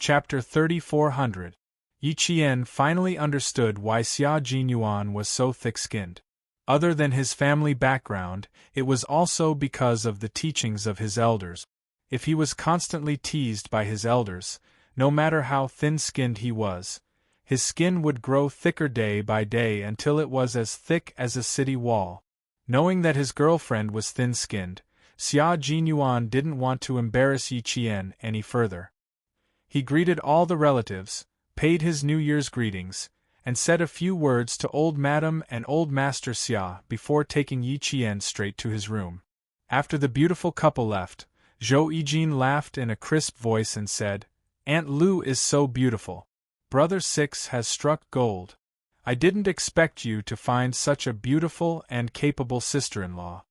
Chapter 3400. Yi Qian finally understood why Xia Jinyuan was so thick-skinned. Other than his family background, it was also because of the teachings of his elders. If he was constantly teased by his elders, no matter how thin-skinned he was, his skin would grow thicker day by day until it was as thick as a city wall. Knowing that his girlfriend was thin-skinned, Xia Jinyuan didn't want to embarrass Yi Qian any further. He greeted all the relatives, paid his New Year's greetings, and said a few words to Old Madam and Old Master Xia before taking Yi Qian straight to his room. After the beautiful couple left, Zhou Yijin laughed in a crisp voice and said, "Aunt Lu is so beautiful. Brother Six has struck gold. I didn't expect you to find such a beautiful and capable sister-in-law.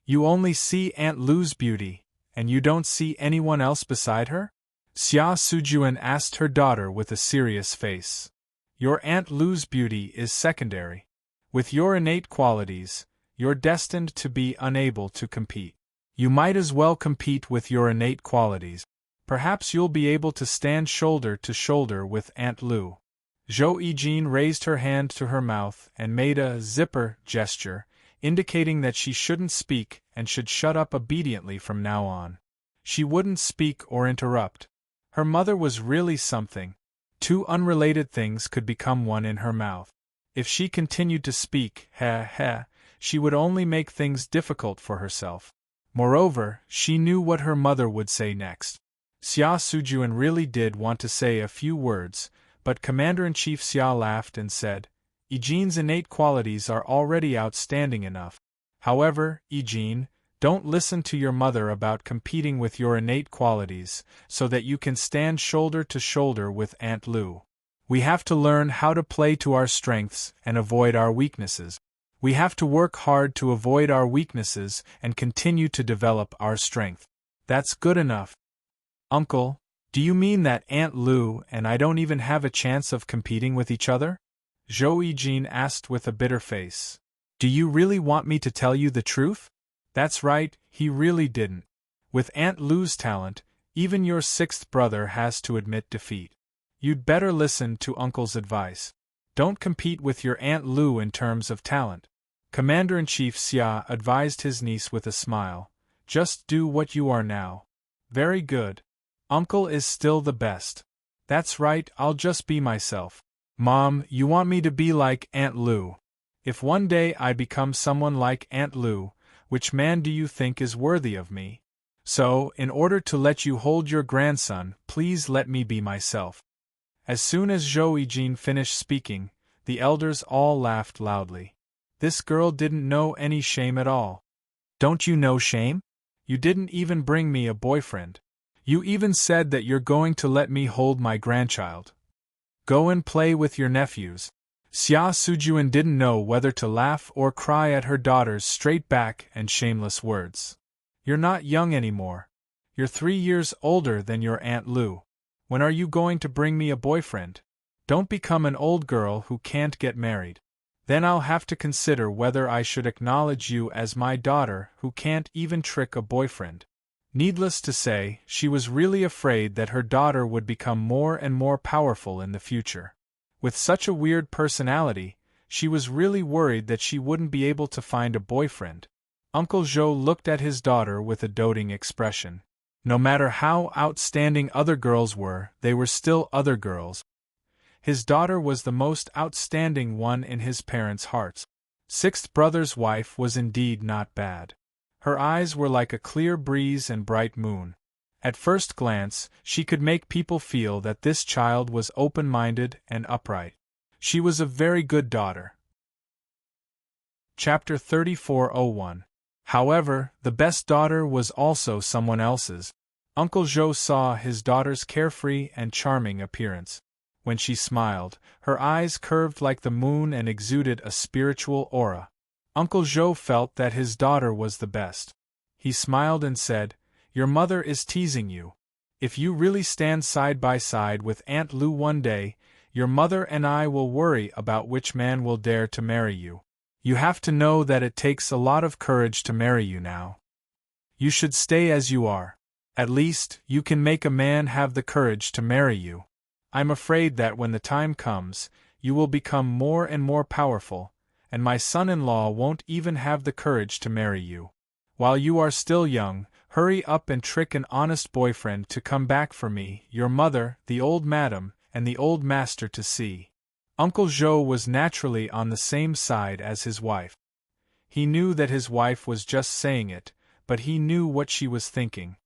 You only see Aunt Lu's beauty, and you don't see anyone else beside her?" Xia Sujuan asked her daughter with a serious face. "Your Aunt Lu's beauty is secondary. With your innate qualities, you're destined to be unable to compete. You might as well compete with your innate qualities. Perhaps you'll be able to stand shoulder to shoulder with Aunt Lu." Zhou Yijin raised her hand to her mouth and made a zipper gesture, indicating that she shouldn't speak and should shut up obediently from now on. She wouldn't speak or interrupt. Her mother was really something. Two unrelated things could become one in her mouth. If she continued to speak, she would only make things difficult for herself. Moreover, she knew what her mother would say next. Xia Sujuan really did want to say a few words, but Commander-in-Chief Xia laughed and said, "Yijin's innate qualities are already outstanding enough. However, Yijin, don't listen to your mother about competing with your innate qualities, so that you can stand shoulder to shoulder with Aunt Lu. We have to learn how to play to our strengths and avoid our weaknesses. We have to work hard to avoid our weaknesses and continue to develop our strength. That's good enough." "Uncle, do you mean that Aunt Lu and I don't even have a chance of competing with each other?" Zhou Yijin asked with a bitter face. "Do you really want me to tell you the truth?" That's right, he really didn't. With Aunt Lu's talent, even your sixth brother has to admit defeat. You'd better listen to Uncle's advice. Don't compete with your Aunt Lu in terms of talent. Commander-in-Chief Xia advised his niece with a smile. Just do what you are now. Very good. Uncle is still the best. That's right, I'll just be myself. Mom, you want me to be like Aunt Lu. If one day I become someone like Aunt Lu, which man do you think is worthy of me? So, in order to let you hold your grandson, please let me be myself." As soon as Zhou Yijin finished speaking, the elders all laughed loudly. This girl didn't know any shame at all. "Don't you know shame? You didn't even bring me a boyfriend. You even said that you're going to let me hold my grandchild. Go and play with your nephews." Xia Sujuan didn't know whether to laugh or cry at her daughter's straight back and shameless words. "You're not young anymore. You're 3 years older than your Aunt Lu. When are you going to bring me a boyfriend? Don't become an old girl who can't get married. Then I'll have to consider whether I should acknowledge you as my daughter who can't even trick a boyfriend." Needless to say, she was really afraid that her daughter would become more and more powerful in the future. With such a weird personality, she was really worried that she wouldn't be able to find a boyfriend. Uncle Zhou looked at his daughter with a doting expression. No matter how outstanding other girls were, they were still other girls. His daughter was the most outstanding one in his parents' hearts. Sixth brother's wife was indeed not bad. Her eyes were like a clear breeze and bright moon. At first glance, she could make people feel that this child was open-minded and upright. She was a very good daughter. Chapter 3401. However, the best daughter was also someone else's. Uncle Zhou saw his daughter's carefree and charming appearance. When she smiled, her eyes curved like the moon and exuded a spiritual aura. Uncle Zhou felt that his daughter was the best. He smiled and said, "Your mother is teasing you. If you really stand side by side with Aunt Lu one day, your mother and I will worry about which man will dare to marry you. You have to know that it takes a lot of courage to marry you now. You should stay as you are. At least, you can make a man have the courage to marry you. I'm afraid that when the time comes, you will become more and more powerful, and my son-in-law won't even have the courage to marry you. While you are still young, hurry up and trick an honest boyfriend to come back for me, your mother, the old madam, and the old master to see." Uncle Zhou was naturally on the same side as his wife. He knew that his wife was just saying it, but he knew what she was thinking.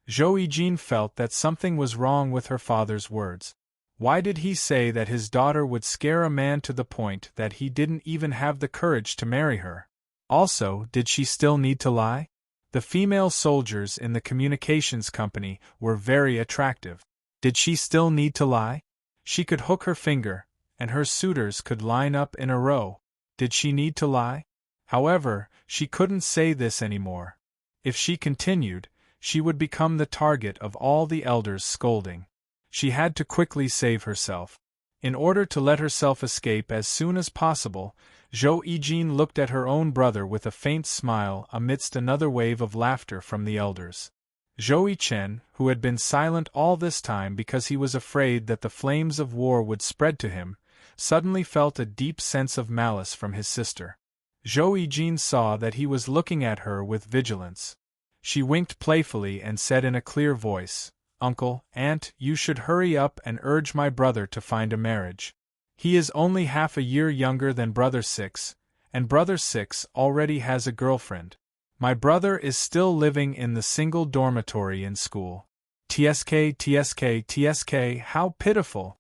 Zhou Yijin felt that something was wrong with her father's words. Why did he say that his daughter would scare a man to the point that he didn't even have the courage to marry her? Also, did she still need to lie? The female soldiers in the communications company were very attractive. Did she still need to lie? She could hook her finger, and her suitors could line up in a row. Did she need to lie? However, she couldn't say this anymore. If she continued, she would become the target of all the elders' scolding. She had to quickly save herself. In order to let herself escape as soon as possible, Zhou Yijin looked at her own brother with a faint smile amidst another wave of laughter from the elders. Zhou Yichen, who had been silent all this time because he was afraid that the flames of war would spread to him, suddenly felt a deep sense of malice from his sister. Zhou Yijin saw that he was looking at her with vigilance. She winked playfully and said in a clear voice, "Uncle, Aunt, you should hurry up and urge my brother to find a marriage. He is only half a year younger than Brother 6, and Brother 6 already has a girlfriend. My brother is still living in the single dormitory in school. TSK, how pitiful."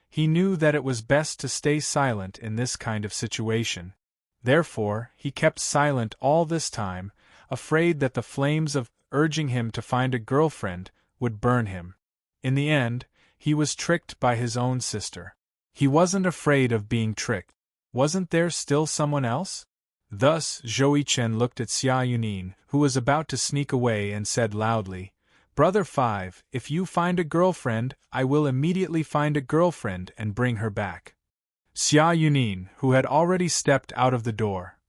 He knew that it was best to stay silent in this kind of situation. Therefore, he kept silent all this time, afraid that the flames of urging him to find a girlfriend would burn him. In the end, he was tricked by his own sister. He wasn't afraid of being tricked. Wasn't there still someone else? Thus, Zhou Yichen looked at Xia Yunin, who was about to sneak away, and said loudly, "Brother 5, if you find a girlfriend, I will immediately find a girlfriend and bring her back." Xia Yunin, who had already stepped out of the door.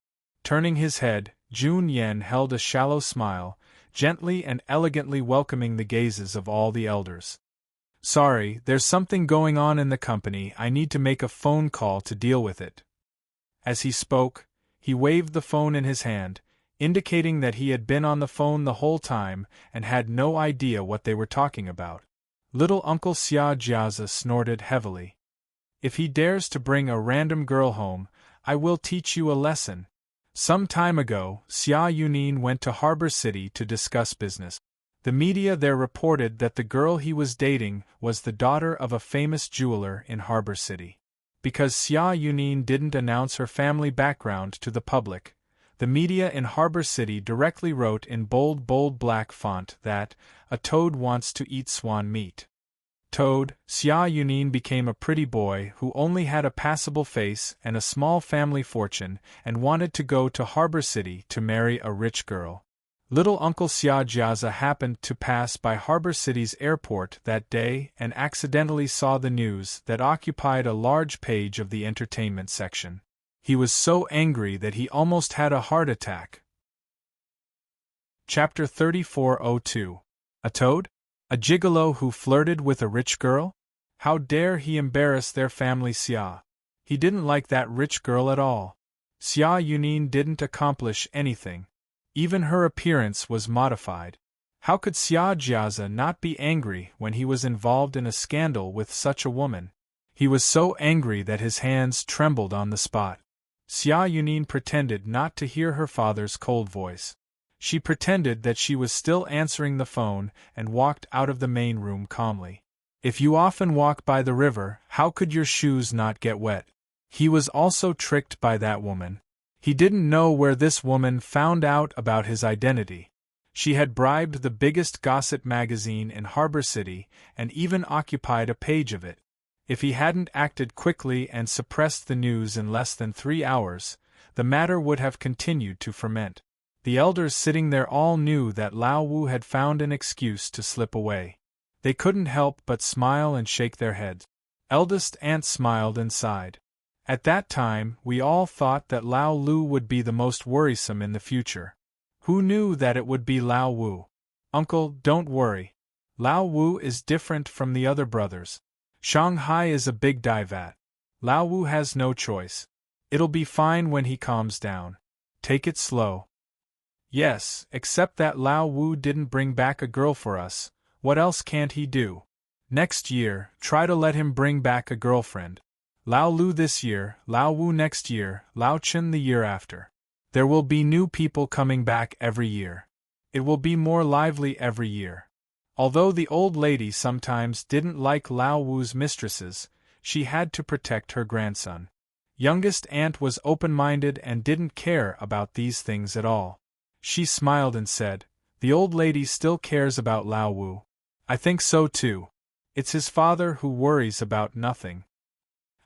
Turning his head, Jun Yen held a shallow smile, gently and elegantly welcoming the gazes of all the elders. "Sorry, there's something going on in the company. I need to make a phone call to deal with it." As he spoke, he waved the phone in his hand, indicating that he had been on the phone the whole time and had no idea what they were talking about. Little Uncle Xia Jiazi snorted heavily. "If he dares to bring a random girl home, I will teach you a lesson." Some time ago, Xia Yunin went to Harbor City to discuss business. The media there reported that the girl he was dating was the daughter of a famous jeweler in Harbor City. Because Xia Yunin didn't announce her family background to the public, the media in Harbor City directly wrote in bold black font that, "A toad wants to eat swan meat." Toad, Xia Yunin became a pretty boy who only had a passable face and a small family fortune and wanted to go to Harbor City to marry a rich girl. Little Uncle Xia Jiazi happened to pass by Harbor City's airport that day and accidentally saw the news that occupied a large page of the entertainment section. He was so angry that he almost had a heart attack. Chapter 3402. A toad? A gigolo who flirted with a rich girl? How dare he embarrass their family Xia? He didn't like that rich girl at all. Xia Yunin didn't accomplish anything. Even her appearance was modified. How could Xia Jiazi not be angry when he was involved in a scandal with such a woman? He was so angry that his hands trembled on the spot. Xia Yunin pretended not to hear her father's cold voice. She pretended that she was still answering the phone and walked out of the main room calmly. "If you often walk by the river, how could your shoes not get wet?" He was also tricked by that woman. He didn't know where this woman found out about his identity. She had bribed the biggest gossip magazine in Harbor City and even occupied a page of it. If he hadn't acted quickly and suppressed the news in less than 3 hours, the matter would have continued to ferment. The elders sitting there all knew that Lao Wu had found an excuse to slip away. They couldn't help but smile and shake their heads. Eldest Aunt smiled and sighed. At that time, we all thought that Lao Lu would be the most worrisome in the future. Who knew that it would be Lao Wu? Uncle, don't worry. Lao Wu is different from the other brothers. Shanghai is a big divat. Lao Wu has no choice. It'll be fine when he calms down. Take it slow. Yes, except that Lao Wu didn't bring back a girl for us. What else can't he do? Next year, try to let him bring back a girlfriend. Lao Lu this year, Lao Wu next year, Lao Chen the year after. There will be new people coming back every year. It will be more lively every year. Although the old lady sometimes didn't like Lao Wu's mistresses, she had to protect her grandson. Youngest aunt was open-minded and didn't care about these things at all. She smiled and said, "The old lady still cares about Lao Wu. I think so too. It's his father who worries about nothing.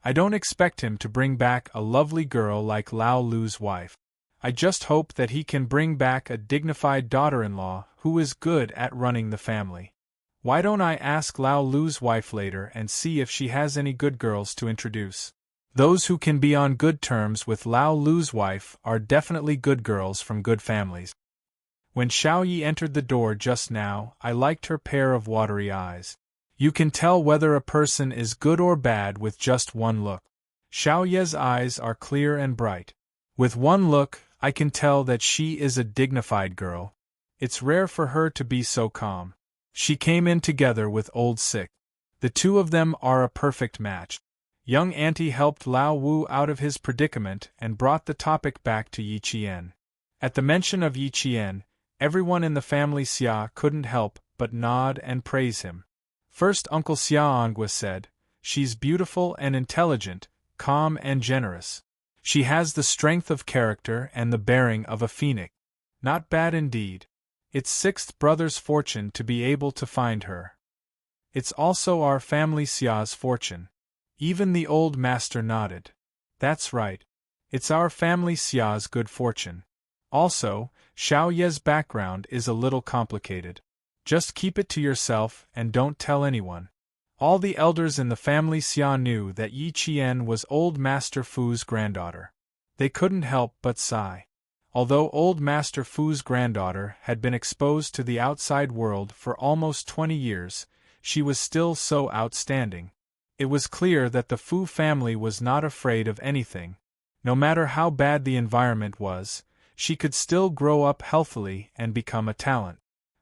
I don't expect him to bring back a lovely girl like Lao Lu's wife. I just hope that he can bring back a dignified daughter-in-law who is good at running the family. Why don't I ask Lao Lu's wife later and see if she has any good girls to introduce? Those who can be on good terms with Lao Lu's wife are definitely good girls from good families." When Xiao Yi entered the door just now, I liked her pair of watery eyes. You can tell whether a person is good or bad with just one look. Xiao Ye's eyes are clear and bright. With one look, I can tell that she is a dignified girl. It's rare for her to be so calm. She came in together with Old Sick. The two of them are a perfect match. Young Auntie helped Lao Wu out of his predicament and brought the topic back to Yi Qian. At the mention of Yi Qian, everyone in the family Xia couldn't help but nod and praise him. First Uncle Xia Angua said, "She's beautiful and intelligent, calm and generous. She has the strength of character and the bearing of a phoenix. Not bad indeed. It's sixth brother's fortune to be able to find her. It's also our family Xia's fortune." Even the old master nodded. "That's right. It's our family Xia's good fortune. Also, Xiao Ye's background is a little complicated. Just keep it to yourself and don't tell anyone." All the elders in the family Xia knew that Yi Qian was old Master Fu's granddaughter. They couldn't help but sigh. Although old Master Fu's granddaughter had been exposed to the outside world for almost 20 years, she was still so outstanding. It was clear that the Fu family was not afraid of anything. No matter how bad the environment was, she could still grow up healthily and become a talent.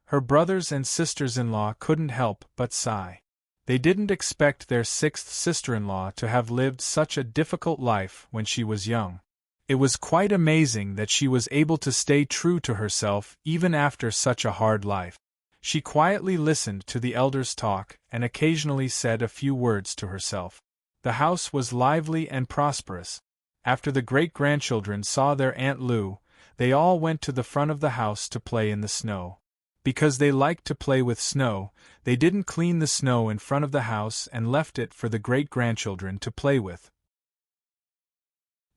Her brothers and sisters-in-law couldn't help but sigh. They didn't expect their sixth sister-in-law to have lived such a difficult life when she was young. It was quite amazing that she was able to stay true to herself even after such a hard life. She quietly listened to the elders talk and occasionally said a few words to herself. The house was lively and prosperous. After the great-grandchildren saw their Aunt Lu, they all went to the front of the house to play in the snow. Because they liked to play with snow, they didn't clean the snow in front of the house and left it for the great-grandchildren to play with.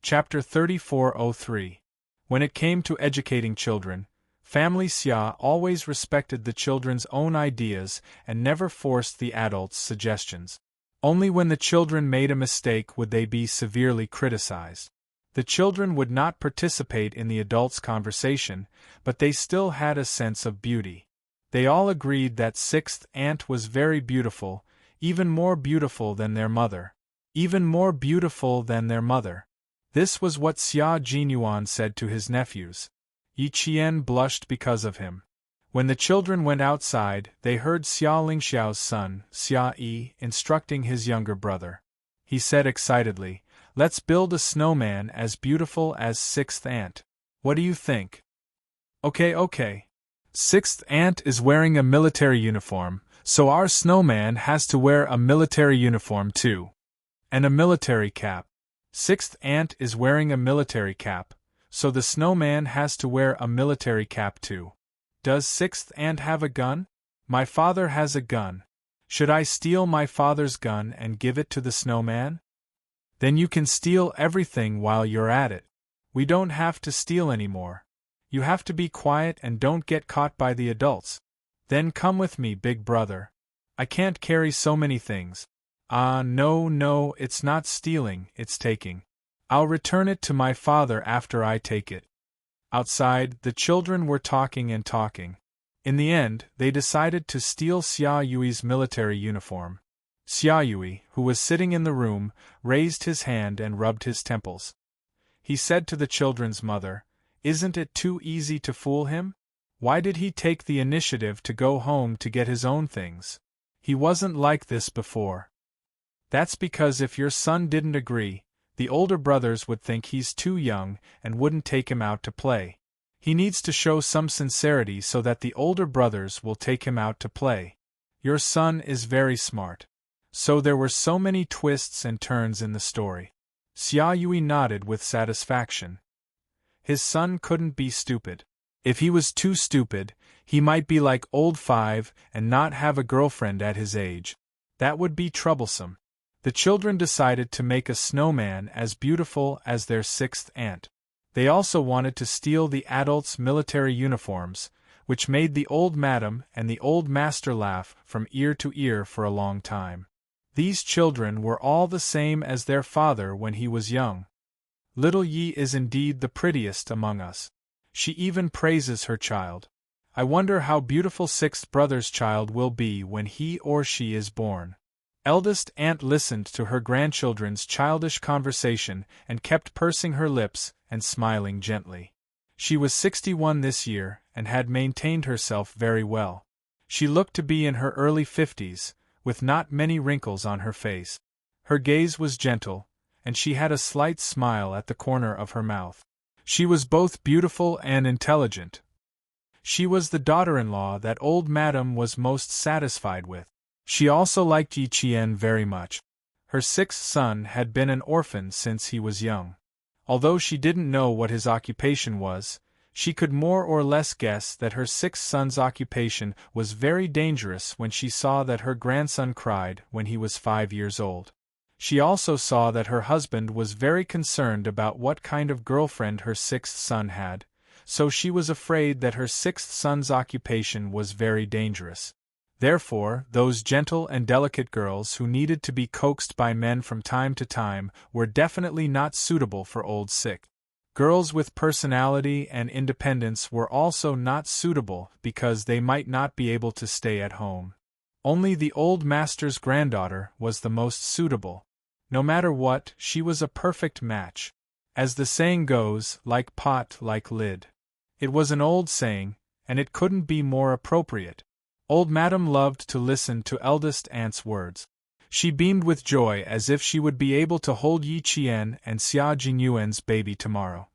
Chapter 3403. When it came to educating children, Family Xia always respected the children's own ideas and never forced the adults' suggestions. Only when the children made a mistake would they be severely criticized. The children would not participate in the adults' conversation, but they still had a sense of beauty. They all agreed that sixth aunt was very beautiful, even more beautiful than their mother. Even more beautiful than their mother. This was what Xia Jinyuan said to his nephews. Yi Qian blushed because of him. When the children went outside, they heard Xia Lingxiao's son, Xia Yi, instructing his younger brother. He said excitedly, "Let's build a snowman as beautiful as sixth aunt. What do you think?" Okay. Sixth aunt is wearing a military uniform, so our snowman has to wear a military uniform too. And a military cap. Sixth aunt is wearing a military cap, so the snowman has to wear a military cap too. Does sixth aunt have a gun? My father has a gun. Should I steal my father's gun and give it to the snowman? Then you can steal everything while you're at it. We don't have to steal anymore. You have to be quiet and don't get caught by the adults. Then come with me, big brother. I can't carry so many things. No, it's not stealing, it's taking. I'll return it to my father after I take it. Outside, the children were talking and talking. In the end, they decided to steal Xia Yui's military uniform. Xia Yui, who was sitting in the room, raised his hand and rubbed his temples. He said to the children's mother, "Isn't it too easy to fool him? Why did he take the initiative to go home to get his own things? He wasn't like this before." "That's because if your son didn't agree, the older brothers would think he's too young and wouldn't take him out to play. He needs to show some sincerity so that the older brothers will take him out to play. Your son is very smart." So there were so many twists and turns in the story. Xia Yui nodded with satisfaction. His son couldn't be stupid. If he was too stupid, he might be like old 5 and not have a girlfriend at his age. That would be troublesome. The children decided to make a snowman as beautiful as their 6th aunt. They also wanted to steal the adults' military uniforms, which made the old madam and the old master laugh from ear to ear for a long time. These children were all the same as their father when he was young. Little Yi is indeed the prettiest among us. She even praises her child. I wonder how beautiful 6th brother's child will be when he or she is born. Eldest aunt listened to her grandchildren's childish conversation and kept pursing her lips and smiling gently. She was 61 this year and had maintained herself very well. She looked to be in her early 50s, with not many wrinkles on her face. Her gaze was gentle, and she had a slight smile at the corner of her mouth. She was both beautiful and intelligent. She was the daughter-in-law that old madam was most satisfied with. She also liked Yi Qian very much. Her 6th son had been an orphan since he was young. Although she didn't know what his occupation was, she could more or less guess that her 6th son's occupation was very dangerous when she saw that her grandson cried when he was 5 years old. She also saw that her husband was very concerned about what kind of girlfriend her 6th son had, so she was afraid that her 6th son's occupation was very dangerous. Therefore, those gentle and delicate girls who needed to be coaxed by men from time to time were definitely not suitable for old sick. Girls with personality and independence were also not suitable because they might not be able to stay at home. Only the old master's granddaughter was the most suitable. No matter what, she was a perfect match. As the saying goes, like pot, like lid. It was an old saying, and it couldn't be more appropriate. Old Madam loved to listen to eldest aunt's words. She beamed with joy as if she would be able to hold Yi Qian and Xia Jinyuan's baby tomorrow.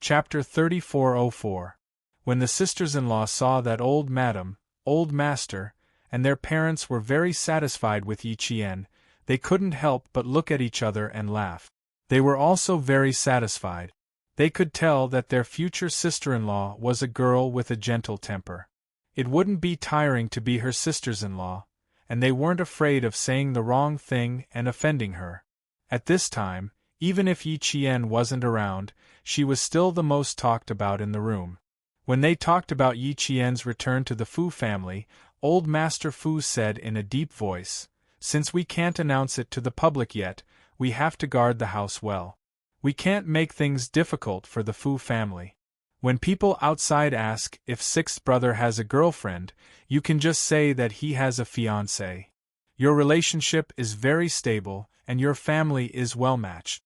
Chapter 3404. When the sisters-in-law saw that old Madam, old Master, and their parents were very satisfied with Yi Qian, they couldn't help but look at each other and laugh. They were also very satisfied. They could tell that their future sister-in-law was a girl with a gentle temper. It wouldn't be tiring to be her sisters-in-law, and they weren't afraid of saying the wrong thing and offending her. At this time, even if Yi Qian wasn't around, she was still the most talked about in the room. When they talked about Yi Qian's return to the Fu family, old Master Fu said in a deep voice, "Since we can't announce it to the public yet, we have to guard the house well. We can't make things difficult for the Fu family. When people outside ask if 6th brother has a girlfriend, you can just say that he has a fiancée. Your relationship is very stable, and your family is well matched.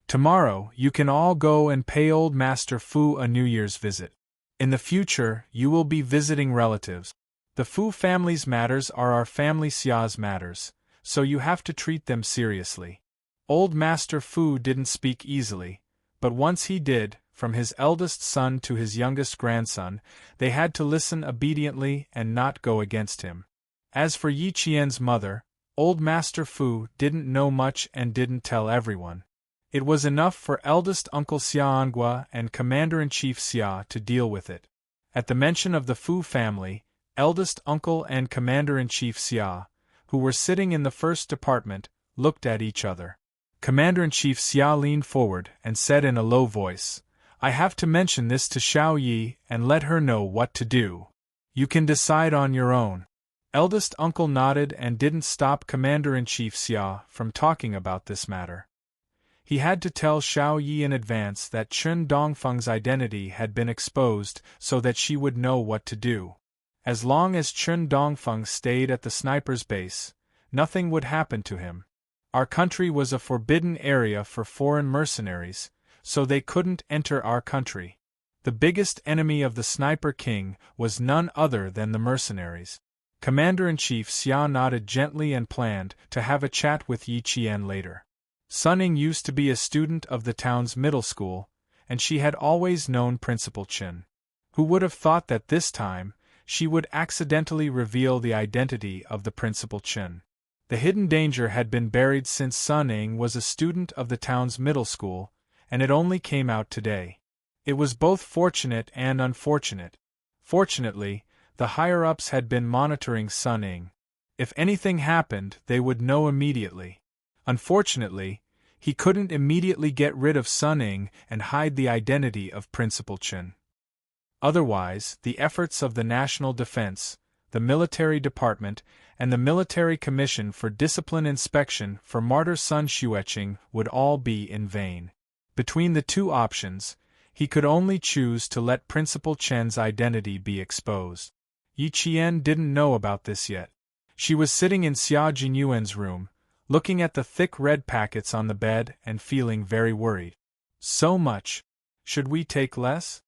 Tomorrow, you can all go and pay old Master Fu a New Year's visit. In the future, you will be visiting relatives. The Fu family's matters are our family Xia's matters, so you have to treat them seriously." Old Master Fu didn't speak easily, but once he did, from his eldest son to his youngest grandson, they had to listen obediently and not go against him. As for Yi Qian's mother, old Master Fu didn't know much and didn't tell everyone. It was enough for eldest Uncle Xiaongua and Commander-in-Chief Xia to deal with it. At the mention of the Fu family, eldest uncle and Commander-in-Chief Xia, who were sitting in the first department, looked at each other. Commander-in-Chief Xia leaned forward and said in a low voice, "I have to mention this to Xiao Yi and let her know what to do. You can decide on your own." Eldest uncle nodded and didn't stop Commander-in-Chief Xia from talking about this matter. He had to tell Xiao Yi in advance that Chen Dongfeng's identity had been exposed so that she would know what to do. As long as Chen Dongfeng stayed at the sniper's base, nothing would happen to him. Our country was a forbidden area for foreign mercenaries, so they couldn't enter our country. The biggest enemy of the Sniper King was none other than the mercenaries. Commander-in-Chief Xia nodded gently and planned to have a chat with Yi Qian later. Sun Ying used to be a student of the town's middle school, and she had always known Principal Chen. Who would have thought that this time, she would accidentally reveal the identity of the Principal Chen? The hidden danger had been buried since Sun Ying was a student of the town's middle school, and it only came out today. It was both fortunate and unfortunate. Fortunately, the higher-ups had been monitoring Sun Ying. If anything happened, they would know immediately. Unfortunately, he couldn't immediately get rid of Sun Ying and hide the identity of Principal Chen. Otherwise, the efforts of the National Defense, the Military Department, and the Military Commission for Discipline Inspection for Martyr Sun Xueqing would all be in vain. Between the two options, he could only choose to let Principal Chen's identity be exposed. Yi Qian didn't know about this yet. She was sitting in Xia Jinyuan's room, looking at the thick red packets on the bed and feeling very worried. So much. Should we take less?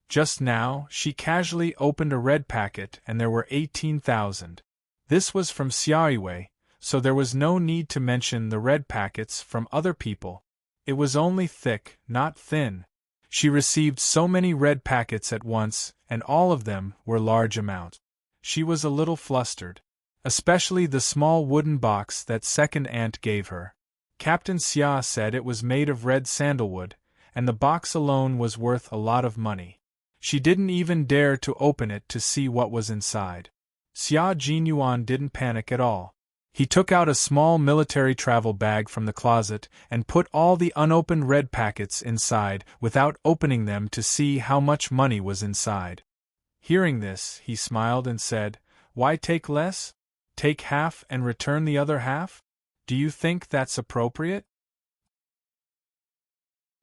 Just now, she casually opened a red packet and there were 18,000. This was from Xia Yiwei, so there was no need to mention the red packets from other people. It was only thick, not thin. She received so many red packets at once, and all of them were large amounts. She was a little flustered. Especially the small wooden box that second aunt gave her. Captain Xia said it was made of red sandalwood, and the box alone was worth a lot of money. She didn't even dare to open it to see what was inside. Xia Jinyuan didn't panic at all. He took out a small military travel bag from the closet and put all the unopened red packets inside without opening them to see how much money was inside. Hearing this, he smiled and said, "Why take less? Take half and return the other half? Do you think that's appropriate?"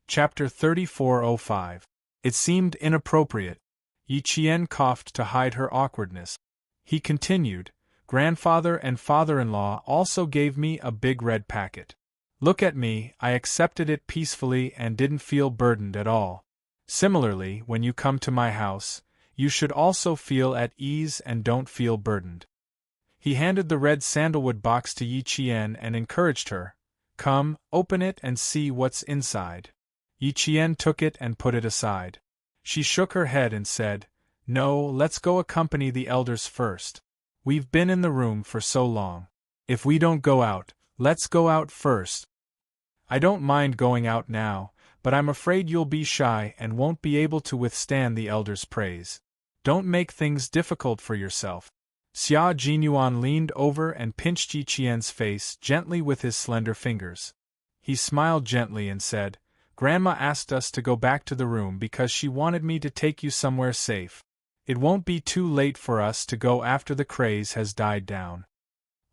Chapter 3405. It seemed inappropriate. Yi Qian coughed to hide her awkwardness. He continued, "Grandfather and father-in-law also gave me a big red packet. Look at me, I accepted it peacefully and didn't feel burdened at all. Similarly, when you come to my house, you should also feel at ease and don't feel burdened." He handed the red sandalwood box to Yi Qian and encouraged her. "Come, open it and see what's inside." Yi Qian took it and put it aside. She shook her head and said, "No, let's go accompany the elders first. We've been in the room for so long. If we don't go out, let's go out first." "I don't mind going out now, but I'm afraid you'll be shy and won't be able to withstand the elders' praise. Don't make things difficult for yourself." Xia Jinyuan leaned over and pinched Yi Qian's face gently with his slender fingers. He smiled gently and said, "Grandma asked us to go back to the room because she wanted me to take you somewhere safe. It won't be too late for us to go after the craze has died down."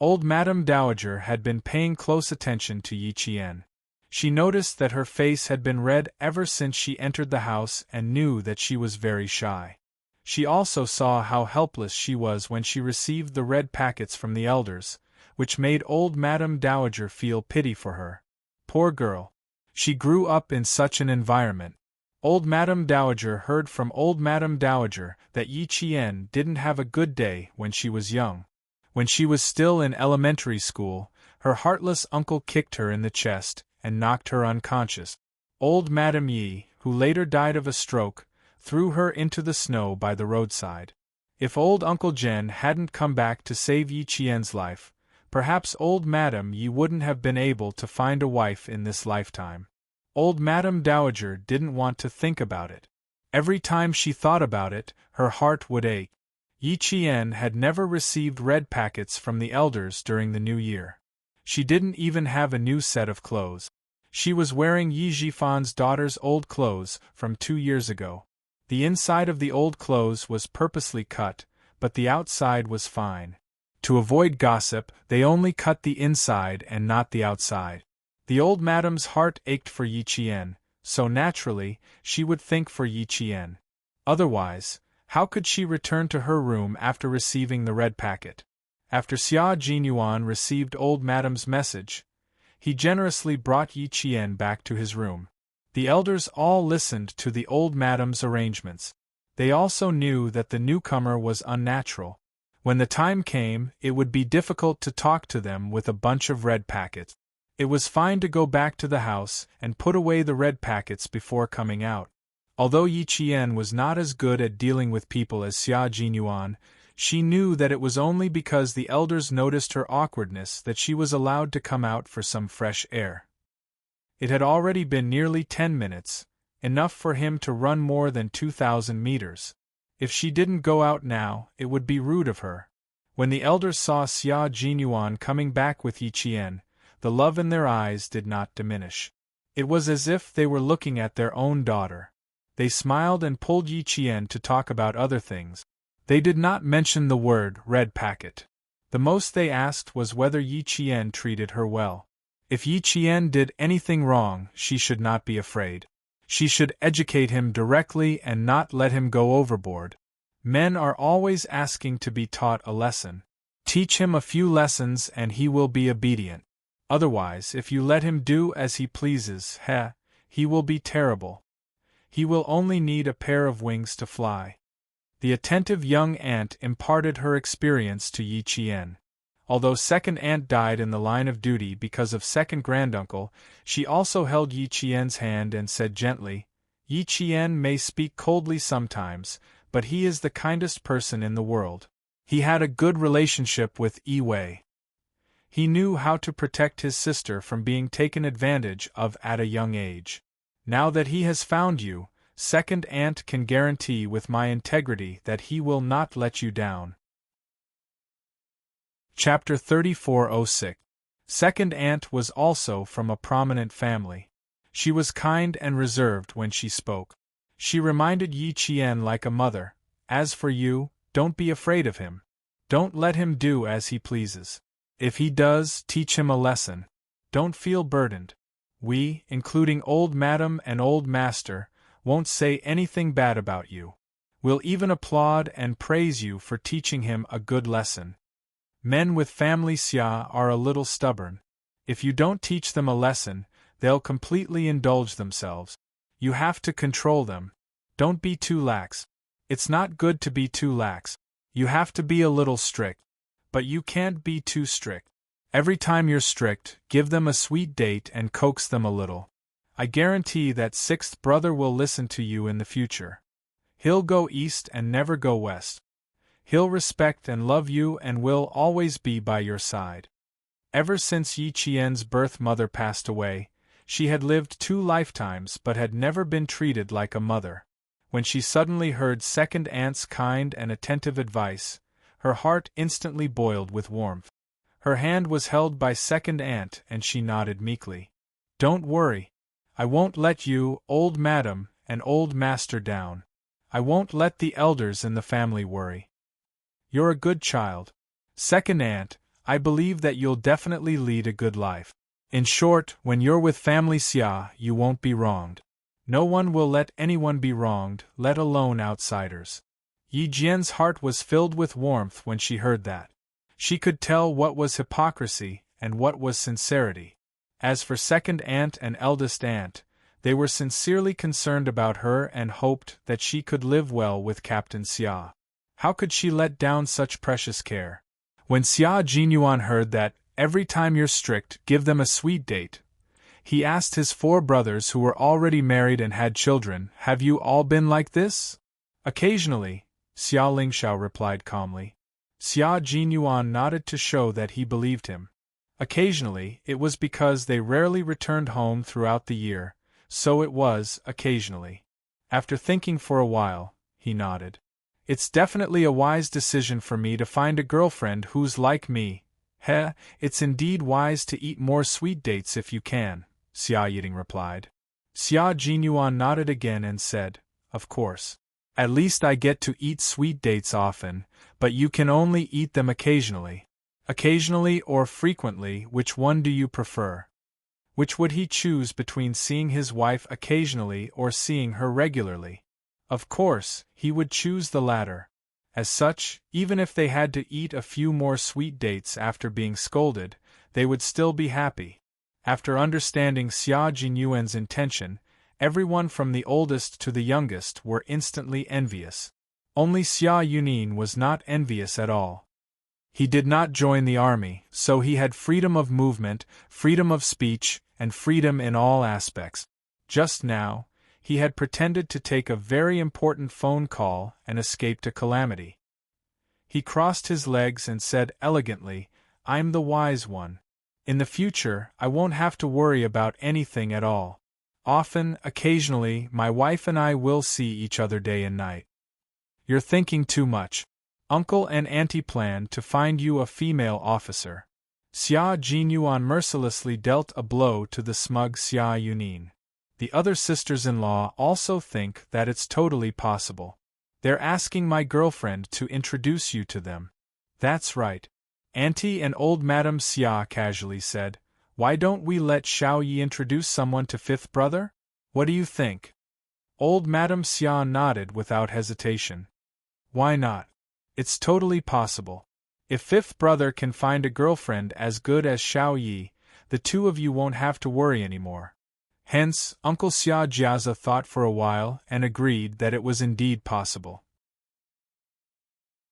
Old Madame Dowager had been paying close attention to Yi Qian. She noticed that her face had been red ever since she entered the house and knew that she was very shy. She also saw how helpless she was when she received the red packets from the elders, which made old Madame Dowager feel pity for her. Poor girl. She grew up in such an environment. Old Madame Dowager heard from old Madame Dowager that Yi Qian didn't have a good day when she was young. When she was still in elementary school, her heartless uncle kicked her in the chest and knocked her unconscious. Old Madame Yi, who later died of a stroke, threw her into the snow by the roadside. If old Uncle Jen hadn't come back to save Yi Qian's life, perhaps old Madame Yi wouldn't have been able to find a wife in this lifetime. Old Madame Dowager didn't want to think about it. Every time she thought about it, her heart would ache. Yi Qian had never received red packets from the elders during the new year. She didn't even have a new set of clothes. She was wearing Yi Jifan's daughter's old clothes from 2 years ago. The inside of the old clothes was purposely cut, but the outside was fine. To avoid gossip, they only cut the inside and not the outside. The old madam's heart ached for Yi Qian, so naturally, she would think for Yi Qian. Otherwise, how could she return to her room after receiving the red packet? After Xia Jinyuan received old madam's message, he generously brought Yi Qian back to his room. The elders all listened to the old madam's arrangements. They also knew that the newcomer was unnatural. When the time came, it would be difficult to talk to them with a bunch of red packets. It was fine to go back to the house and put away the red packets before coming out. Although Yi Qian was not as good at dealing with people as Xia Jinyuan, she knew that it was only because the elders noticed her awkwardness that she was allowed to come out for some fresh air. It had already been nearly 10 minutes, enough for him to run more than 2,000 meters. If she didn't go out now, it would be rude of her. When the elders saw Xia Jinyuan coming back with Yi Qian, the love in their eyes did not diminish. It was as if they were looking at their own daughter. They smiled and pulled Yi Qian to talk about other things. They did not mention the word red packet. The most they asked was whether Yi Qian treated her well. If Yi Qian did anything wrong, she should not be afraid. She should educate him directly and not let him go overboard. Men are always asking to be taught a lesson. Teach him a few lessons and he will be obedient. Otherwise, if you let him do as he pleases, he will be terrible. He will only need a pair of wings to fly. The attentive young aunt imparted her experience to Yi Qian. Although second aunt died in the line of duty because of second granduncle, she also held Yi Qian's hand and said gently, "Yi Qian may speak coldly sometimes, but he is the kindest person in the world. He had a good relationship with Yi Wei. He knew how to protect his sister from being taken advantage of at a young age. Now that he has found you, second aunt can guarantee with my integrity that he will not let you down." Chapter 3406. Second aunt was also from a prominent family. She was kind and reserved when she spoke. She reminded Yi Qian like a mother. As for you, don't be afraid of him. Don't let him do as he pleases. If he does, teach him a lesson. Don't feel burdened. We, including old madam and old master, won't say anything bad about you. We'll even applaud and praise you for teaching him a good lesson. Men with family Xia are a little stubborn. If you don't teach them a lesson, they'll completely indulge themselves. You have to control them. Don't be too lax. It's not good to be too lax. You have to be a little strict. But you can't be too strict. Every time you're strict, give them a sweet date and coax them a little. I guarantee that sixth brother will listen to you in the future. He'll go east and never go west. He'll respect and love you and will always be by your side. Ever since Yi Qian's birth mother passed away, she had lived 2 lifetimes but had never been treated like a mother. When she suddenly heard second aunt's kind and attentive advice, her heart instantly boiled with warmth. Her hand was held by second aunt and she nodded meekly. "Don't worry. I won't let you, old madam, and old master down. I won't let the elders in the family worry. You're a good child. Second aunt, I believe that you'll definitely lead a good life. In short, when you're with family Xia, you won't be wronged. No one will let anyone be wronged, let alone outsiders." Yi Jian's heart was filled with warmth when she heard that. She could tell what was hypocrisy and what was sincerity. As for second aunt and eldest aunt, they were sincerely concerned about her and hoped that she could live well with Captain Xia. How could she let down such precious care? When Xia Jinyuan heard that, every time you're strict, give them a sweet date, he asked his 4 brothers who were already married and had children, "Have you all been like this?" "Occasionally," Xia Lingshao replied calmly. Xia Jinyuan nodded to show that he believed him. Occasionally, it was because they rarely returned home throughout the year, so it was occasionally. After thinking for a while, he nodded. "It's definitely a wise decision for me to find a girlfriend who's like me. It's indeed wise to eat more sweet dates if you can," Xia Yiding replied. Xia Jinyuan nodded again and said, "Of course. At least I get to eat sweet dates often, but you can only eat them occasionally." "Occasionally or frequently, which one do you prefer?" Which would he choose between seeing his wife occasionally or seeing her regularly? Of course, he would choose the latter. As such, even if they had to eat a few more sweet dates after being scolded, they would still be happy. After understanding Xia Jinyuan's intention, everyone from the oldest to the youngest were instantly envious. Only Xia Yunin was not envious at all. He did not join the army, so he had freedom of movement, freedom of speech, and freedom in all aspects. Just now, he had pretended to take a very important phone call and escaped a calamity. He crossed his legs and said elegantly, "I'm the wise one. In the future, I won't have to worry about anything at all. Often, occasionally, my wife and I will see each other day and night." "You're thinking too much. Uncle and Auntie plan to find you a female officer." Xia Jinyuan mercilessly dealt a blow to the smug Xia Yunin. "The other sisters-in-law also think that it's totally possible. They're asking my girlfriend to introduce you to them." "That's right," Auntie and old Madame Xia casually said. "Why don't we let Xiao Yi introduce someone to fifth brother? What do you think?" Old Madame Xia nodded without hesitation. "Why not? It's totally possible. If fifth brother can find a girlfriend as good as Xiao Yi, the two of you won't have to worry anymore." Hence, Uncle Xia Jiazi thought for a while and agreed that it was indeed possible.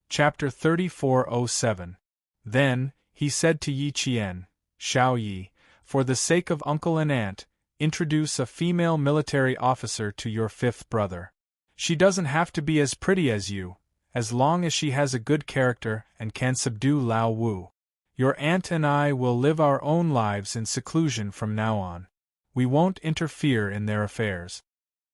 Chapter 3407. Then, he said to Yi Qian, "Xiao Yi, for the sake of uncle and aunt, introduce a female military officer to your fifth brother. She doesn't have to be as pretty as you, as long as she has a good character and can subdue Lao Wu. Your aunt and I will live our own lives in seclusion from now on. We won't interfere in their affairs."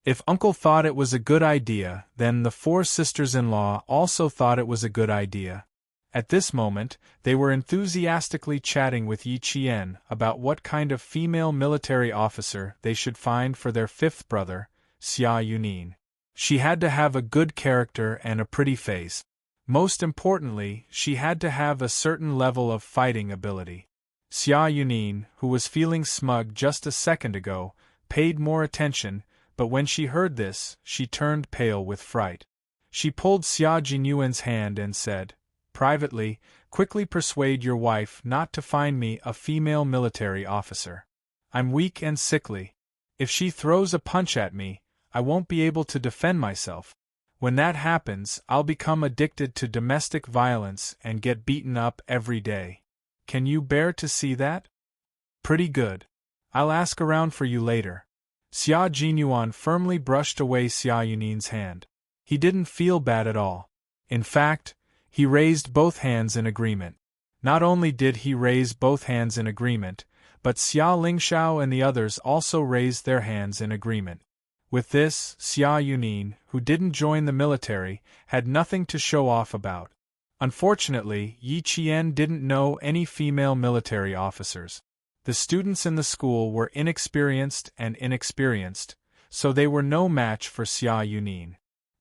If uncle thought it was a good idea, then the four sisters-in-law also thought it was a good idea. At this moment, they were enthusiastically chatting with Yi Qian about what kind of female military officer they should find for their fifth brother, Xia Yunin. She had to have a good character and a pretty face. Most importantly, she had to have a certain level of fighting ability. Xia Yunin, who was feeling smug just a second ago, paid more attention, but when she heard this, she turned pale with fright. She pulled Xia Jinyuan's hand and said, "Privately, quickly persuade your wife not to find me a female military officer. I'm weak and sickly. If she throws a punch at me, I won't be able to defend myself. When that happens, I'll become addicted to domestic violence and get beaten up every day. Can you bear to see that?" "Pretty good. I'll ask around for you later." Xia Jinyuan firmly brushed away Xia Yunin's hand. He didn't feel bad at all. In fact, he raised both hands in agreement. Not only did he raise both hands in agreement, but Xia Lingshao and the others also raised their hands in agreement. With this, Xia Yunin, who didn't join the military, had nothing to show off about. Unfortunately, Yi Qian didn't know any female military officers. The students in the school were inexperienced, so they were no match for Xia Yunin.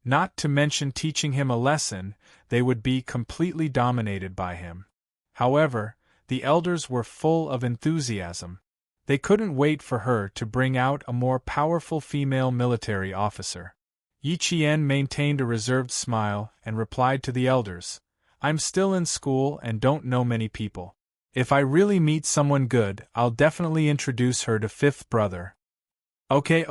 Not to mention teaching him a lesson, they would be completely dominated by him. However, the elders were full of enthusiasm. They couldn't wait for her to bring out a more powerful female military officer. Yi Qian maintained a reserved smile and replied to the elders, "I'm still in school and don't know many people. If I really meet someone good, I'll definitely introduce her to fifth brother." Okay.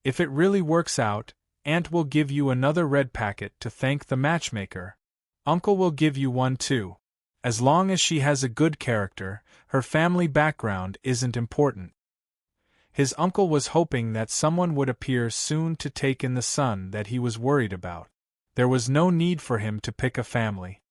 If it really works out, Aunt will give you another red packet to thank the matchmaker. Uncle will give you one too. As long as she has a good character, her family background isn't important. His uncle was hoping that someone would appear soon to take in the son that he was worried about. There was no need for him to pick a family.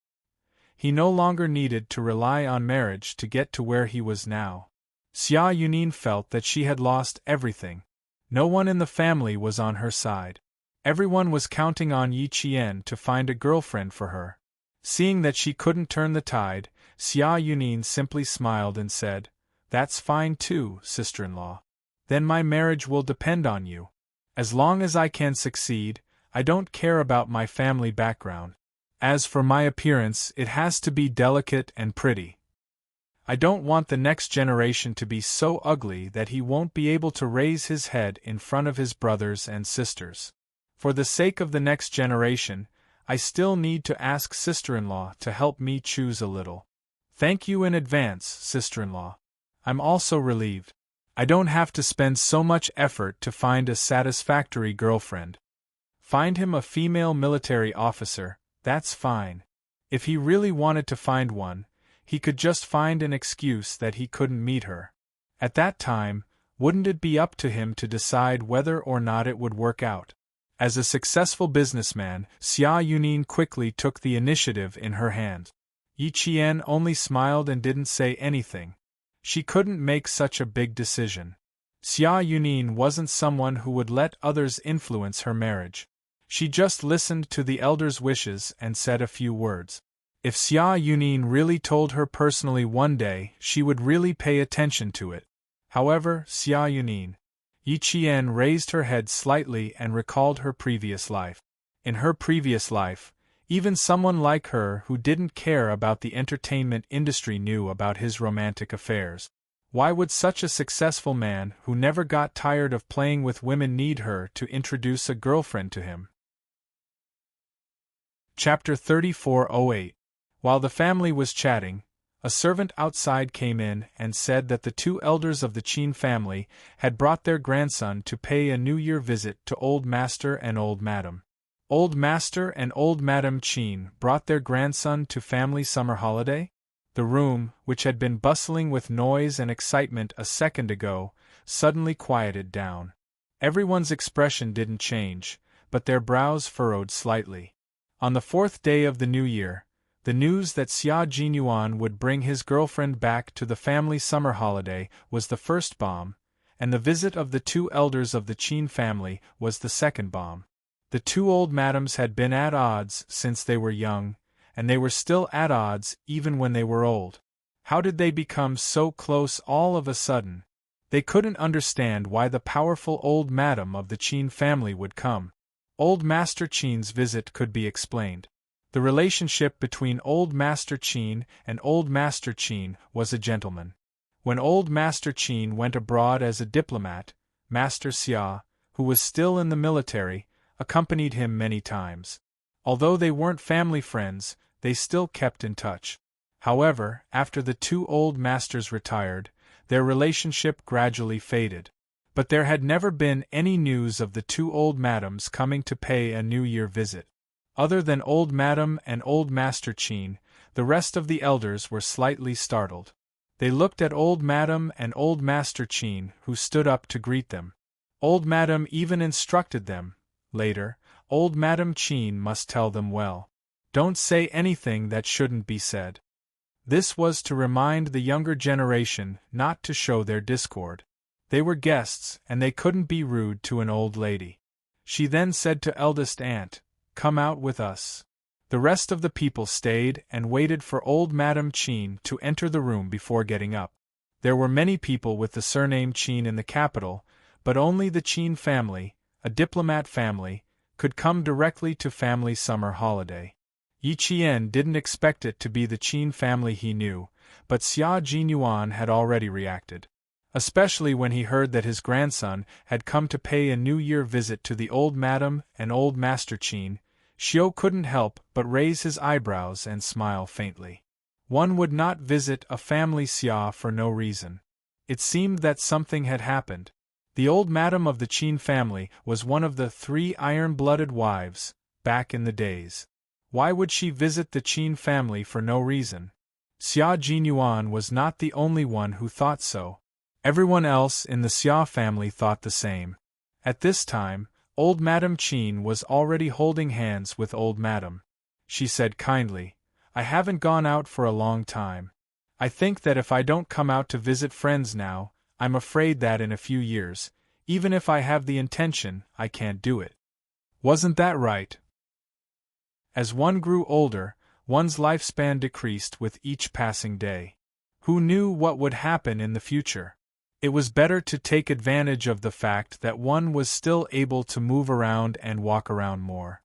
He no longer needed to rely on marriage to get to where he was now. Xia Yunin felt that she had lost everything. No one in the family was on her side. Everyone was counting on Yi Qian to find a girlfriend for her. Seeing that she couldn't turn the tide, Xia Yunin simply smiled and said, "That's fine too, sister-in-law. Then my marriage will depend on you. As long as I can succeed, I don't care about my family background. As for my appearance, it has to be delicate and pretty. I don't want the next generation to be so ugly that he won't be able to raise his head in front of his brothers and sisters. For the sake of the next generation, I still need to ask sister-in-law to help me choose a little. Thank you in advance, sister-in-law. I'm also relieved. I don't have to spend so much effort to find a satisfactory girlfriend. Find him a female military officer, that's fine. If he really wanted to find one, he could just find an excuse that he couldn't meet her. At that time, wouldn't it be up to him to decide whether or not it would work out? As a successful businessman, Xia Yunin quickly took the initiative in her hands. Yi Qian only smiled and didn't say anything. She couldn't make such a big decision. Xia Yunin wasn't someone who would let others influence her marriage. She just listened to the elders' wishes and said a few words. If Xia Yunin really told her personally one day, she would really pay attention to it. However, Xia Yunin. Yi Qian raised her head slightly and recalled her previous life. In her previous life, even someone like her who didn't care about the entertainment industry knew about his romantic affairs. Why would such a successful man who never got tired of playing with women need her to introduce a girlfriend to him? Chapter 3408. While the family was chatting, a servant outside came in and said that the two elders of the Qin family had brought their grandson to pay a New Year visit to Old Master and Old Madam. Old Master and Old Madam Qin brought their grandson to family summer holiday? The room, which had been bustling with noise and excitement a second ago, suddenly quieted down. Everyone's expression didn't change, but their brows furrowed slightly. On the fourth day of the new year, the news that Xia Jinyuan would bring his girlfriend back to the family summer holiday was the first bomb, and the visit of the two elders of the Qin family was the second bomb. The two old madams had been at odds since they were young, and they were still at odds even when they were old. How did they become so close all of a sudden? They couldn't understand why the powerful old madam of the Qin family would come. Old Master Qin's visit could be explained. The relationship between Old Master Qin and Old Master Qin was a gentleman. When Old Master Qin went abroad as a diplomat, Master Xia, who was still in the military, accompanied him many times. Although they weren't family friends, they still kept in touch. However, after the two old masters retired, their relationship gradually faded. But there had never been any news of the two old madams coming to pay a New Year visit. Other than Old Madam and Old Master Qin, the rest of the elders were slightly startled. They looked at Old Madam and Old Master Qin, who stood up to greet them. Old Madam even instructed them. Later, Old Madam Qin must tell them well. Don't say anything that shouldn't be said. This was to remind the younger generation not to show their discord. They were guests, and they couldn't be rude to an old lady. She then said to eldest aunt, "Come out with us." The rest of the people stayed and waited for Old Madam Qin to enter the room before getting up. There were many people with the surname Qin in the capital, but only the Qin family, a diplomat family, could come directly to family summer holiday. Yi Qian didn't expect it to be the Qin family he knew, but Xia Jinyuan had already reacted. Especially when he heard that his grandson had come to pay a New Year visit to the Old Madam and Old Master Qin, Xiao couldn't help but raise his eyebrows and smile faintly. One would not visit a family Xia for no reason. It seemed that something had happened. The old madam of the Qin family was one of the 3 iron-blooded wives, back in the days. Why would she visit the Qin family for no reason? Xia Jinyuan was not the only one who thought so. Everyone else in the Xia family thought the same. At this time, Old Madam Qin was already holding hands with Old Madam. She said kindly, "I haven't gone out for a long time. I think that if I don't come out to visit friends now, I'm afraid that in a few years, even if I have the intention, I can't do it." Wasn't that right? As one grew older, one's lifespan decreased with each passing day. Who knew what would happen in the future? It was better to take advantage of the fact that one was still able to move around and walk around more.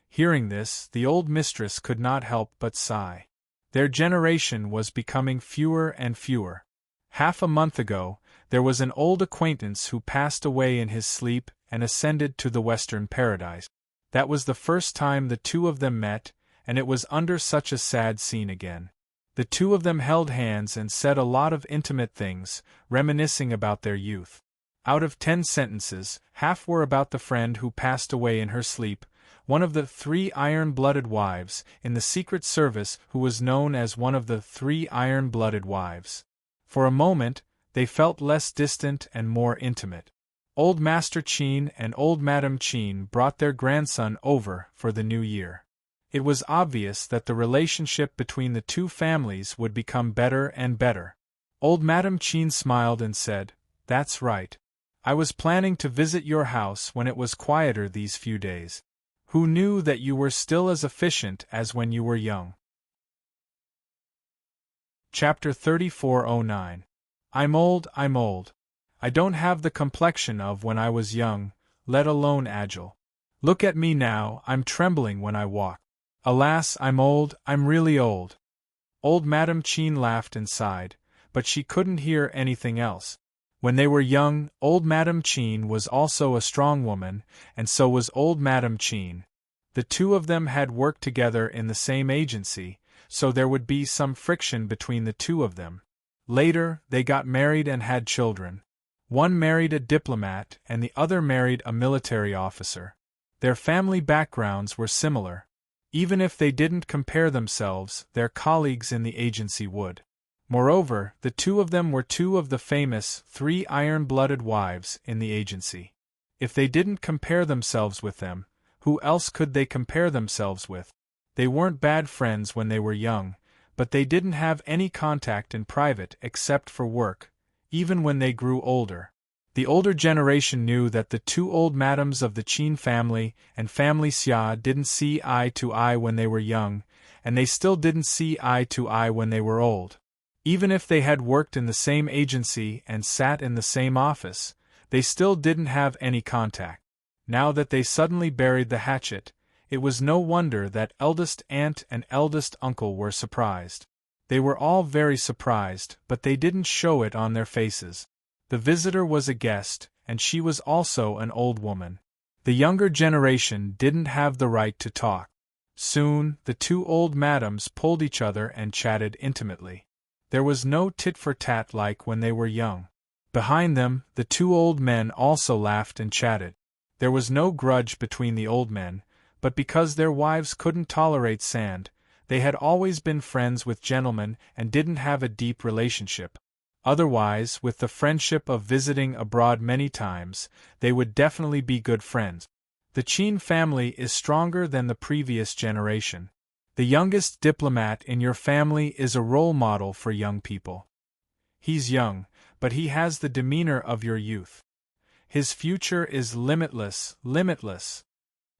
Hearing this, the old mistress could not help but sigh. Their generation was becoming fewer and fewer. Half a month ago, there was an old acquaintance who passed away in his sleep and ascended to the western paradise. That was the first time the two of them met, and it was under such a sad scene again. The two of them held hands and said a lot of intimate things, reminiscing about their youth. Out of 10 sentences, half were about the friend who passed away in her sleep, one of the 3 iron-blooded wives in the Secret Service who was known as one of the 3 iron-blooded wives. For a moment, they felt less distant and more intimate. Old Master Cheen and Old Madam Cheen brought their grandson over for the new year. It was obvious that the relationship between the two families would become better and better. Old Madam Cheen smiled and said, "That's right. I was planning to visit your house when it was quieter these few days. Who knew that you were still as efficient as when you were young?" Chapter 3409. I'm old. I don't have the complexion of when I was young, let alone agile. Look at me now, I'm trembling when I walk. Alas, I'm old, I'm really old. Old Madam Cheen laughed and sighed, but she couldn't hear anything else. When they were young, Old Madam Cheen was also a strong woman, and so was Old Madam Cheen. The two of them had worked together in the same agency, so there would be some friction between the two of them. Later, they got married and had children. One married a diplomat and the other married a military officer. Their family backgrounds were similar. Even if they didn't compare themselves, their colleagues in the agency would. Moreover, the two of them were two of the famous 3 iron-blooded wives in the agency. If they didn't compare themselves with them, who else could they compare themselves with? They weren't bad friends when they were young, but they didn't have any contact in private except for work, even when they grew older. The older generation knew that the 2 old madams of the Cheen family and family Xia didn't see eye to eye when they were young, and they still didn't see eye to eye when they were old. Even if they had worked in the same agency and sat in the same office, they still didn't have any contact. Now that they suddenly buried the hatchet, it was no wonder that eldest aunt and eldest uncle were surprised. They were all very surprised, but they didn't show it on their faces. The visitor was a guest, and she was also an old woman. The younger generation didn't have the right to talk. Soon, the 2 old madams pulled each other and chatted intimately. There was no tit-for-tat like when they were young. Behind them, the 2 old men also laughed and chatted. There was no grudge between the old men, but because their wives couldn't tolerate sand, they had always been friends with gentlemen and didn't have a deep relationship. Otherwise, with the friendship of visiting abroad many times, they would definitely be good friends. The Cheen family is stronger than the previous generation. The youngest diplomat in your family is a role model for young people. He's young, but he has the demeanor of your youth. His future is limitless.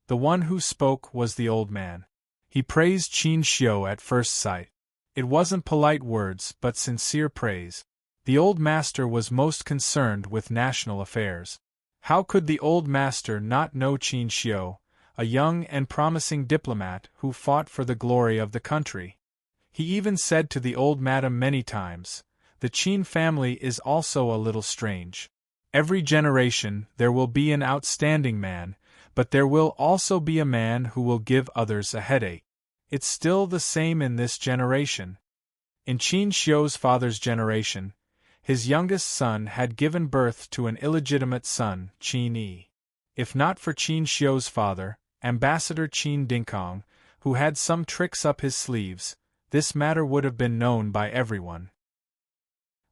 The one who spoke was the old man. He praised Cheen Xiu at first sight. It wasn't polite words, but sincere praise. The old master was most concerned with national affairs. How could the old master not know Cheen Xiu, a young and promising diplomat who fought for the glory of the country? He even said to the old madam many times, "The Cheen family is also a little strange. Every generation there will be an outstanding man, but there will also be a man who will give others a headache. It's still the same in this generation." In Cheen Xiu's father's generation, his youngest son had given birth to an illegitimate son, Cheen Yi. If not for Cheen Xiu's father, Ambassador Cheen Dingkong, who had some tricks up his sleeves, this matter would have been known by everyone.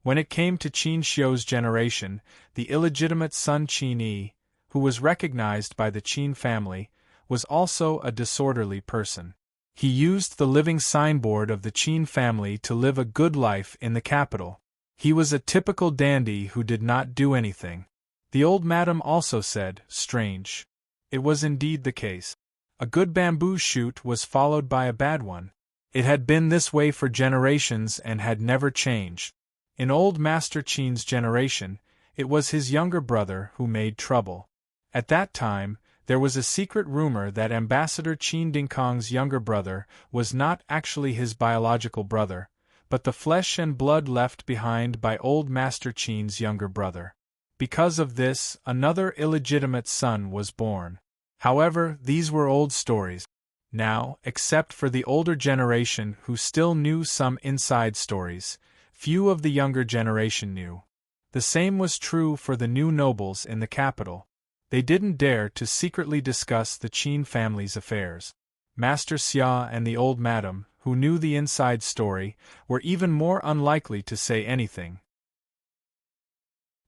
When it came to Cheen Xiu's generation, the illegitimate son Cheen Yi, who was recognized by the Cheen family, was also a disorderly person. He used the living signboard of the Cheen family to live a good life in the capital. He was a typical dandy who did not do anything. The old madam also said, "Strange." It was indeed the case. A good bamboo shoot was followed by a bad one. It had been this way for generations and had never changed. In old Master Cheen's generation, it was his younger brother who made trouble. At that time, There was a secret rumor that Ambassador Qin Dingkong's younger brother was not actually his biological brother, but the flesh and blood left behind by old Master Qin's younger brother. Because of this, another illegitimate son was born. However, these were old stories. Now, except for the older generation who still knew some inside stories, few of the younger generation knew. The same was true for the new nobles in the capital. They didn't dare to secretly discuss the Qin family's affairs. Master Xia and the old madam, who knew the inside story, were even more unlikely to say anything.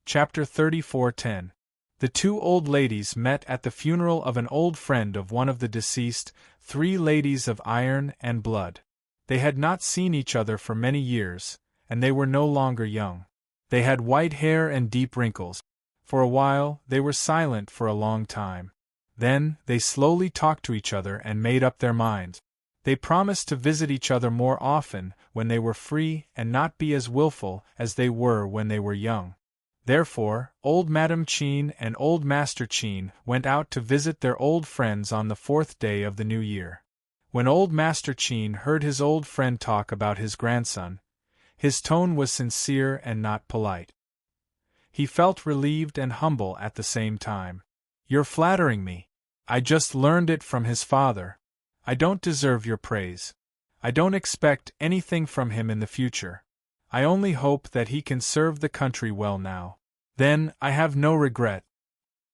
Chapter 34:10. The two old ladies met at the funeral of an old friend of one of the deceased, three ladies of iron and blood. They had not seen each other for many years, and they were no longer young. They had white hair and deep wrinkles. For a while, they were silent for a long time. Then, they slowly talked to each other and made up their minds. They promised to visit each other more often when they were free and not be as willful as they were when they were young. Therefore, old Madame Qin and old Master Qin went out to visit their old friends on the 4th day of the new year. When old Master Qin heard his old friend talk about his grandson, his tone was sincere and not polite. He felt relieved and humble at the same time. "You're flattering me. I just learned it from his father. I don't deserve your praise. I don't expect anything from him in the future. I only hope that he can serve the country well now. Then, I have no regret."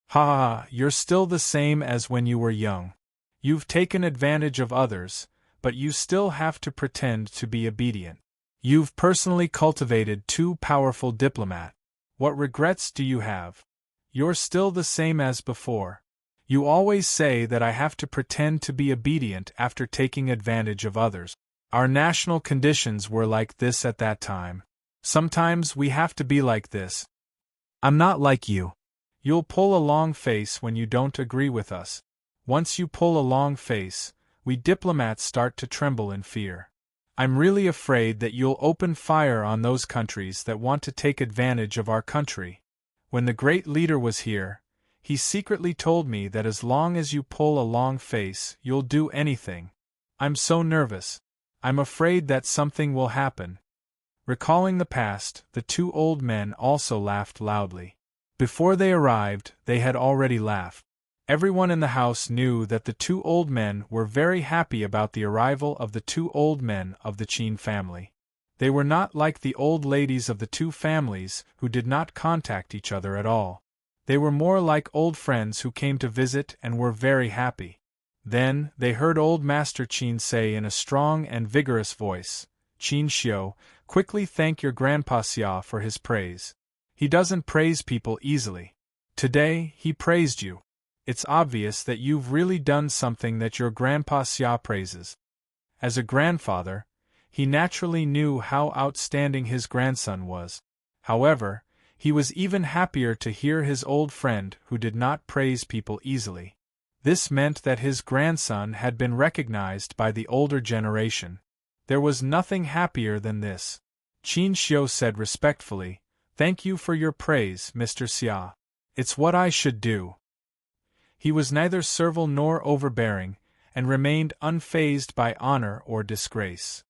"Ha ha ha, you're still the same as when you were young. You've taken advantage of others, but you still have to pretend to be obedient. You've personally cultivated too powerful diplomat. What regrets do you have? You're still the same as before. You always say that I have to pretend to be obedient after taking advantage of others. Our national conditions were like this at that time. Sometimes we have to be like this. I'm not like you. You'll pull a long face when you don't agree with us. Once you pull a long face, we diplomats start to tremble in fear. I'm really afraid that you'll open fire on those countries that want to take advantage of our country. When the great leader was here, he secretly told me that as long as you pull a long face, you'll do anything. I'm so nervous. I'm afraid that something will happen." Recalling the past, the two old men also laughed loudly. Before they arrived, they had already laughed. Everyone in the house knew that the two old men were very happy about the arrival of the two old men of the Qin family. They were not like the old ladies of the two families who did not contact each other at all. They were more like old friends who came to visit and were very happy. Then, they heard old Master Qin say in a strong and vigorous voice, "Qin Xiu, quickly thank your Grandpa Xia for his praise. He doesn't praise people easily. Today, he praised you. It's obvious that you've really done something that your Grandpa Xia praises." As a grandfather, he naturally knew how outstanding his grandson was. However, he was even happier to hear his old friend who did not praise people easily. This meant that his grandson had been recognized by the older generation. There was nothing happier than this. Qin Xiu said respectfully, "Thank you for your praise, Mr. Xia. It's what I should do." He was neither servile nor overbearing, and remained unfazed by honor or disgrace.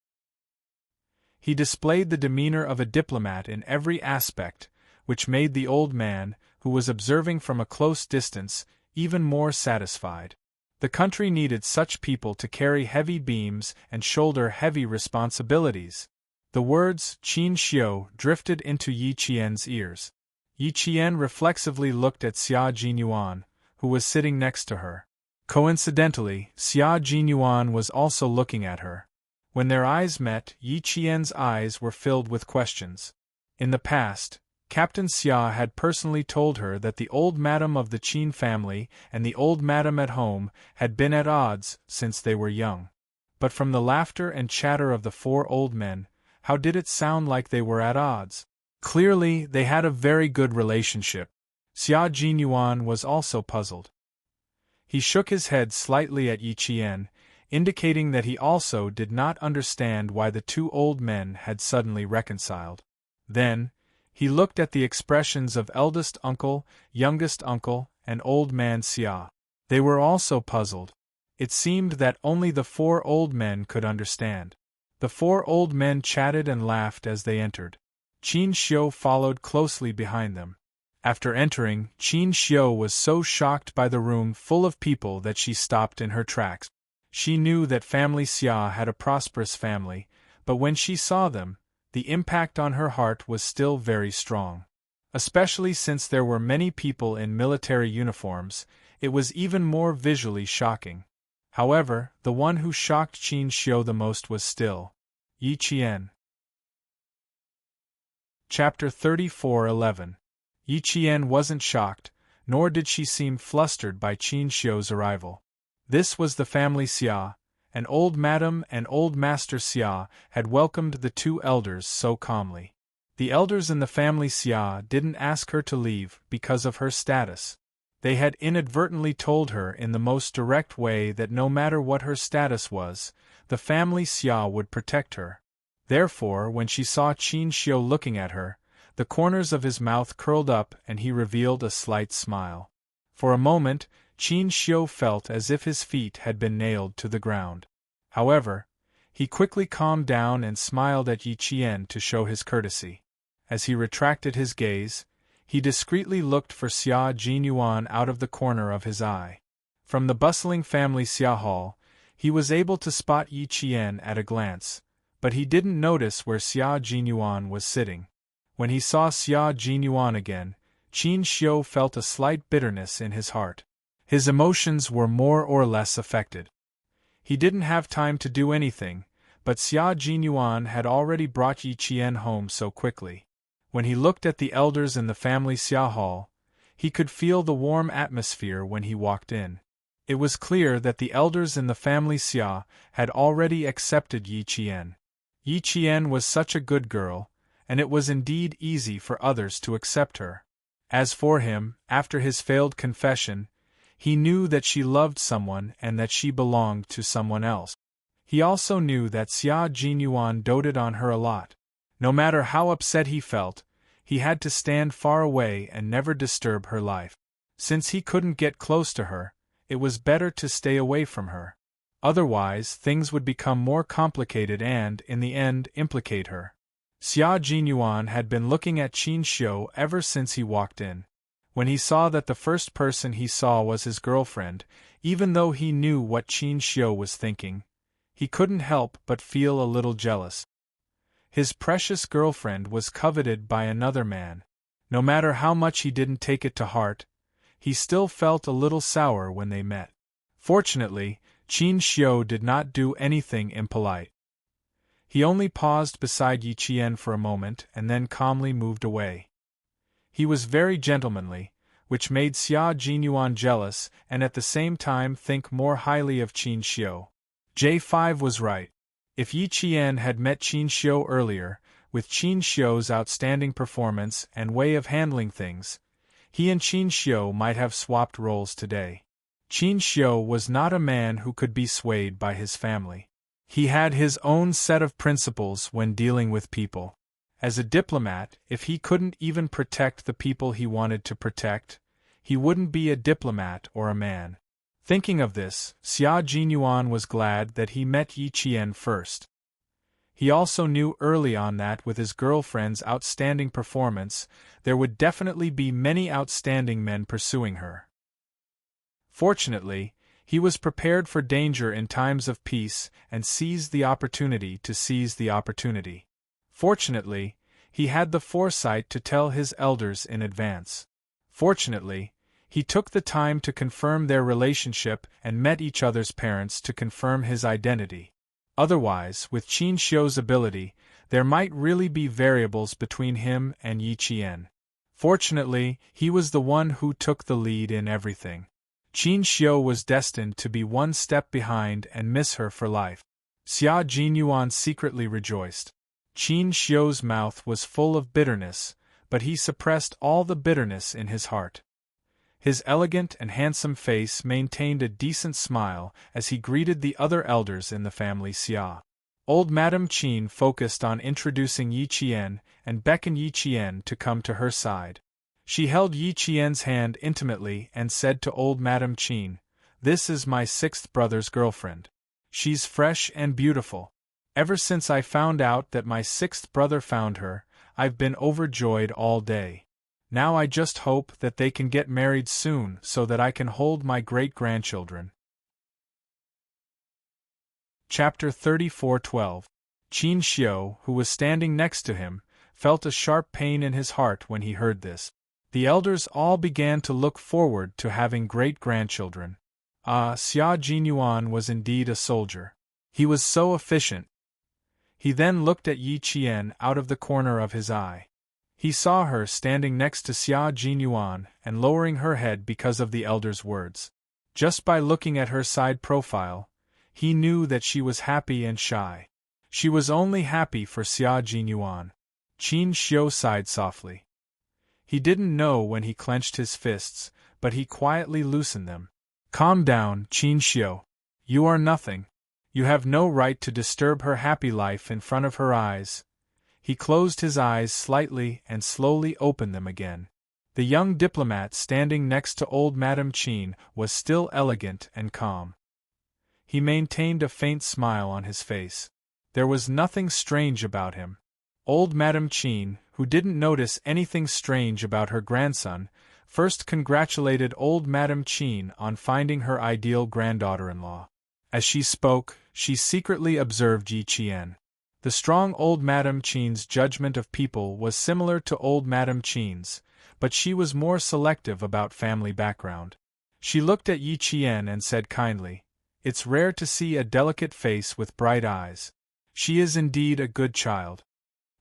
He displayed the demeanor of a diplomat in every aspect, which made the old man, who was observing from a close distance, even more satisfied. The country needed such people to carry heavy beams and shoulder heavy responsibilities. The words "Qin Xiu" drifted into Yi Qian's ears. Yi Qian reflexively looked at Xia Jinyuan, who was sitting next to her. Coincidentally, Xia Jinyuan was also looking at her. When their eyes met, Yi Qian's eyes were filled with questions. In the past, Captain Xia had personally told her that the old madam of the Qin family and the old madam at home had been at odds since they were young. But from the laughter and chatter of the four old men, how did it sound like they were at odds? Clearly, they had a very good relationship. Xia Jinyuan was also puzzled. He shook his head slightly at Yi Qian, indicating that he also did not understand why the two old men had suddenly reconciled. Then, he looked at the expressions of eldest uncle, youngest uncle, and old man Xia. They were also puzzled. It seemed that only the 4 old men could understand. The 4 old men chatted and laughed as they entered. Qin Xiu followed closely behind them. After entering, Qin Xiu was so shocked by the room full of people that she stopped in her tracks. She knew that family Xia had a prosperous family, but when she saw them, the impact on her heart was still very strong. Especially since there were many people in military uniforms, it was even more visually shocking. However, the one who shocked Qin Xiu the most was still Yi Qian. Chapter 34:11. Yi Qian wasn't shocked, nor did she seem flustered by Qin Xiu's arrival. This was the family Xia, and old Madam and old Master Xia had welcomed the 2 elders so calmly. The elders in the family Xia didn't ask her to leave because of her status. They had inadvertently told her in the most direct way that no matter what her status was, the family Xia would protect her. Therefore, when she saw Qin Xiu looking at her, the corners of his mouth curled up and he revealed a slight smile. For a moment, Qin Xiu felt as if his feet had been nailed to the ground. However, he quickly calmed down and smiled at Yi Qian to show his courtesy. As he retracted his gaze, he discreetly looked for Xia Jinyuan out of the corner of his eye. From the bustling family Xia hall, he was able to spot Yi Qian at a glance, but he didn't notice where Xia Jinyuan was sitting. When he saw Xia Jinyuan again, Qin Xiu felt a slight bitterness in his heart. His emotions were more or less affected. He didn't have time to do anything, but Xia Jinyuan had already brought Yi Qian home so quickly. When he looked at the elders in the family Xia hall, he could feel the warm atmosphere when he walked in. It was clear that the elders in the family Xia had already accepted Yi Qian. Yi Qian was such a good girl, and it was indeed easy for others to accept her. As for him, after his failed confession, he knew that she loved someone and that she belonged to someone else. He also knew that Xia Jinyuan doted on her a lot. No matter how upset he felt, he had to stand far away and never disturb her life. Since he couldn't get close to her, it was better to stay away from her. Otherwise, things would become more complicated and, in the end, implicate her. Xia Jinyuan had been looking at Qin Xiu ever since he walked in. When he saw that the first person he saw was his girlfriend, even though he knew what Qin Xiu was thinking, he couldn't help but feel a little jealous. His precious girlfriend was coveted by another man. No matter how much he didn't take it to heart, he still felt a little sour when they met. Fortunately, Qin Xiu did not do anything impolite. He only paused beside Yi Qian for a moment and then calmly moved away. He was very gentlemanly, which made Xia Jinyuan jealous and at the same time think more highly of Qin Xiu. J5 was right. If Yi Qian had met Qin Xiu earlier, with Qin Xiu's outstanding performance and way of handling things, he and Qin Xiu might have swapped roles today. Qin Xiu was not a man who could be swayed by his family. He had his own set of principles when dealing with people. As a diplomat, if he couldn't even protect the people he wanted to protect, he wouldn't be a diplomat or a man. Thinking of this, Xia Jinyuan was glad that he met Yi Qian first. He also knew early on that with his girlfriend's outstanding performance, there would definitely be many outstanding men pursuing her. Fortunately, he was prepared for danger in times of peace and seized the opportunity to seize the opportunity. Fortunately, he had the foresight to tell his elders in advance. Fortunately, he took the time to confirm their relationship and met each other's parents to confirm his identity. Otherwise, with Qin Xiu's ability, there might really be variables between him and Yi Qian. Fortunately, he was the one who took the lead in everything. Qin Xiu was destined to be one step behind and miss her for life. Xia Jinyuan secretly rejoiced. Qin Xiu's mouth was full of bitterness, but he suppressed all the bitterness in his heart. His elegant and handsome face maintained a decent smile as he greeted the other elders in the family Xia. Old Madame Qin focused on introducing Yi Qian and beckoned Yi Qian to come to her side. She held Yi Qian's hand intimately and said to old Madame Qin, This is my sixth brother's girlfriend. She's fresh and beautiful. Ever since I found out that my sixth brother found her, I've been overjoyed all day. Now I just hope that they can get married soon so that I can hold my great-grandchildren. Chapter 34:12. Qin Xiu, who was standing next to him, felt a sharp pain in his heart when he heard this. The elders all began to look forward to having great-grandchildren. Xia Jinyuan was indeed a soldier. He was so efficient. He then looked at Yi Qian out of the corner of his eye. He saw her standing next to Xia Jinyuan and lowering her head because of the elder's words. Just by looking at her side profile, he knew that she was happy and shy. She was only happy for Xia Jinyuan. Qin Xiu sighed softly. He didn't know when he clenched his fists, but he quietly loosened them. Calm down, Qin Xiu. You are nothing. You have no right to disturb her happy life in front of her eyes. He closed his eyes slightly and slowly opened them again. The young diplomat standing next to old Madame Qin was still elegant and calm. He maintained a faint smile on his face. There was nothing strange about him. Old Madame Qin, who didn't notice anything strange about her grandson, first congratulated old Madame Qin on finding her ideal granddaughter-in-law. As she spoke, she secretly observed Yi Qian. The strong old Madame Qin's judgment of people was similar to old Madame Qin's, but she was more selective about family background. She looked at Yi Qian and said kindly, "It's rare to see a delicate face with bright eyes. She is indeed a good child."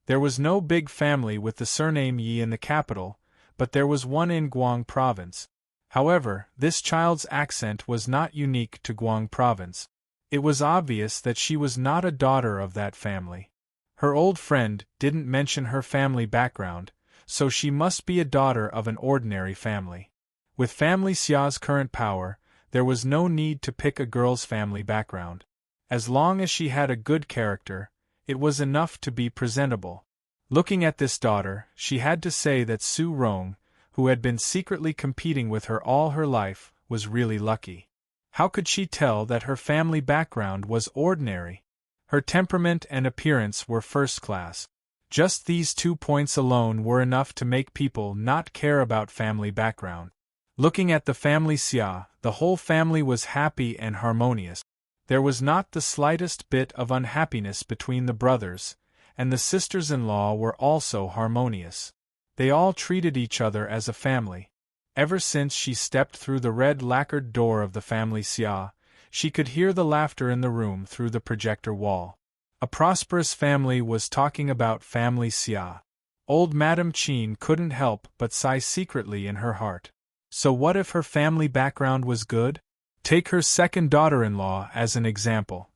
There was no big family with the surname Yi in the capital, but there was one in Guang province. However, this child's accent was not unique to Guang province. It was obvious that she was not a daughter of that family. Her old friend didn't mention her family background, so she must be a daughter of an ordinary family. With family Xia's current power, there was no need to pick a girl's family background. As long as she had a good character, it was enough to be presentable. Looking at this daughter, she had to say that Su Rong, who had been secretly competing with her all her life, was really lucky. How could she tell that her family background was ordinary? Her temperament and appearance were first class. Just these 2 points alone were enough to make people not care about family background. Looking at the family Xia, the whole family was happy and harmonious. There was not the slightest bit of unhappiness between the brothers, and the sisters-in-law were also harmonious. They all treated each other as a family. Ever since she stepped through the red lacquered door of the family Xia, she could hear the laughter in the room through the projector wall. A prosperous family was talking about family Xia. Old Madame Qin couldn't help but sigh secretly in her heart. So what if her family background was good? Take her second daughter-in-law as an example.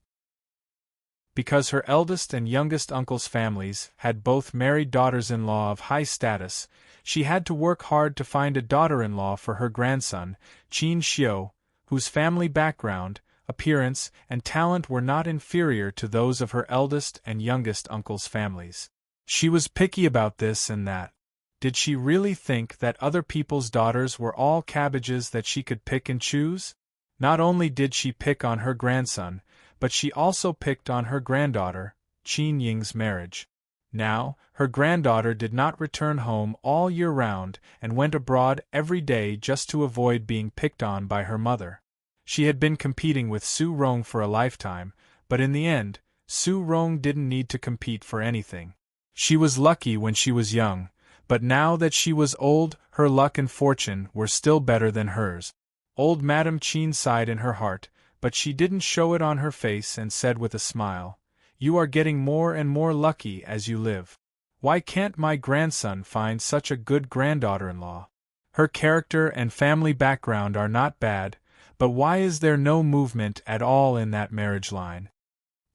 Because her eldest and youngest uncle's families had both married daughters-in-law of high status, she had to work hard to find a daughter-in-law for her grandson, Qin Xiu, whose family background, appearance, and talent were not inferior to those of her eldest and youngest uncle's families. She was picky about this and that. Did she really think that other people's daughters were all cabbages that she could pick and choose? Not only did she pick on her grandson, but she also picked on her granddaughter, Qin Ying's marriage. Now, her granddaughter did not return home all year round and went abroad every day just to avoid being picked on by her mother. She had been competing with Su Rong for a lifetime, but in the end, Su Rong didn't need to compete for anything. She was lucky when she was young, but now that she was old, her luck and fortune were still better than hers. Old Madame Qin sighed in her heart, but she didn't show it on her face and said with a smile, "You are getting more and more lucky as you live. Why can't my grandson find such a good granddaughter-in-law? Her character and family background are not bad, but why is there no movement at all in that marriage line?"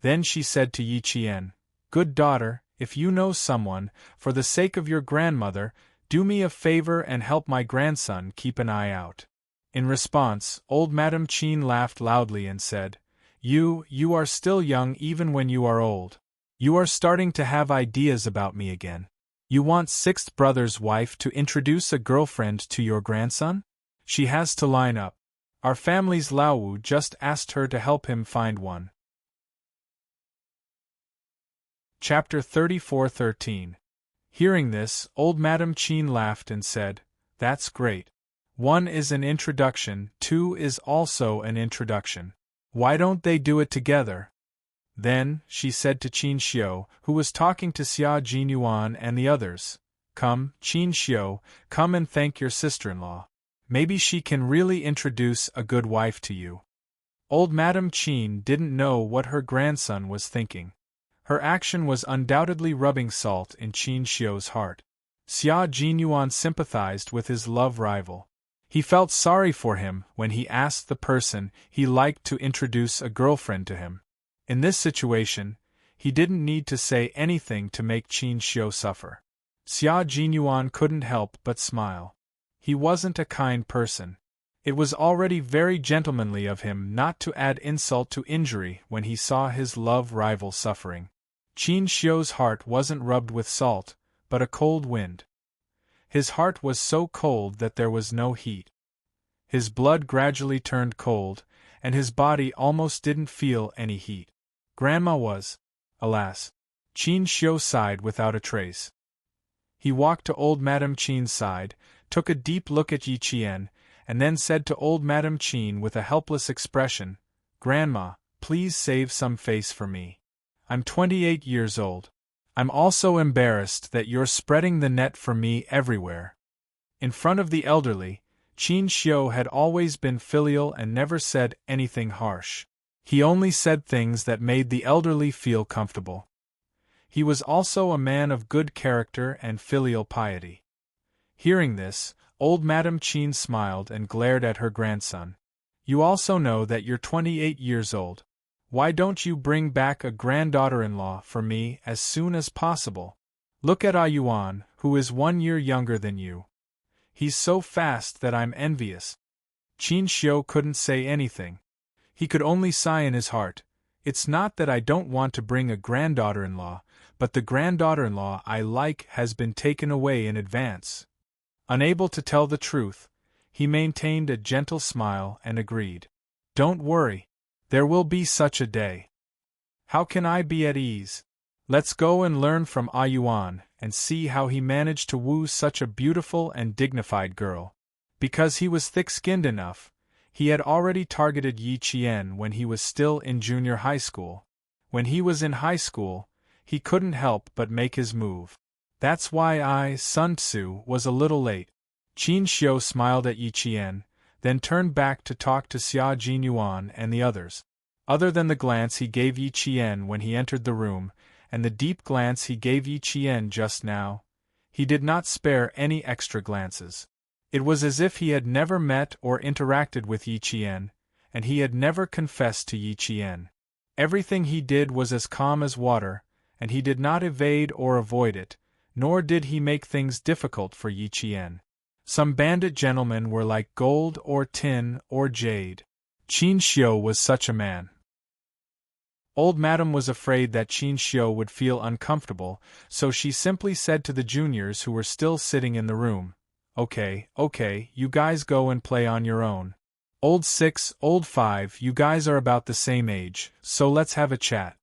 Then she said to Yi Qian, "Good daughter, if you know someone, for the sake of your grandmother, do me a favor and help my grandson keep an eye out." In response, old Madame Qin laughed loudly and said, You are still young even when you are old. You are starting to have ideas about me again. You want sixth brother's wife to introduce a girlfriend to your grandson? She has to line up. Our family's Laowu just asked her to help him find one. Chapter 34:13. Hearing this, old Madame Qin laughed and said, "That's great. 1 is an introduction, 2 is also an introduction. Why don't they do it together?" Then, she said to Qin Xiu, who was talking to Xia Jinyuan and the others, "Come, Qin Xiu, come and thank your sister-in-law. Maybe she can really introduce a good wife to you." Old Madame Qin didn't know what her grandson was thinking. Her action was undoubtedly rubbing salt in Qin Xiu's heart. Xia Jinyuan sympathized with his love rival. He felt sorry for him when he asked the person he liked to introduce a girlfriend to him. In this situation, he didn't need to say anything to make Qin Xiu suffer. Xia Jinyuan couldn't help but smile. He wasn't a kind person. It was already very gentlemanly of him not to add insult to injury when he saw his love rival suffering. Qin Xiu's heart wasn't rubbed with salt, but a cold wind. His heart was so cold that there was no heat. His blood gradually turned cold, and his body almost didn't feel any heat. Grandma was, alas. Qin Xiu sighed without a trace. He walked to old Madame Qin's side, took a deep look at Yi Qian, and then said to old Madame Qin with a helpless expression, "Grandma, please save some face for me. I'm 28 years old. I'm also embarrassed that you're spreading the net for me everywhere." In front of the elderly, Qin Xiu had always been filial and never said anything harsh. He only said things that made the elderly feel comfortable. He was also a man of good character and filial piety. Hearing this, old Madame Qin smiled and glared at her grandson. "You also know that you're 28 years old. Why don't you bring back a granddaughter-in-law for me as soon as possible? Look at Yuan, who is 1 year younger than you. He's so fast that I'm envious." Qin Xiu couldn't say anything. He could only sigh in his heart. "It's not that I don't want to bring a granddaughter-in-law, but the granddaughter-in-law I like has been taken away in advance." Unable to tell the truth, he maintained a gentle smile and agreed. "Don't worry. There will be such a day. How can I be at ease? Let's go and learn from Yuan and see how he managed to woo such a beautiful and dignified girl." Because he was thick-skinned enough, he had already targeted Yi Qian when he was still in junior high school. When he was in high school, he couldn't help but make his move. That's why Sun Tzu was a little late. Qin Xiu smiled at Yi Qian, then turned back to talk to Xia Jinyuan and the others. Other than the glance he gave Yi Qian when he entered the room, and the deep glance he gave Yi Qian just now, he did not spare any extra glances. It was as if he had never met or interacted with Yi Qian, and he had never confessed to Yi Qian. Everything he did was as calm as water, and he did not evade or avoid it, nor did he make things difficult for Yi Qian. Some bandit gentlemen were like gold or tin or jade. Qin Xiu was such a man. Old Madame was afraid that Qin Xiu would feel uncomfortable, so she simply said to the juniors who were still sitting in the room, Okay, you guys go and play on your own. Old 6, old 5, you guys are about the same age, so let's have a chat."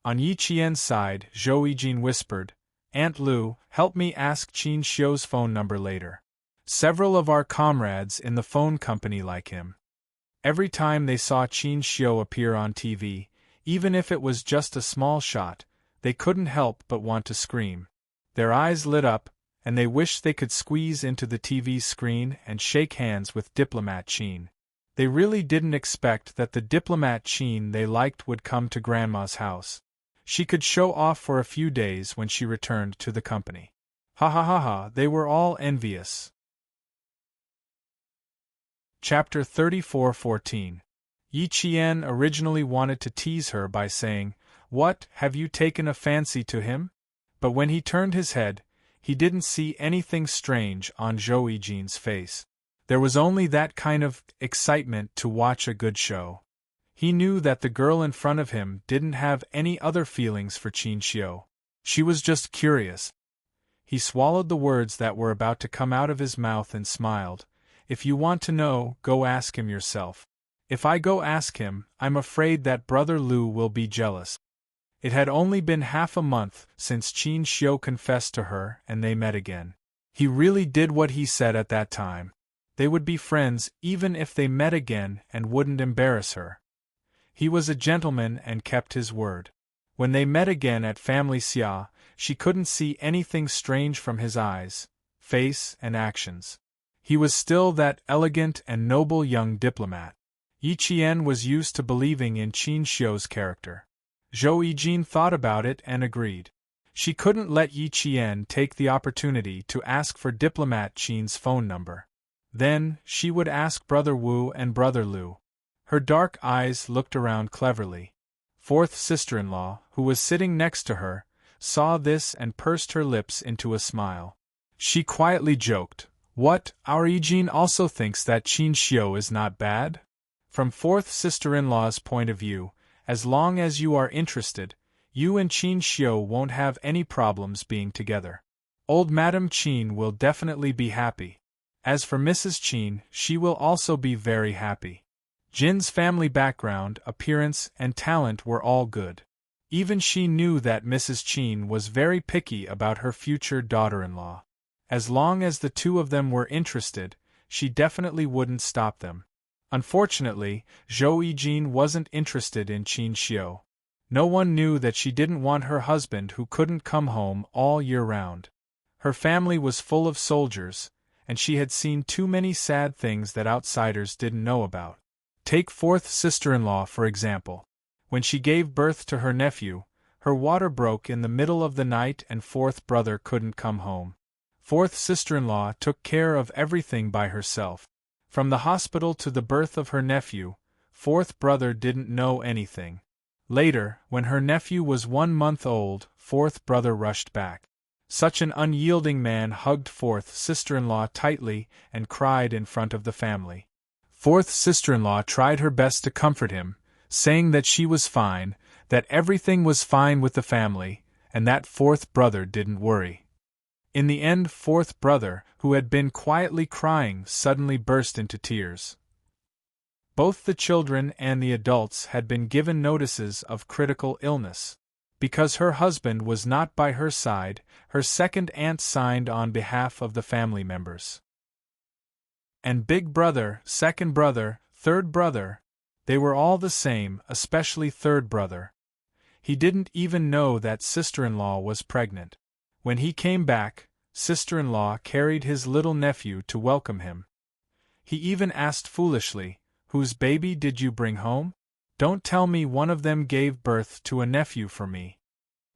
On Yi Qian's side, Zhou Yijin whispered, "Aunt Lu, help me ask Qin Xiu's phone number later. Several of our comrades in the phone company like him." Every time they saw Qin Xiu appear on TV, even if it was just a small shot, they couldn't help but want to scream. Their eyes lit up, and they wished they could squeeze into the TV screen and shake hands with Diplomat Qin. They really didn't expect that the Diplomat Qin they liked would come to Grandma's house. She could show off for a few days when she returned to the company. Ha, they were all envious. Chapter 34:14. Yi Qian originally wanted to tease her by saying, "What, have you taken a fancy to him?" But when he turned his head, he didn't see anything strange on Zhou Yijin's face. There was only that kind of excitement to watch a good show. He knew that the girl in front of him didn't have any other feelings for Qin Xiu. She was just curious. He swallowed the words that were about to come out of his mouth and smiled. If you want to know, go ask him yourself. If I go ask him, I'm afraid that Brother Lu will be jealous. It had only been half a month since Qin Xiu confessed to her and they met again. He really did what he said at that time. They would be friends even if they met again and wouldn't embarrass her. He was a gentleman and kept his word. When they met again at Family Xia, she couldn't see anything strange from his eyes, face, and actions. He was still that elegant and noble young diplomat. Yi Qian was used to believing in Qin Xiu's character. Zhou Yijin thought about it and agreed. She couldn't let Yi Qian take the opportunity to ask for Diplomat Qin's phone number. Then, she would ask Brother Wu and Brother Lu. Her dark eyes looked around cleverly. Fourth sister-in-law, who was sitting next to her, saw this and pursed her lips into a smile. She quietly joked, "What, our Yijin also thinks that Qin Xiu is not bad?" From fourth sister-in-law's point of view, as long as you are interested, you and Qin Xiu won't have any problems being together. Old Madame Qin will definitely be happy. As for Mrs. Qin, she will also be very happy. Jin's family background, appearance, and talent were all good. Even she knew that Mrs. Qin was very picky about her future daughter-in-law. As long as the two of them were interested, she definitely wouldn't stop them. Unfortunately, Zhou Yijin wasn't interested in Qin Xiu. No one knew that she didn't want her husband who couldn't come home all year round. Her family was full of soldiers, and she had seen too many sad things that outsiders didn't know about. Take fourth sister-in-law for example. When she gave birth to her nephew, her water broke in the middle of the night and fourth brother couldn't come home. Fourth sister-in-law took care of everything by herself. From the hospital to the birth of her nephew, fourth brother didn't know anything. Later, when her nephew was 1 month old, fourth brother rushed back. Such an unyielding man hugged fourth sister-in-law tightly and cried in front of the family. Fourth sister-in-law tried her best to comfort him, saying that she was fine, that everything was fine with the family, and that fourth brother didn't worry. In the end, fourth brother, who had been quietly crying, suddenly burst into tears. Both the children and the adults had been given notices of critical illness. Because her husband was not by her side, her second aunt signed on behalf of the family members. And big brother, second brother, third brother, they were all the same, especially third brother. He didn't even know that sister-in-law was pregnant. When he came back, sister-in-law carried his little nephew to welcome him. He even asked foolishly, "Whose baby did you bring home? Don't tell me one of them gave birth to a nephew for me."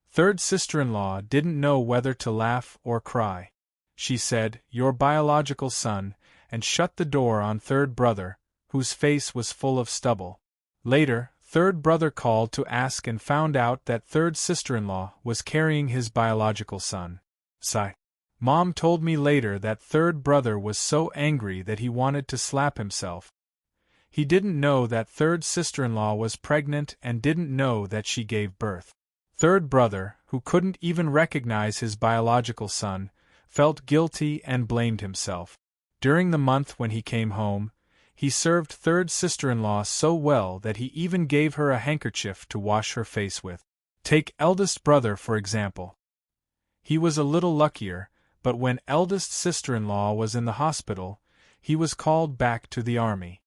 Third sister-in-law didn't know whether to laugh or cry. She said, "Your biological son," and shut the door on third brother, whose face was full of stubble. Later, third brother called to ask and found out that third sister-in-law was carrying his biological son. Sigh. Mom told me later that third brother was so angry that he wanted to slap himself. He didn't know that third sister-in-law was pregnant and didn't know that she gave birth. Third brother, who couldn't even recognize his biological son, felt guilty and blamed himself. During the month when he came home, he served third sister-in-law so well that he even gave her a handkerchief to wash her face with. Take eldest brother for example. He was a little luckier, but when eldest sister-in-law was in the hospital, he was called back to the army.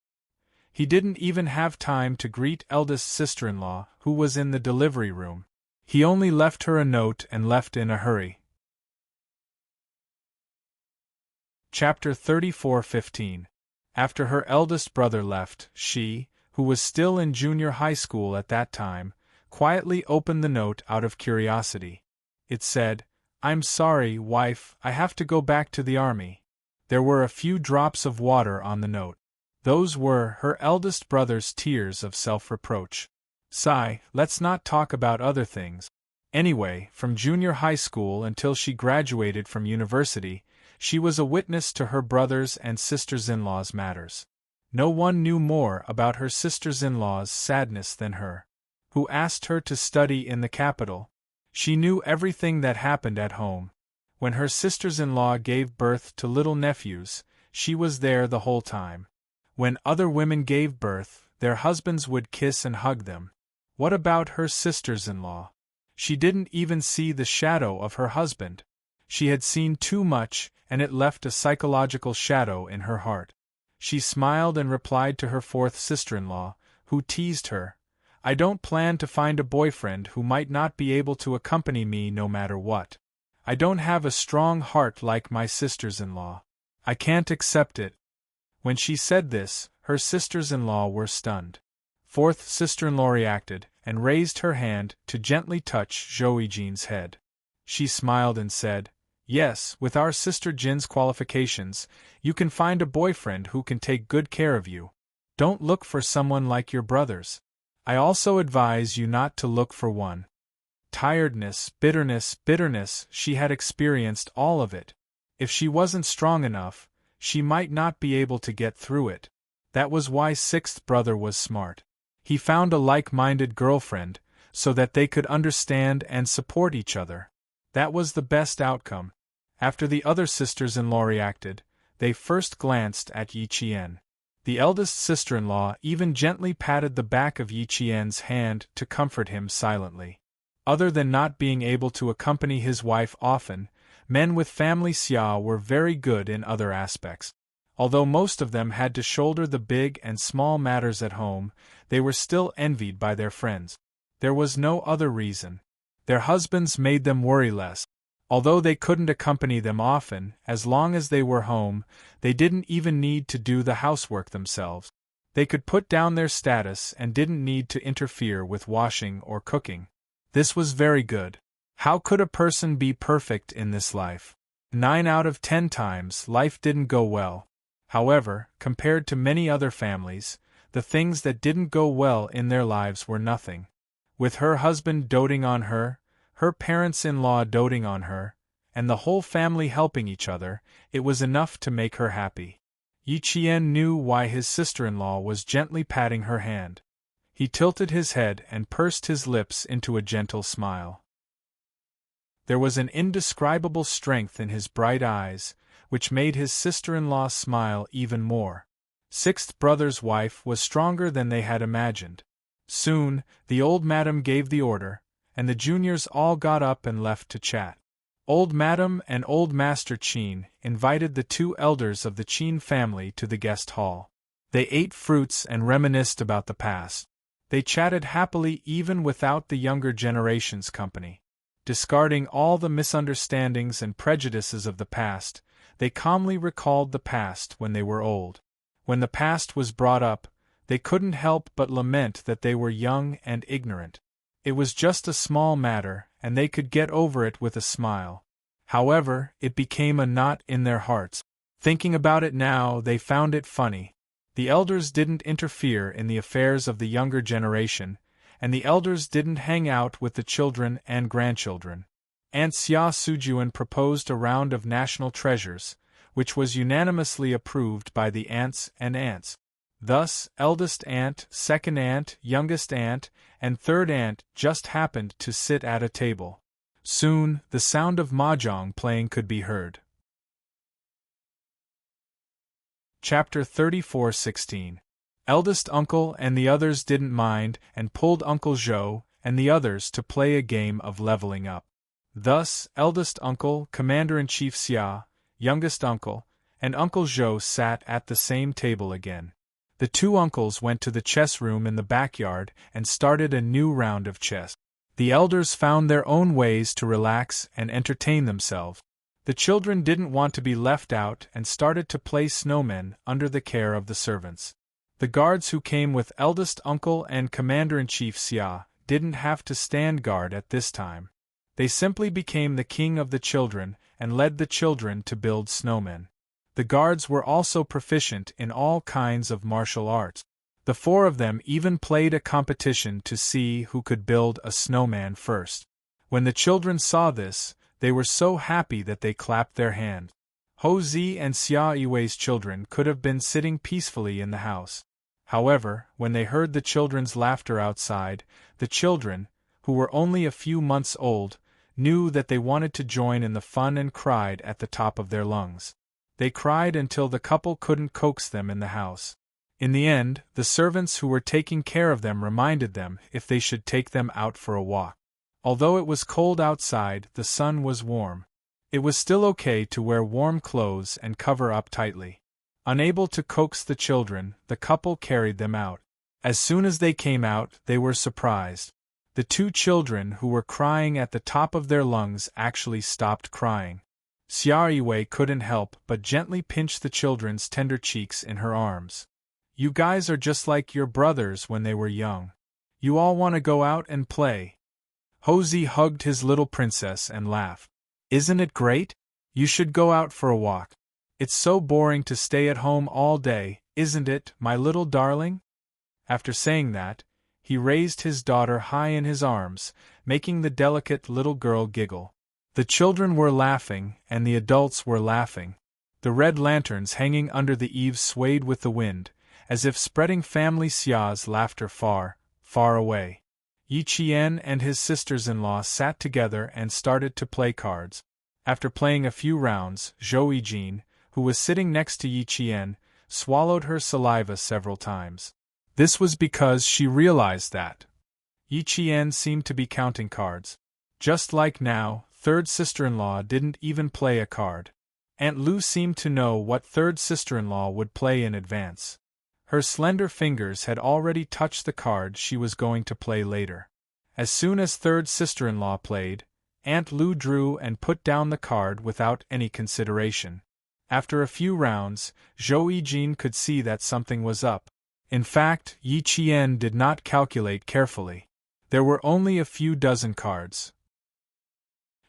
He didn't even have time to greet eldest sister-in-law, who was in the delivery room. He only left her a note and left in a hurry. Chapter 34:15. After her eldest brother left, she, who was still in junior high school at that time, quietly opened the note out of curiosity. It said, "I'm sorry, wife, I have to go back to the army." There were a few drops of water on the note. Those were her eldest brother's tears of self-reproach. Sigh, let's not talk about other things. Anyway, from junior high school until she graduated from university, she was a witness to her brothers' and sisters-in-law's matters. No one knew more about her sisters-in-law's sadness than her. Who asked her to study in the capital? She knew everything that happened at home. When her sisters-in-law gave birth to little nephews, she was there the whole time. When other women gave birth, their husbands would kiss and hug them. What about her sisters-in-law? She didn't even see the shadow of her husband. She had seen too much, and it left a psychological shadow in her heart. She smiled and replied to her fourth sister-in-law, who teased her, "I don't plan to find a boyfriend who might not be able to accompany me no matter what. I don't have a strong heart like my sisters-in-law. I can't accept it." When she said this, her sisters-in-law were stunned. Fourth sister-in-law reacted, and raised her hand to gently touch Zhou Jin's head. She smiled and said, "Yes, with our sister Jin's qualifications, you can find a boyfriend who can take good care of you. Don't look for someone like your brothers. I also advise you not to look for one." Tiredness, bitterness, she had experienced all of it. If she wasn't strong enough, she might not be able to get through it. That was why sixth brother was smart. He found a like-minded girlfriend, so that they could understand and support each other. That was the best outcome. After the other sisters-in-law reacted, they first glanced at Yi Qian. The eldest sister-in-law even gently patted the back of Yi Qian's hand to comfort him silently. Other than not being able to accompany his wife often, men with family xia were very good in other aspects. Although most of them had to shoulder the big and small matters at home, they were still envied by their friends. There was no other reason. Their husbands made them worry less. Although they couldn't accompany them often, as long as they were home, they didn't even need to do the housework themselves. They could put down their status and didn't need to interfere with washing or cooking. This was very good. How could a person be perfect in this life? 9 out of 10 times, life didn't go well. However, compared to many other families, the things that didn't go well in their lives were nothing. With her husband doting on her, her parents-in-law doting on her, and the whole family helping each other, it was enough to make her happy. Yi Qian knew why his sister-in-law was gently patting her hand. He tilted his head and pursed his lips into a gentle smile. There was an indescribable strength in his bright eyes, which made his sister-in-law smile even more. Sixth brother's wife was stronger than they had imagined. Soon, the old madam gave the order, and the juniors all got up and left to chat. Old Madam and Old Master Qin invited the 2 elders of the Qin family to the guest hall. They ate fruits and reminisced about the past. They chatted happily even without the younger generation's company. Discarding all the misunderstandings and prejudices of the past, they calmly recalled the past when they were old. When the past was brought up, they couldn't help but lament that they were young and ignorant. It was just a small matter, and they could get over it with a smile. However, it became a knot in their hearts. Thinking about it now, they found it funny. The elders didn't interfere in the affairs of the younger generation, and the elders didn't hang out with the children and grandchildren. Aunt Xia Sujuan proposed a round of national treasures, which was unanimously approved by the aunts and aunts. Thus, eldest aunt, second aunt, youngest aunt, and third aunt just happened to sit at a table. Soon, the sound of mahjong playing could be heard. Chapter 34:16. Eldest uncle and the others didn't mind and pulled Uncle Zhou and the others to play a game of leveling up. Thus, eldest uncle, commander-in-chief Xia, youngest uncle, and Uncle Zhou sat at the same table again. The 2 uncles went to the chess room in the backyard and started a new round of chess. The elders found their own ways to relax and entertain themselves. The children didn't want to be left out and started to play snowmen under the care of the servants. The guards who came with eldest uncle and commander-in-chief Xia didn't have to stand guard at this time. They simply became the king of the children and led the children to build snowmen. The guards were also proficient in all kinds of martial arts. The 4 of them even played a competition to see who could build a snowman first. When the children saw this, they were so happy that they clapped their hands. Ho Zi and Xia Yiwei's children could have been sitting peacefully in the house. However, when they heard the children's laughter outside, the children, who were only a few months old, knew that they wanted to join in the fun and cried at the top of their lungs. They cried until the couple couldn't coax them in the house. In the end, the servants who were taking care of them reminded them if they should take them out for a walk. Although it was cold outside, the sun was warm. It was still okay to wear warm clothes and cover up tightly. Unable to coax the children, the couple carried them out. As soon as they came out, they were surprised. The two children who were crying at the top of their lungs actually stopped crying. Xia Yue couldn't help but gently pinch the children's tender cheeks in her arms. You guys are just like your brothers when they were young. You all want to go out and play. Hosey hugged his little princess and laughed. Isn't it great? You should go out for a walk. It's so boring to stay at home all day, isn't it, my little darling? After saying that, he raised his daughter high in his arms, making the delicate little girl giggle. The children were laughing, and the adults were laughing. The red lanterns hanging under the eaves swayed with the wind, as if spreading family Xia's laughter far, far away. Yi Qian and his sisters-in-law sat together and started to play cards. After playing a few rounds, Zhou Yijin, who was sitting next to Yi Qian, swallowed her saliva several times. This was because she realized that Yi Qian seemed to be counting cards. Just like now, third sister-in-law didn't even play a card. Aunt Lu seemed to know what third sister-in-law would play in advance. Her slender fingers had already touched the card she was going to play later. As soon as third sister-in-law played, Aunt Lu drew and put down the card without any consideration. After a few rounds, Zhou Yijin could see that something was up. In fact, Yi Qian did not calculate carefully. There were only a few dozen cards.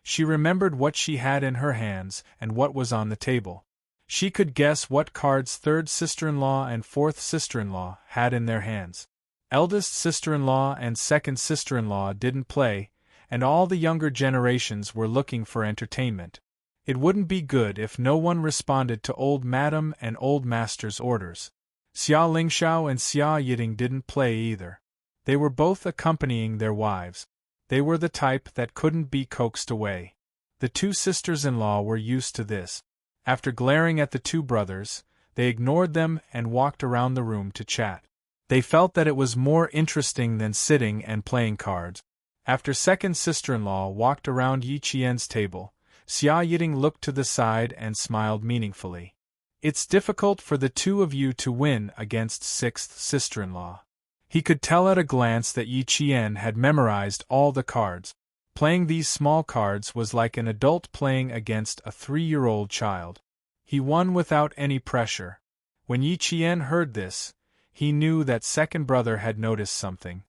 She remembered what she had in her hands and what was on the table. She could guess what cards third sister-in-law and fourth sister-in-law had in their hands. Eldest sister-in-law and second sister-in-law didn't play, and all the younger generations were looking for entertainment. It wouldn't be good if no one responded to old madam and old master's orders. Xia Lingxiao and Xia Yiding didn't play either. They were both accompanying their wives. They were the type that couldn't be coaxed away. The two sisters-in-law were used to this. After glaring at the two brothers, they ignored them and walked around the room to chat. They felt that it was more interesting than sitting and playing cards. After second sister-in-law walked around Yi Qian's table, Xia Yiding looked to the side and smiled meaningfully. It's difficult for the two of you to win against sixth sister-in-law. He could tell at a glance that Yi Qian had memorized all the cards. Playing these small cards was like an adult playing against a 3-year-old child. He won without any pressure. When Yi Qian heard this, he knew that second brother had noticed something.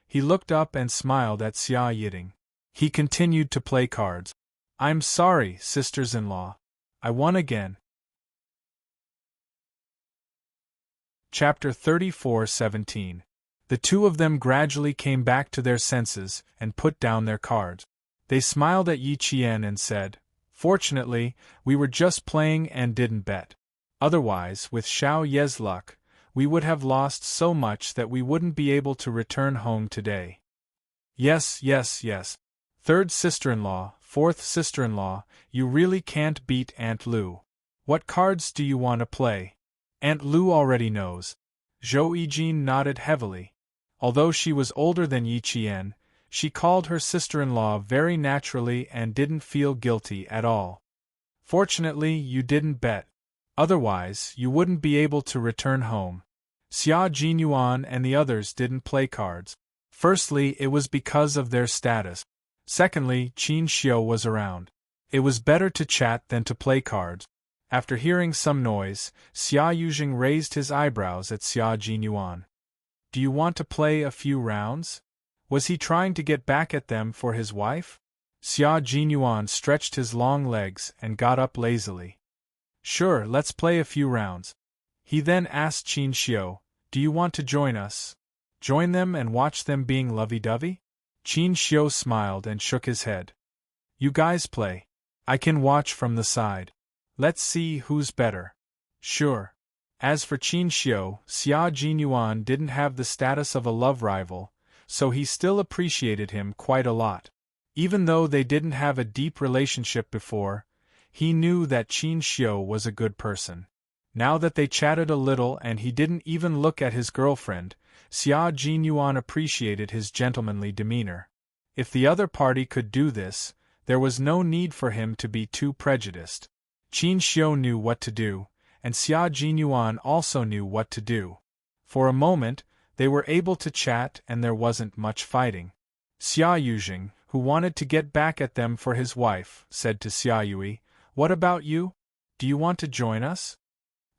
He looked up and smiled at Xia Yiding. He continued to play cards. I'm sorry, sisters-in-law. I won again. Chapter 34:17. The two of them gradually came back to their senses and put down their cards. They smiled at Yi Qian and said, Fortunately, we were just playing and didn't bet. Otherwise, with Xiao Ye's luck, we would have lost so much that we wouldn't be able to return home today. Yes. Third sister-in-law, fourth sister-in-law, you really can't beat Aunt Lu. What cards do you want to play? Aunt Lu already knows. Zhou Yijin nodded heavily. Although she was older than Yi Qian, she called her sister-in-law very naturally and didn't feel guilty at all. Fortunately, you didn't bet. Otherwise, you wouldn't be able to return home. Xia Jinyuan and the others didn't play cards. Firstly, it was because of their status. Secondly, Qin Xiu was around. It was better to chat than to play cards. After hearing some noise, Xia Yujing raised his eyebrows at Xia Jinyuan. Do you want to play a few rounds? Was he trying to get back at them for his wife? Xia Jinyuan stretched his long legs and got up lazily. Sure, let's play a few rounds. He then asked Qin Xiu, do you want to join us? Join them and watch them being lovey-dovey? Qin Xiu smiled and shook his head. You guys play. I can watch from the side. Let's see who's better. Sure. As for Qin Xiu, Xia Jinyuan didn't have the status of a love rival, so he still appreciated him quite a lot. Even though they didn't have a deep relationship before, he knew that Qin Xiu was a good person. Now that they chatted a little and he didn't even look at his girlfriend, Xia Jinyuan appreciated his gentlemanly demeanor. If the other party could do this, there was no need for him to be too prejudiced. Qin Xiu knew what to do, and Xia Jinyuan also knew what to do. For a moment, they were able to chat and there wasn't much fighting. Xia Yujing, who wanted to get back at them for his wife, said to Xia Yui, "What about you? Do you want to join us?"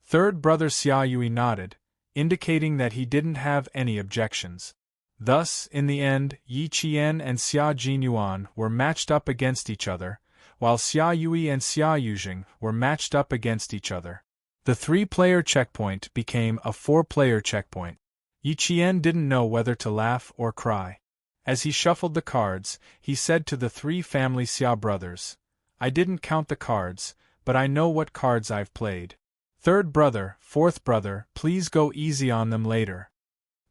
Third brother Xia Yui nodded, indicating that he didn't have any objections. Thus, in the end, Yi Qian and Xia Jinyuan were matched up against each other, while Xia Yui and Xia Yujing were matched up against each other. The 3-player checkpoint became a 4-player checkpoint. Yi Qian didn't know whether to laugh or cry. As he shuffled the cards, he said to the 3 family Xia brothers, "I didn't count the cards, but I know what cards I've played. Third brother, fourth brother, please go easy on them later."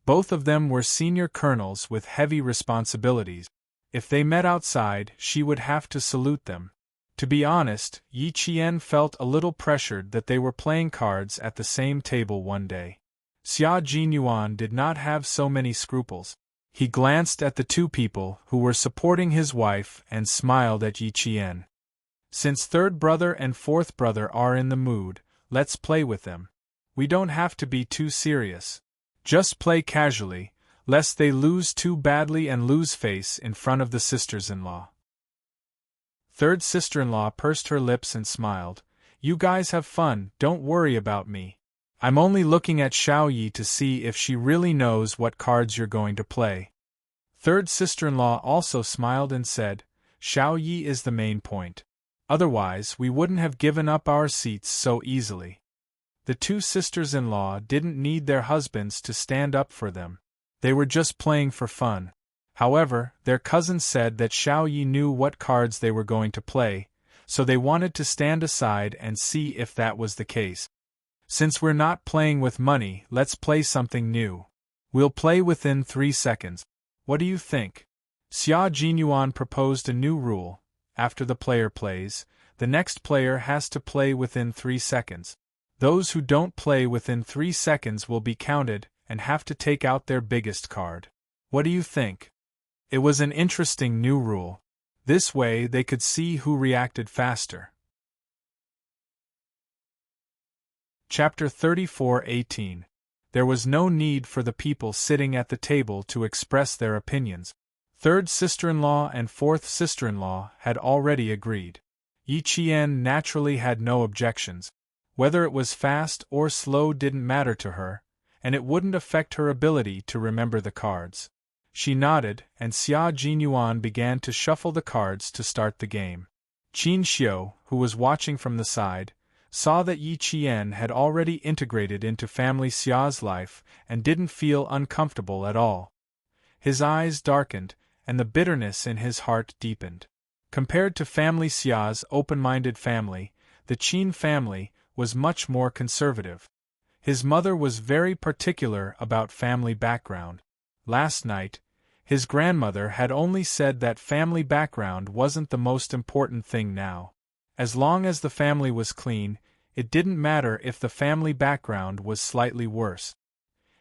Both of them were senior colonels with heavy responsibilities. If they met outside, she would have to salute them. To be honest, Yi Qian felt a little pressured that they were playing cards at the same table one day. Xia Jinyuan did not have so many scruples. He glanced at the 2 people who were supporting his wife and smiled at Yi Qian. "Since third brother and fourth brother are in the mood, let's play with them. We don't have to be too serious. Just play casually, lest they lose too badly and lose face in front of the sisters-in-law." Third sister-in-law pursed her lips and smiled. "You guys have fun, don't worry about me. I'm only looking at Xiao Yi to see if she really knows what cards you're going to play." Third sister-in-law also smiled and said, "Xiao Yi is the main point. Otherwise, we wouldn't have given up our seats so easily." The 2 sisters-in-law didn't need their husbands to stand up for them. They were just playing for fun. However, their cousin said that Xiao Yi knew what cards they were going to play, so they wanted to stand aside and see if that was the case. "Since we're not playing with money, let's play something new. We'll play within 3 seconds. What do you think?" Xia Jinyuan proposed a new rule. After the player plays, the next player has to play within 3 seconds. Those who don't play within 3 seconds will be counted and have to take out their biggest card. What do you think? It was an interesting new rule. This way they could see who reacted faster. Chapter 34:18. There was no need for the people sitting at the table to express their opinions. Third sister-in-law and fourth sister-in-law had already agreed. Yi Qian naturally had no objections. Whether it was fast or slow didn't matter to her, and it wouldn't affect her ability to remember the cards. She nodded, and Xia Jinyuan began to shuffle the cards to start the game. Qin Xiu, who was watching from the side, saw that Yi Qian had already integrated into family Xia's life and didn't feel uncomfortable at all. His eyes darkened, and the bitterness in his heart deepened. Compared to family Xia's open-minded family, the Qin family was much more conservative. His mother was very particular about family background. Last night, his grandmother had only said that family background wasn't the most important thing now. As long as the family was clean, it didn't matter if the family background was slightly worse.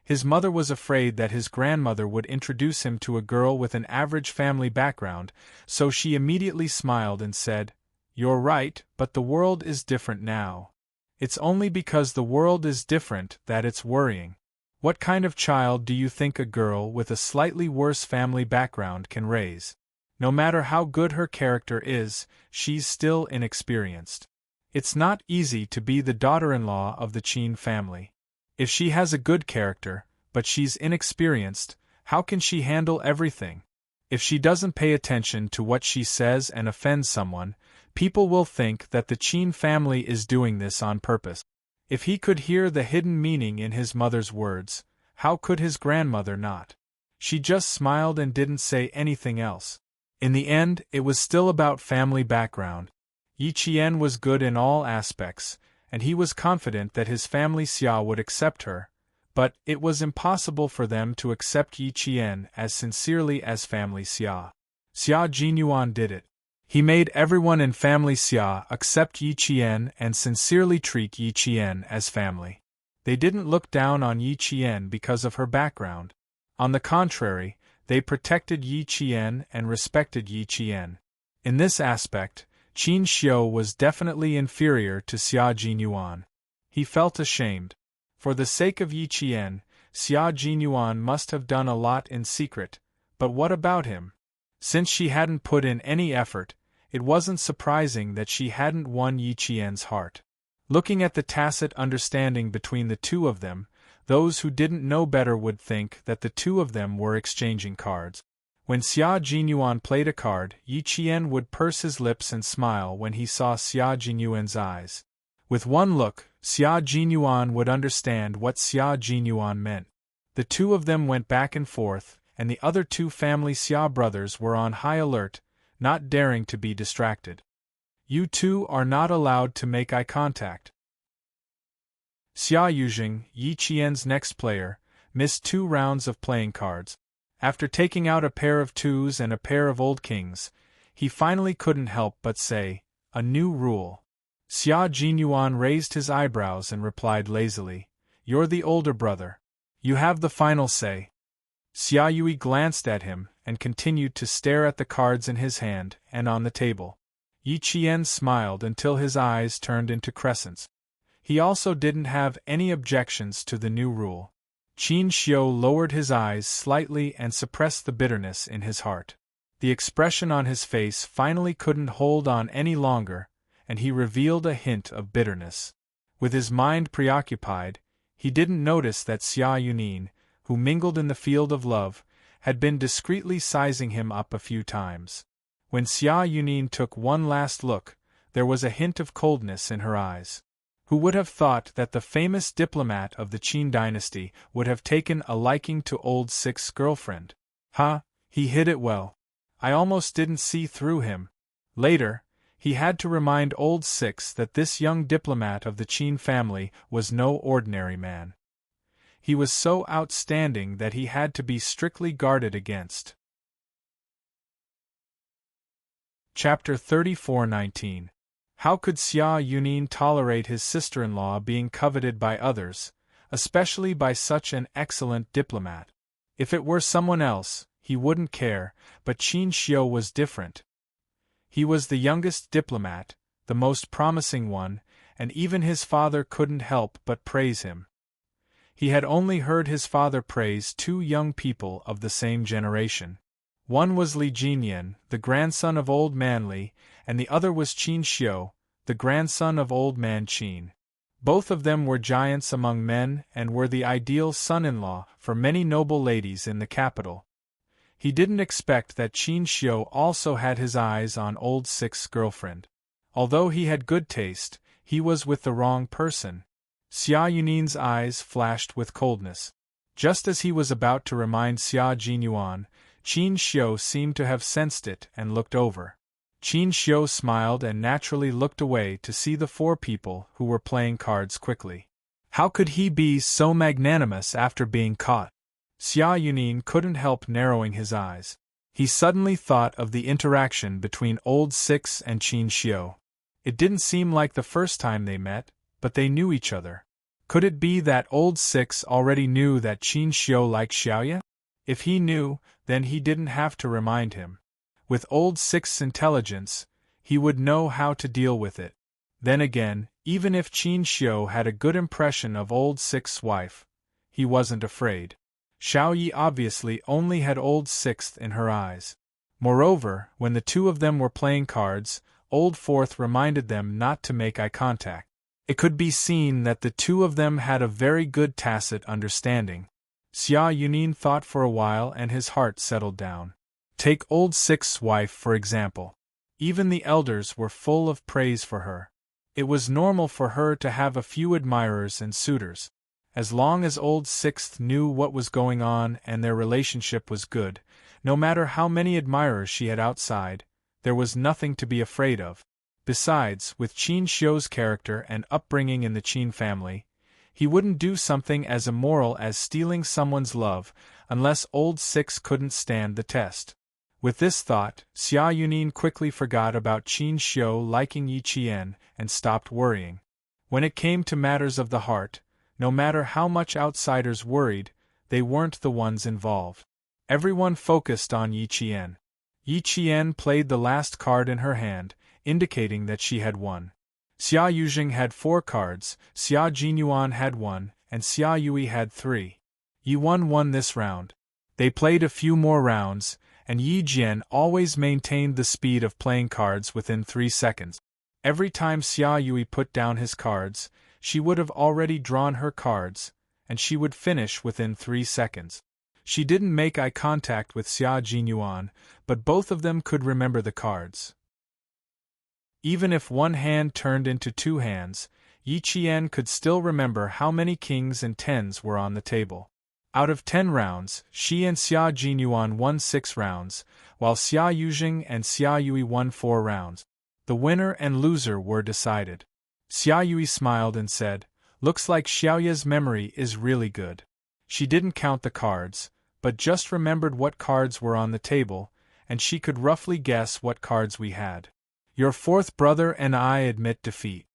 His mother was afraid that his grandmother would introduce him to a girl with an average family background, so she immediately smiled and said, "You're right, but the world is different now. It's only because the world is different that it's worrying. What kind of child do you think a girl with a slightly worse family background can raise? No matter how good her character is, she's still inexperienced. It's not easy to be the daughter-in-law of the Qin family. If she has a good character, but she's inexperienced, how can she handle everything? If she doesn't pay attention to what she says and offends someone, people will think that the Qin family is doing this on purpose." If he could hear the hidden meaning in his mother's words, how could his grandmother not? She just smiled and didn't say anything else. In the end, it was still about family background. Yi Qian was good in all aspects, and he was confident that his family Xia would accept her, but it was impossible for them to accept Yi Qian as sincerely as family Xia. Xia Jinyuan did it. He made everyone in family Xia accept Yi Qian and sincerely treat Yi Qian as family. They didn't look down on Yi Qian because of her background. On the contrary, they protected Yi Qian and respected Yi Qian. In this aspect, Qin Xiu was definitely inferior to Xia Jinyuan. He felt ashamed. For the sake of Yi Qian, Xia Jinyuan must have done a lot in secret, but what about him? Since she hadn't put in any effort, it wasn't surprising that she hadn't won Yi Qian's heart. Looking at the tacit understanding between the two of them, those who didn't know better would think that the two of them were exchanging cards. When Xia Jinyuan played a card, Yi Qian would purse his lips and smile when he saw Xia Jinyuan's eyes. With one look, Xia Jinyuan would understand what Xia Jinyuan meant. The two of them went back and forth, and the other two family Xia brothers were on high alert, not daring to be distracted. You two are not allowed to make eye contact. Xia Yuzheng, Yi Qian's next player, missed 2 rounds of playing cards. After taking out a pair of 2s and a pair of old kings, he finally couldn't help but say, "A new rule." Xia Jinyuan raised his eyebrows and replied lazily, "You're the older brother. You have the final say." Xia Yui glanced at him and continued to stare at the cards in his hand and on the table. Yi Qian smiled until his eyes turned into crescents. He also didn't have any objections to the new rule. Qin Xiu lowered his eyes slightly and suppressed the bitterness in his heart. The expression on his face finally couldn't hold on any longer, and he revealed a hint of bitterness. With his mind preoccupied, he didn't notice that Xia Yunin, who mingled in the field of love, had been discreetly sizing him up a few times. When Xia Yunin took one last look, there was a hint of coldness in her eyes. Who would have thought that the famous diplomat of the Qin dynasty would have taken a liking to old Six's girlfriend? He hid it well. I almost didn't see through him. Later, he had to remind old Six that this young diplomat of the Qin family was no ordinary man. He was so outstanding that he had to be strictly guarded against. Chapter 34:19. How could Xia Yunin tolerate his sister-in-law being coveted by others, especially by such an excellent diplomat? If it were someone else, he wouldn't care, but Qin Xiu was different. He was the youngest diplomat, the most promising one, and even his father couldn't help but praise him. He had only heard his father praise 2 young people of the same generation. One was Li Jinyan, the grandson of Old Man Li, and the other was Qin Xiu, the grandson of Old Man Qin. Both of them were giants among men and were the ideal son-in-law for many noble ladies in the capital. He didn't expect that Qin Xiu also had his eyes on old Six's girlfriend. Although he had good taste, he was with the wrong person. Xia Yunin's eyes flashed with coldness. Just as he was about to remind Xia Jinyuan, Qin Xiu seemed to have sensed it and looked over. Qin Xiu smiled and naturally looked away to see the 4 people who were playing cards quickly. How could he be so magnanimous after being caught? Xia Yunin couldn't help narrowing his eyes. He suddenly thought of the interaction between old Six and Qin Xiu. It didn't seem like the first time they met, but they knew each other. Could it be that old Six already knew that Qin Xiu liked Xiaoya? If he knew, then he didn't have to remind him. With old Six's intelligence, he would know how to deal with it. Then again, even if Qin Xiu had a good impression of old Six's wife, he wasn't afraid. Xiao Yi obviously only had old Sixth in her eyes. Moreover, when the 2 of them were playing cards, old Fourth reminded them not to make eye contact. It could be seen that the 2 of them had a very good tacit understanding. Xia Yunin thought for a while and his heart settled down. Take old Six's wife for example. Even the elders were full of praise for her. It was normal for her to have a few admirers and suitors. As long as old Sixth knew what was going on and their relationship was good, no matter how many admirers she had outside, there was nothing to be afraid of. Besides, with Qin Xiu's character and upbringing in the Qin family, he wouldn't do something as immoral as stealing someone's love unless old Six couldn't stand the test. With this thought, Xia Yunin quickly forgot about Qin Xiu liking Yi Qian and stopped worrying. When it came to matters of the heart, no matter how much outsiders worried, they weren't the ones involved. Everyone focused on Yi Qian. Yi Qian played the last card in her hand, indicating that she had won. Xia Yujing had 4 cards, Xia Jinyuan had 1, and Xia Yui had 3. Yi won this round. They played a few more rounds, and Yi Jian always maintained the speed of playing cards within 3 seconds. Every time Xia Yui put down his cards, she would have already drawn her cards, and she would finish within 3 seconds. She didn't make eye contact with Xia Jinyuan, but both of them could remember the cards. Even if one hand turned into 2 hands, Yi Qian could still remember how many kings and tens were on the table. Out of 10 rounds, she and Xia Jinyuan won 6 rounds, while Xia Yujing and Xia Yui won 4 rounds. The winner and loser were decided. Xia Yui smiled and said, "Looks like Xiaoya's memory is really good." She didn't count the cards, but just remembered what cards were on the table, and she could roughly guess what cards we had. Your 4th brother and I admit defeat.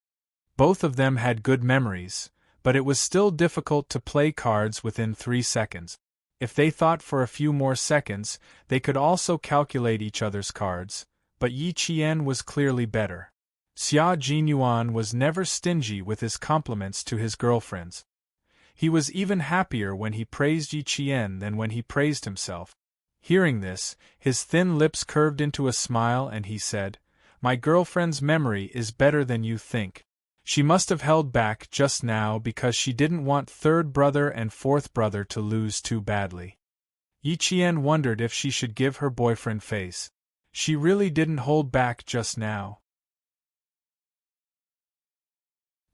Both of them had good memories, but it was still difficult to play cards within 3 seconds. If they thought for a few more seconds, they could also calculate each other's cards, but Yi Qian was clearly better. Xia Jinyuan was never stingy with his compliments to his girlfriends. He was even happier when he praised Yi Qian than when he praised himself. Hearing this, his thin lips curved into a smile and he said, "My girlfriend's memory is better than you think. She must have held back just now because she didn't want 3rd brother and 4th brother to lose too badly." Yi Qian wondered if she should give her boyfriend face. She really didn't hold back just now.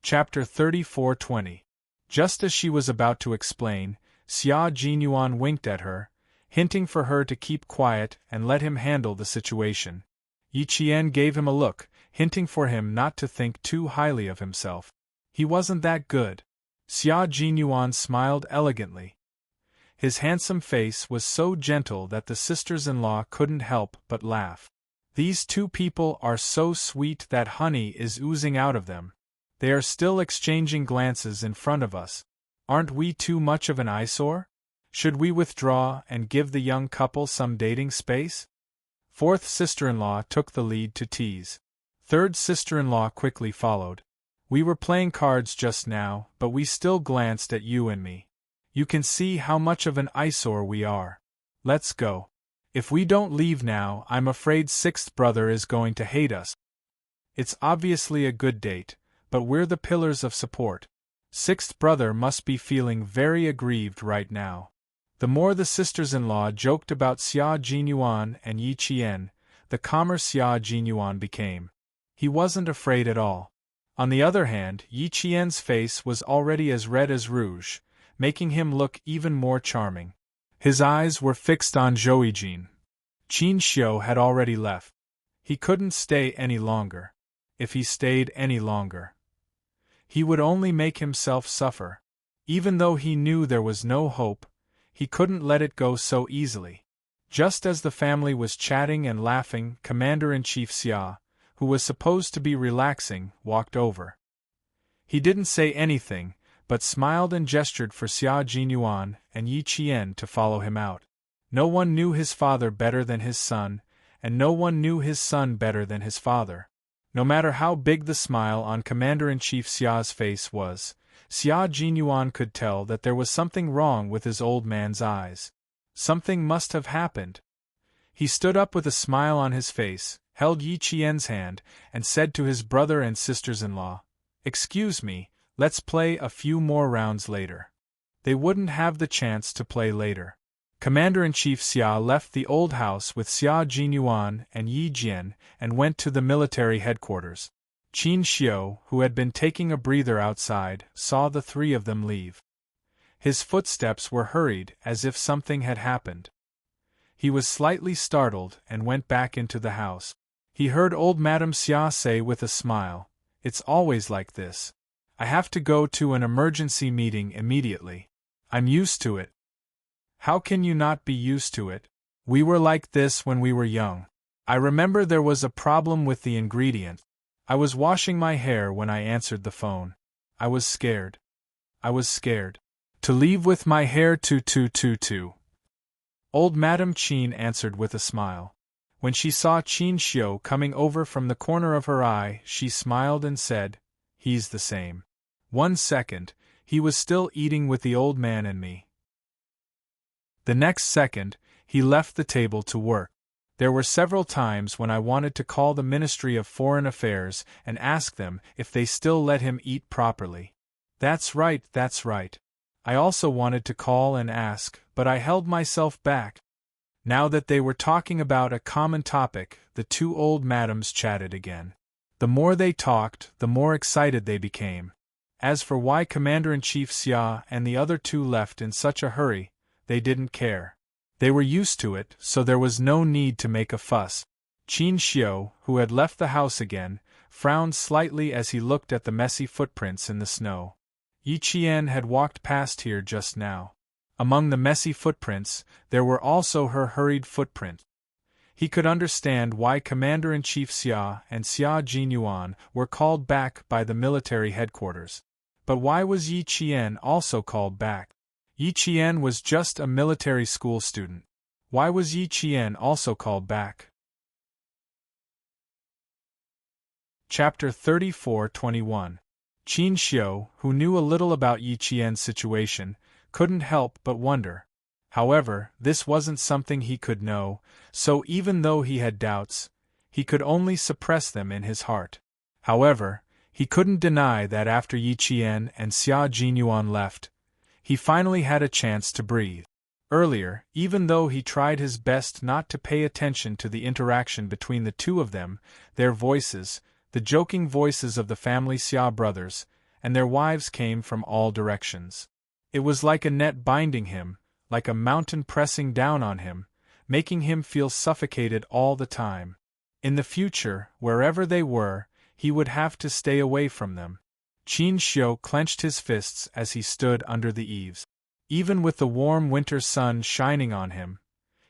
Chapter 34:20. Just as she was about to explain, Xia Jinyuan winked at her, hinting for her to keep quiet and let him handle the situation. Yi Qian gave him a look, hinting for him not to think too highly of himself. He wasn't that good. Xia Jinyuan smiled elegantly. His handsome face was so gentle that the sisters-in-law couldn't help but laugh. These 2 people are so sweet that honey is oozing out of them. They are still exchanging glances in front of us. Aren't we too much of an eyesore? Should we withdraw and give the young couple some dating space? 4th sister-in-law took the lead to tease. 3rd sister-in-law quickly followed. We were playing cards just now, but we still glanced at you and me. You can see how much of an eyesore we are. Let's go. If we don't leave now, I'm afraid 6th brother is going to hate us. It's obviously a good date, but we're the pillars of support. 6th brother must be feeling very aggrieved right now. The more the sisters-in-law joked about Xia Jinyuan and Yi Qian, the calmer Xia Jinyuan became. He wasn't afraid at all. On the other hand, Yi Qian's face was already as red as rouge, making him look even more charming. His eyes were fixed on Zhouijin. Qin Xiu had already left. He couldn't stay any longer. If he stayed any longer, he would only make himself suffer. Even though he knew there was no hope, he couldn't let it go so easily. Just as the family was chatting and laughing, Commander-in-Chief Xia, who was supposed to be relaxing, walked over. He didn't say anything, but smiled and gestured for Xia Jinyuan and Yi Qian to follow him out. No one knew his father better than his son, and no one knew his son better than his father. No matter how big the smile on Commander-in-Chief Xia's face was, Xia Jinyuan could tell that there was something wrong with his old man's eyes. Something must have happened. He stood up with a smile on his face, held Yi Qian's hand, and said to his brother and sisters-in-law, "Excuse me, let's play a few more rounds later." They wouldn't have the chance to play later. Commander-in-Chief Xia left the old house with Xia Jinyuan and Yi Jian and went to the military headquarters. Qin Xiu, who had been taking a breather outside, saw the 3 of them leave. His footsteps were hurried as if something had happened. He was slightly startled and went back into the house. He heard old Madame Xia say with a smile, "It's always like this. I have to go to an emergency meeting immediately. I'm used to it." "How can you not be used to it?" We were like this when we were young. I remember there was a problem with the ingredient. I was washing my hair when I answered the phone. I was scared. I was scared. To leave with my hair too. Old Madame Qin answered with a smile. When she saw Qin Xiu coming over from the corner of her eye, she smiled and said, "He's the same." 1 second, he was still eating with the old man and me. The next second, he left the table to work. There were several times when I wanted to call the Ministry of Foreign Affairs and ask them if they still let him eat properly. That's right. I also wanted to call and ask, but I held myself back. Now that they were talking about a common topic, the two old madams chatted again. The more they talked, the more excited they became. As for why Commander-in-Chief Xia and the other two left in such a hurry, they didn't care. They were used to it, so there was no need to make a fuss. Qin Xiu, who had left the house again, frowned slightly as he looked at the messy footprints in the snow. Yi Qian had walked past here just now. Among the messy footprints, there were also her hurried footprint. He could understand why Commander-in-Chief Xia and Xia Jinyuan were called back by the military headquarters. But why was Yi Qian also called back? Yi Qian was just a military school student. Why was Yi Qian also called back? Chapter 34-21. Qin Xiu, who knew a little about Yi Qian's situation, couldn't help but wonder. However, this wasn't something he could know, so even though he had doubts, he could only suppress them in his heart. However, he couldn't deny that after Yi Qian and Xia Jinyuan left, he finally had a chance to breathe. Earlier, even though he tried his best not to pay attention to the interaction between the two of them, their voices, the joking voices of the family Xia brothers, and their wives came from all directions. It was like a net binding him, like a mountain pressing down on him, making him feel suffocated all the time. In the future, wherever they were, he would have to stay away from them. Qin Xiu clenched his fists as he stood under the eaves. Even with the warm winter sun shining on him,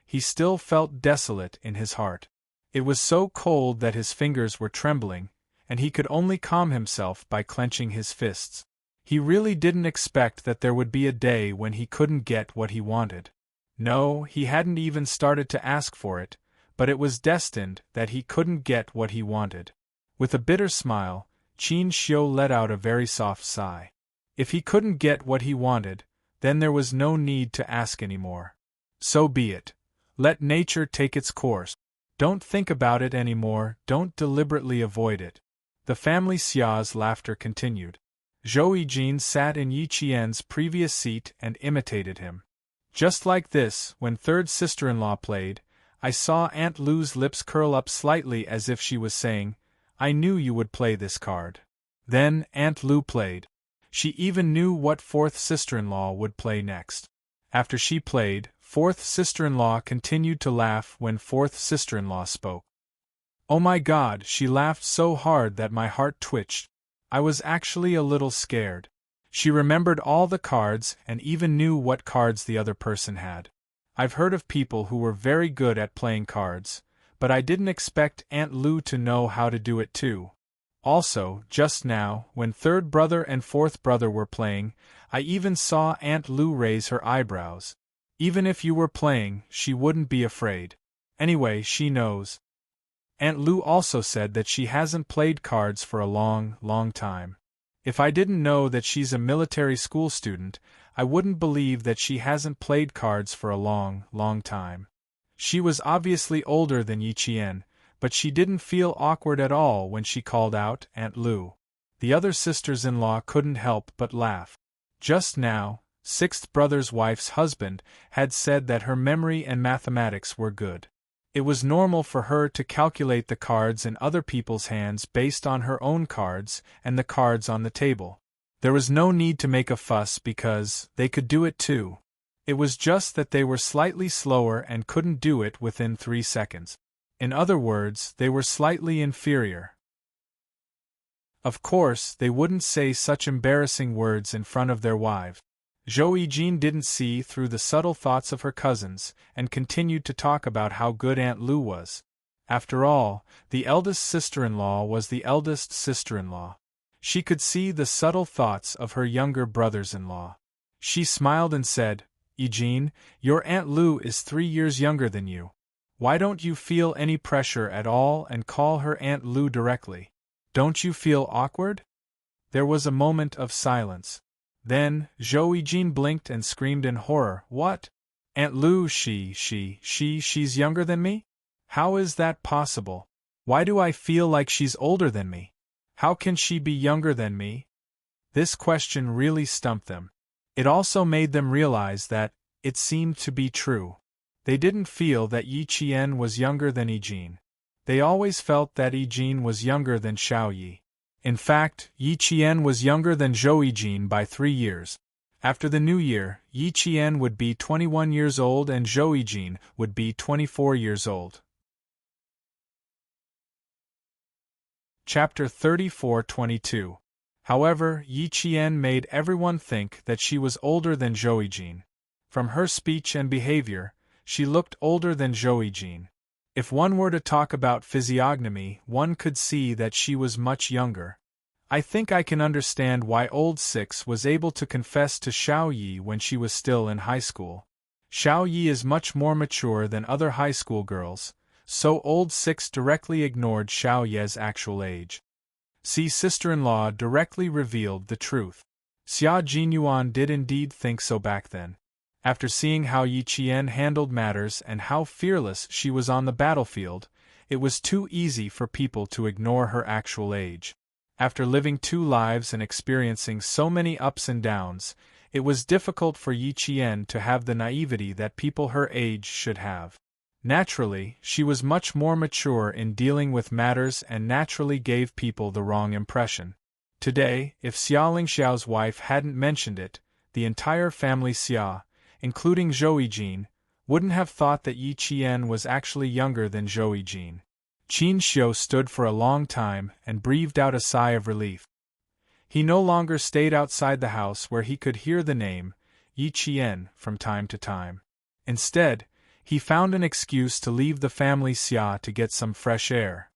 he still felt desolate in his heart. It was so cold that his fingers were trembling, and he could only calm himself by clenching his fists. He really didn't expect that there would be a day when he couldn't get what he wanted. No, he hadn't even started to ask for it, but it was destined that he couldn't get what he wanted. With a bitter smile, Qin Xiu let out a very soft sigh. If he couldn't get what he wanted, then there was no need to ask anymore. So be it. Let nature take its course. Don't think about it anymore, don't deliberately avoid it. The family Xia's laughter continued. Zhou Yijin sat in Yi Qian's previous seat and imitated him. Just like this, when third sister-in-law played, I saw Aunt Lu's lips curl up slightly as if she was saying, "I knew you would play this card." Then Aunt Lu played. She even knew what fourth sister-in-law would play next. After she played, fourth sister-in-law continued to laugh when fourth sister-in-law spoke. Oh my God, she laughed so hard that my heart twitched. I was actually a little scared. She remembered all the cards and even knew what cards the other person had. I've heard of people who were very good at playing cards, but I didn't expect Aunt Lu to know how to do it too. Also, just now, when third brother and fourth brother were playing, I even saw Aunt Lu raise her eyebrows. Even if you were playing, she wouldn't be afraid. Anyway, she knows. Aunt Lu also said that she hasn't played cards for a long time. If I didn't know that she's a military school student, I wouldn't believe that she hasn't played cards for a long time. She was obviously older than Yi Qian, but she didn't feel awkward at all when she called out Aunt Lu. The other sisters-in-law couldn't help but laugh. Just now, sixth brother's wife's husband had said that her memory and mathematics were good. It was normal for her to calculate the cards in other people's hands based on her own cards and the cards on the table. There was no need to make a fuss because they could do it too. It was just that they were slightly slower and couldn't do it within 3 seconds. In other words, they were slightly inferior. Of course, they wouldn't say such embarrassing words in front of their wives. Zhou Yijin didn't see through the subtle thoughts of her cousins, and continued to talk about how good Aunt Lu was. After all, the eldest sister-in-law was the eldest sister-in-law. She could see the subtle thoughts of her younger brothers-in-law. She smiled and said, "Yijin, your Aunt Lu is 3 years younger than you. Why don't you feel any pressure at all and call her Aunt Lu directly? Don't you feel awkward?" There was a moment of silence. Then, Zhou Yijin blinked and screamed in horror, "What? Aunt Lu, she's younger than me? How is that possible? Why do I feel like she's older than me? How can she be younger than me?" This question really stumped them. It also made them realize that it seemed to be true. They didn't feel that Yi Qian was younger than Yijin. They always felt that Yijin was younger than Xiao Yi. In fact, Yi Qian was younger than Zhou Yijin by 3 years. After the new year, Yi Qian would be 21 years old and Zhou Yijin would be 24 years old. Chapter 34-22. However, Yi Qian made everyone think that she was older than Zhou Yijin. From her speech and behavior, she looked older than Zhou Yijin. If one were to talk about physiognomy, one could see that she was much younger. I think I can understand why Old Six was able to confess to Xiao Yi when she was still in high school. Xiao Yi is much more mature than other high school girls, so Old Six directly ignored Xiao Ye's actual age. See, sister-in-law directly revealed the truth. Xia Jinyuan did indeed think so back then. After seeing how Yi Qian handled matters and how fearless she was on the battlefield, it was too easy for people to ignore her actual age. After living 2 lives and experiencing so many ups and downs, it was difficult for Yi Qian to have the naivety that people her age should have. Naturally, she was much more mature in dealing with matters and naturally gave people the wrong impression. Today, if Xia Lingxiao's wife hadn't mentioned it, the entire family Xia, including Zhou Yijin, wouldn't have thought that Yi Qian was actually younger than Zhou Yijin. Qin Xiu stood for a long time and breathed out a sigh of relief. He no longer stayed outside the house where he could hear the name, Yi Qian, from time to time. Instead, he found an excuse to leave the family Xia to get some fresh air.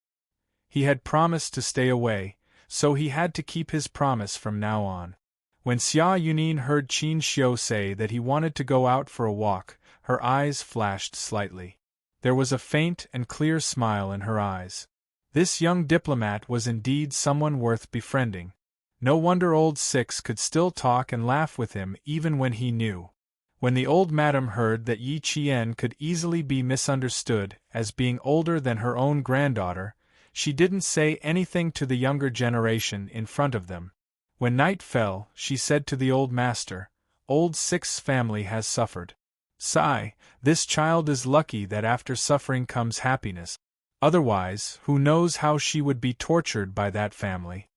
He had promised to stay away, so he had to keep his promise from now on. When Xia Yunin heard Qin Xiu say that he wanted to go out for a walk, her eyes flashed slightly. There was a faint and clear smile in her eyes. This young diplomat was indeed someone worth befriending. No wonder Old Six could still talk and laugh with him even when he knew. When the old madam heard that Yi Qian could easily be misunderstood as being older than her own granddaughter, she didn't say anything to the younger generation in front of them. When night fell, she said to the old master, "Old Six's family has suffered. Sigh, this child is lucky that after suffering comes happiness. Otherwise, who knows how she would be tortured by that family."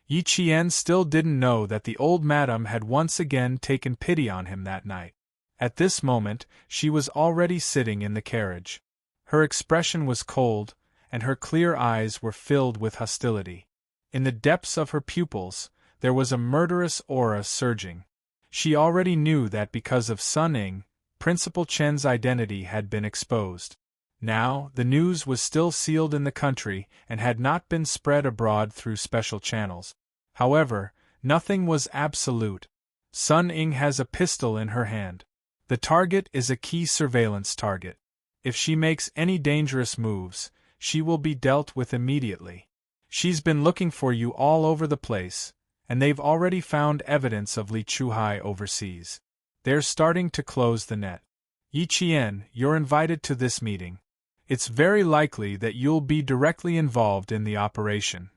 Yi Qian still didn't know that the old madam had once again taken pity on him that night. At this moment, she was already sitting in the carriage. Her expression was cold, and her clear eyes were filled with hostility. In the depths of her pupils, there was a murderous aura surging. She already knew that because of Sun Ying, Principal Chen's identity had been exposed. Now, the news was still sealed in the country and had not been spread abroad through special channels. However, nothing was absolute. Sun Ying has a pistol in her hand. The target is a key surveillance target. If she makes any dangerous moves, she will be dealt with immediately. She's been looking for you all over the place, and they've already found evidence of Li Chuhai overseas. They're starting to close the net. Yi Qian, you're invited to this meeting. It's very likely that you'll be directly involved in the operation.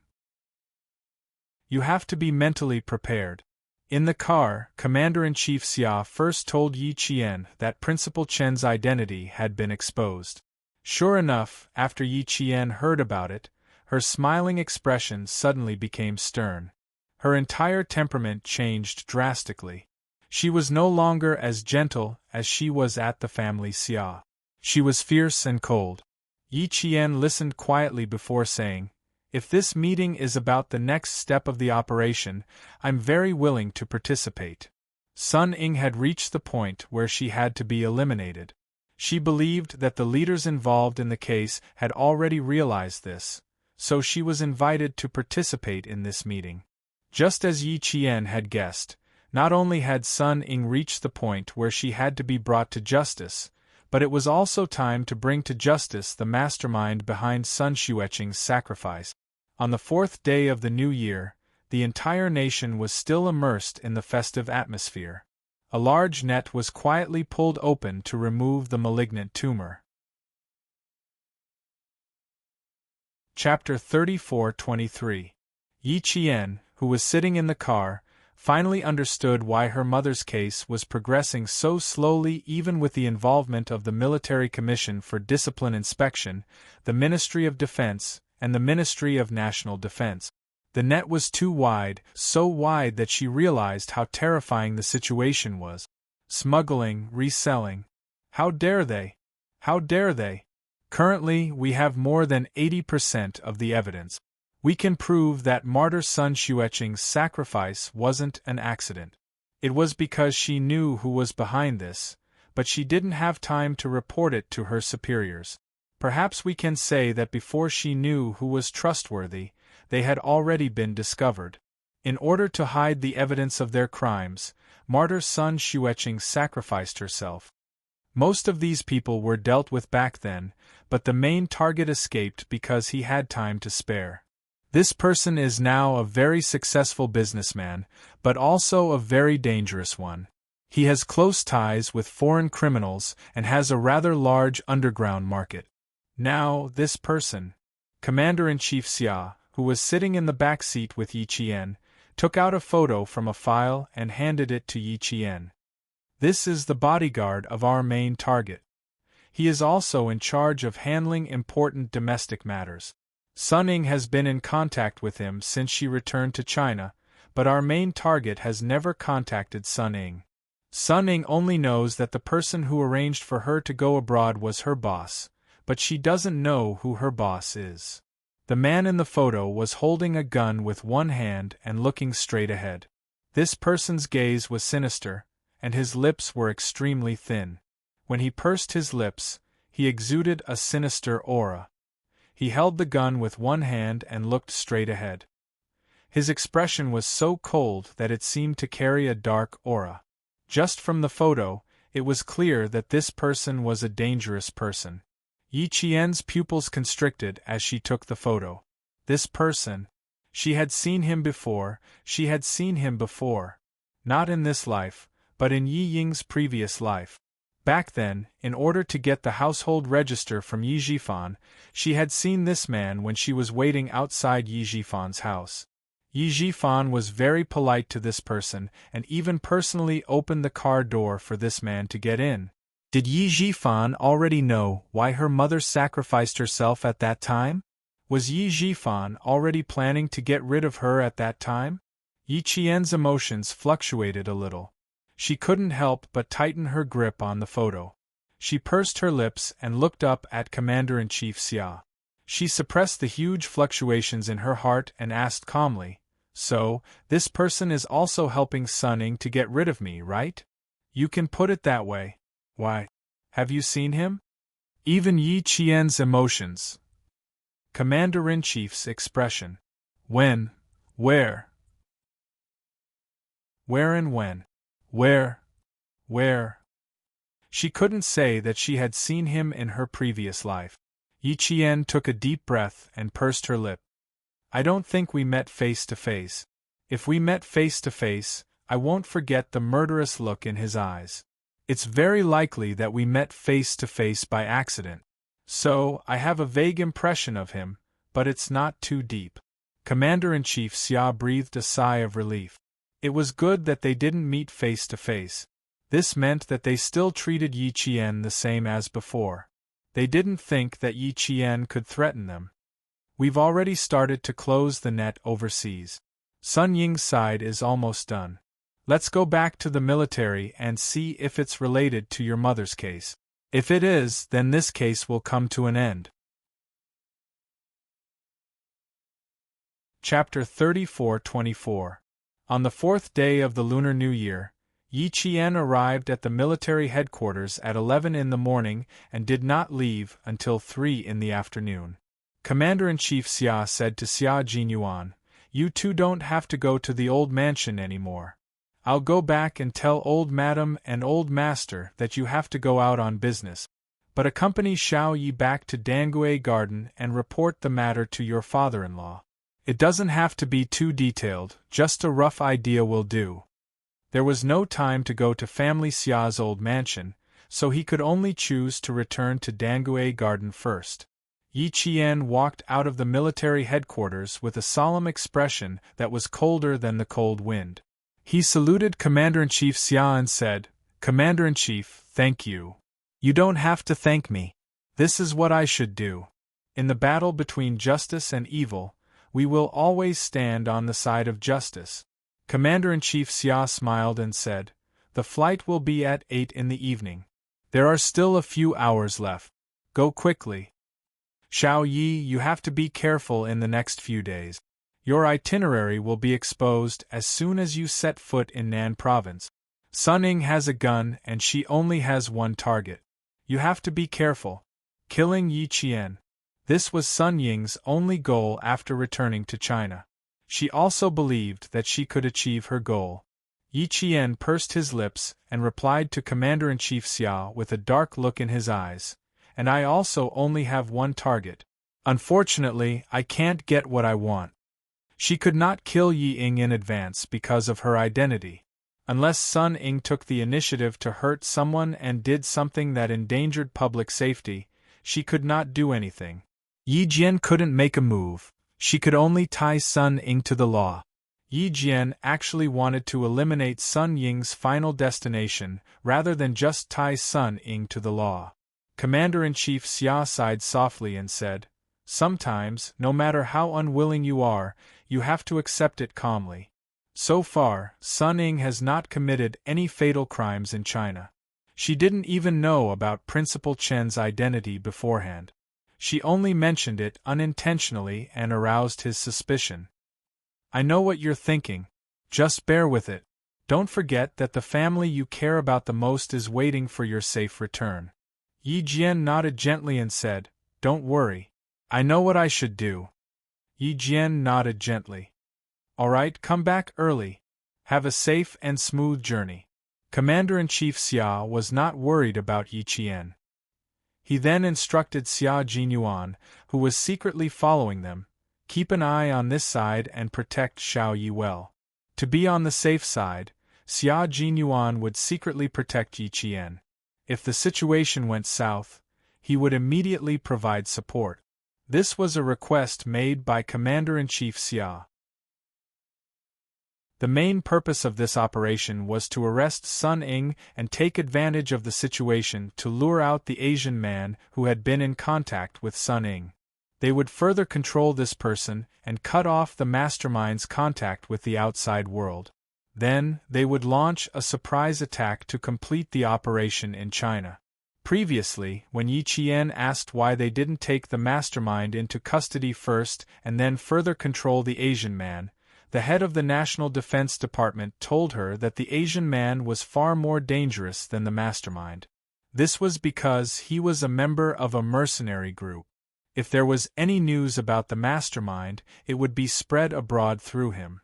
You have to be mentally prepared. In the car, Commander-in-Chief Xia first told Yi Qian that Principal Chen's identity had been exposed. Sure enough, after Yi Qian heard about it, her smiling expression suddenly became stern. Her entire temperament changed drastically. She was no longer as gentle as she was at the family Xia. She was fierce and cold. Yi Qian listened quietly before saying, "If this meeting is about the next step of the operation, I'm very willing to participate." Sun Ying had reached the point where she had to be eliminated. She believed that the leaders involved in the case had already realized this, so she was invited to participate in this meeting. Just as Yi Qian had guessed, not only had Sun Ying reached the point where she had to be brought to justice, but it was also time to bring to justice the mastermind behind Sun Xueqing's sacrifice. On the 4th day of the new year, the entire nation was still immersed in the festive atmosphere. A large net was quietly pulled open to remove the malignant tumor. Chapter 34-23. Yi Qian, who was sitting in the car, finally understood why her mother's case was progressing so slowly even with the involvement of the Military Commission for Discipline Inspection, the Ministry of Defense, and the Ministry of National Defense. The net was too wide, so wide that she realized how terrifying the situation was. Smuggling, reselling. How dare they? How dare they? Currently, we have more than 80% of the evidence. We can prove that martyr Sun Xueqing's sacrifice wasn't an accident. It was because she knew who was behind this, but she didn't have time to report it to her superiors. Perhaps we can say that before she knew who was trustworthy, they had already been discovered. In order to hide the evidence of their crimes, martyr Sun Xueqing sacrificed herself. Most of these people were dealt with back then, but the main target escaped because he had time to spare. This person is now a very successful businessman, but also a very dangerous one. He has close ties with foreign criminals and has a rather large underground market. Now, this person, Commander-in-Chief Xia, who was sitting in the back seat with Yi Qian, took out a photo from a file and handed it to Yi Qian. This is the bodyguard of our main target. He is also in charge of handling important domestic matters. Sun Ying has been in contact with him since she returned to China, but our main target has never contacted Sun Ying. Sun Ying only knows that the person who arranged for her to go abroad was her boss, but she doesn't know who her boss is. The man in the photo was holding a gun with one hand and looking straight ahead. This person's gaze was sinister, and his lips were extremely thin. When he pursed his lips, he exuded a sinister aura. He held the gun with one hand and looked straight ahead. His expression was so cold that it seemed to carry a dark aura. Just from the photo, it was clear that this person was a dangerous person. Yi Qian's pupils constricted as she took the photo. This person. She had seen him before, Not in this life, but in Yi Ying's previous life. Back then, in order to get the household register from Yi Zhifan, she had seen this man when she was waiting outside Yi Zhifan's house. Yi Zhifan was very polite to this person and even personally opened the car door for this man to get in. Did Yi Zhifan already know why her mother sacrificed herself at that time? Was Yi Zhifan already planning to get rid of her at that time? Yi Qian's emotions fluctuated a little. She couldn't help but tighten her grip on the photo. She pursed her lips and looked up at Commander-in-Chief Xia. She suppressed the huge fluctuations in her heart and asked calmly, "So, this person is also helping Sun Ying to get rid of me, right? You can put it that way. Why? Have you seen him?" Even Yi Qian's emotions. Commander-in-Chief's expression. When? Where? Where and when? Where? She couldn't say that she had seen him in her previous life. Yi Qian took a deep breath and pursed her lip. "I don't think we met face to face. If we met face to face, I won't forget the murderous look in his eyes. It's very likely that we met face to face by accident. So, I have a vague impression of him, but it's not too deep." Commander-in-Chief Xia breathed a sigh of relief. It was good that they didn't meet face to face. This meant that they still treated Yi Qian the same as before. They didn't think that Yi Qian could threaten them. "We've already started to close the net overseas. Sun Ying's side is almost done. Let's go back to the military and see if it's related to your mother's case. If it is, then this case will come to an end." Chapter 34-24. On the 4th day of the Lunar New Year, Yi Qian arrived at the military headquarters at 11 in the morning and did not leave until 3 in the afternoon. Commander-in-Chief Xia said to Xia Jinyuan, "You two don't have to go to the old mansion anymore. I'll go back and tell old madam and old master that you have to go out on business. But accompany Xiao Yi back to Dangue Garden and report the matter to your father-in-law. It doesn't have to be too detailed, just a rough idea will do." There was no time to go to family Xia's old mansion, so he could only choose to return to Dangue Garden first. Yi Qian walked out of the military headquarters with a solemn expression that was colder than the cold wind. He saluted Commander-in-Chief Xia and said, "Commander-in-Chief, thank you. You don't have to thank me. This is what I should do. In the battle between justice and evil, we will always stand on the side of justice." Commander-in-Chief Xia smiled and said, "The flight will be at 8 in the evening. There are still a few hours left. Go quickly. Xiao Yi, you have to be careful in the next few days. Your itinerary will be exposed as soon as you set foot in Nan Province. Sun Ying has a gun and she only has one target. You have to be careful. Killing Yi Qian." This was Sun Ying's only goal after returning to China. She also believed that she could achieve her goal. Yi Qian pursed his lips and replied to Commander-in-Chief Xia with a dark look in his eyes, "And I also only have one target. Unfortunately, I can't get what I want." She could not kill Yi Ying in advance because of her identity. Unless Sun Ying took the initiative to hurt someone and did something that endangered public safety, she could not do anything. Yi Jian couldn't make a move. She could only tie Sun Ying to the law. Yi Jian actually wanted to eliminate Sun Ying's final destination rather than just tie Sun Ying to the law. Commander-in-Chief Xia sighed softly and said, "Sometimes, no matter how unwilling you are, you have to accept it calmly. So far, Sun Ying has not committed any fatal crimes in China. She didn't even know about Principal Chen's identity beforehand. She only mentioned it unintentionally and aroused his suspicion. I know what you're thinking. Just bear with it. Don't forget that the family you care about the most is waiting for your safe return." Yi Jian nodded gently and said, "Don't worry. I know what I should do." Yi Jian nodded gently. "All right, come back early. Have a safe and smooth journey." Commander-in-Chief Xia was not worried about Yi Qian. He then instructed Xia Jinyuan, who was secretly following them, "Keep an eye on this side and protect Xiao Yi well." To be on the safe side, Xia Jinyuan would secretly protect Yi Qian. If the situation went south, he would immediately provide support. This was a request made by Commander-in-Chief Xia. The main purpose of this operation was to arrest Sun Ying and take advantage of the situation to lure out the Asian man who had been in contact with Sun Ying. They would further control this person and cut off the mastermind's contact with the outside world. Then, they would launch a surprise attack to complete the operation in China. Previously, when Yi Qian asked why they didn't take the mastermind into custody first and then further control the Asian man, the head of the National Defense Department told her that the Asian man was far more dangerous than the mastermind. This was because he was a member of a mercenary group. If there was any news about the mastermind, it would be spread abroad through him.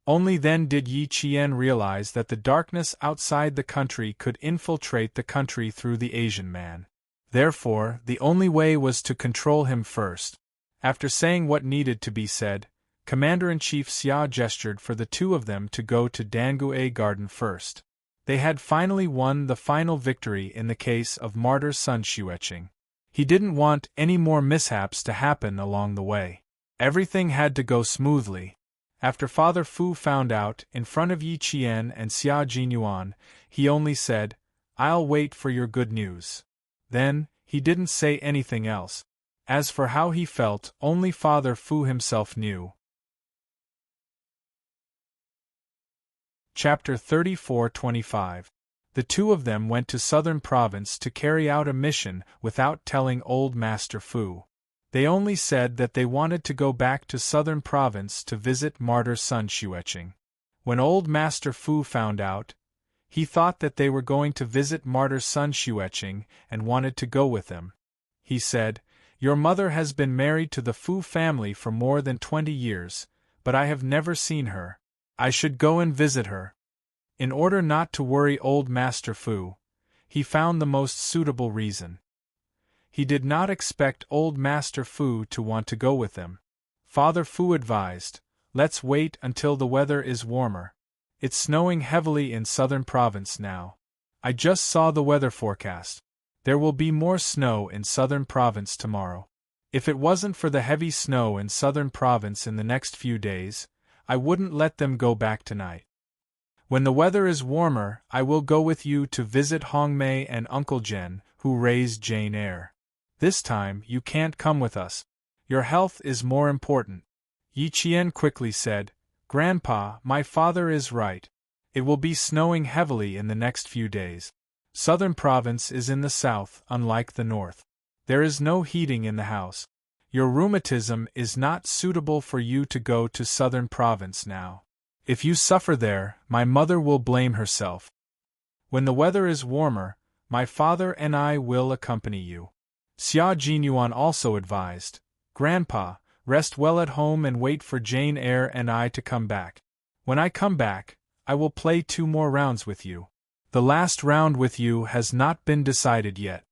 Only then did Yi Qian realize that the darkness outside the country could infiltrate the country through the Asian man. Therefore, the only way was to control him first. After saying what needed to be said, Commander-in-Chief Xia gestured for the two of them to go to Dangue Garden first. They had finally won the final victory in the case of martyr Sun Xueqing. He didn't want any more mishaps to happen along the way. Everything had to go smoothly. After Father Fu found out, in front of Yi Qian and Xia Jinyuan, he only said, "I'll wait for your good news." Then, he didn't say anything else. As for how he felt, only Father Fu himself knew. Chapter 34-25. The two of them went to Southern Province to carry out a mission without telling Old Master Fu. They only said that they wanted to go back to Southern Province to visit martyr Sun Xueqing. When Old Master Fu found out, He thought that they were going to visit martyr Sun Xueqing and wanted to go with them. He said, "Your mother has been married to the Fu family for more than 20 years, but I have never seen her. I should go and visit her." In order not to worry old Master Fu, he found the most suitable reason. He did not expect old Master Fu to want to go with them. Father Fu advised, "Let's wait until the weather is warmer. It's snowing heavily in southern province now. I just saw the weather forecast. There will be more snow in southern province tomorrow. If it wasn't for the heavy snow in southern province in the next few days, I wouldn't let them go back tonight. When the weather is warmer, I will go with you to visit Hong Mei and Uncle Jen, who raised Jane Eyre. This time you can't come with us. Your health is more important." Yi Qian quickly said, "Grandpa, my father is right. It will be snowing heavily in the next few days. Southern province is in the south, unlike the north. There is no heating in the house. Your rheumatism is not suitable for you to go to southern province now. If you suffer there, my mother will blame herself. When the weather is warmer, my father and I will accompany you." Xia Jinyuan also advised, "Grandpa, rest well at home and wait for Jane Eyre and I to come back. When I come back, I will play 2 more rounds with you. The last round with you has not been decided yet."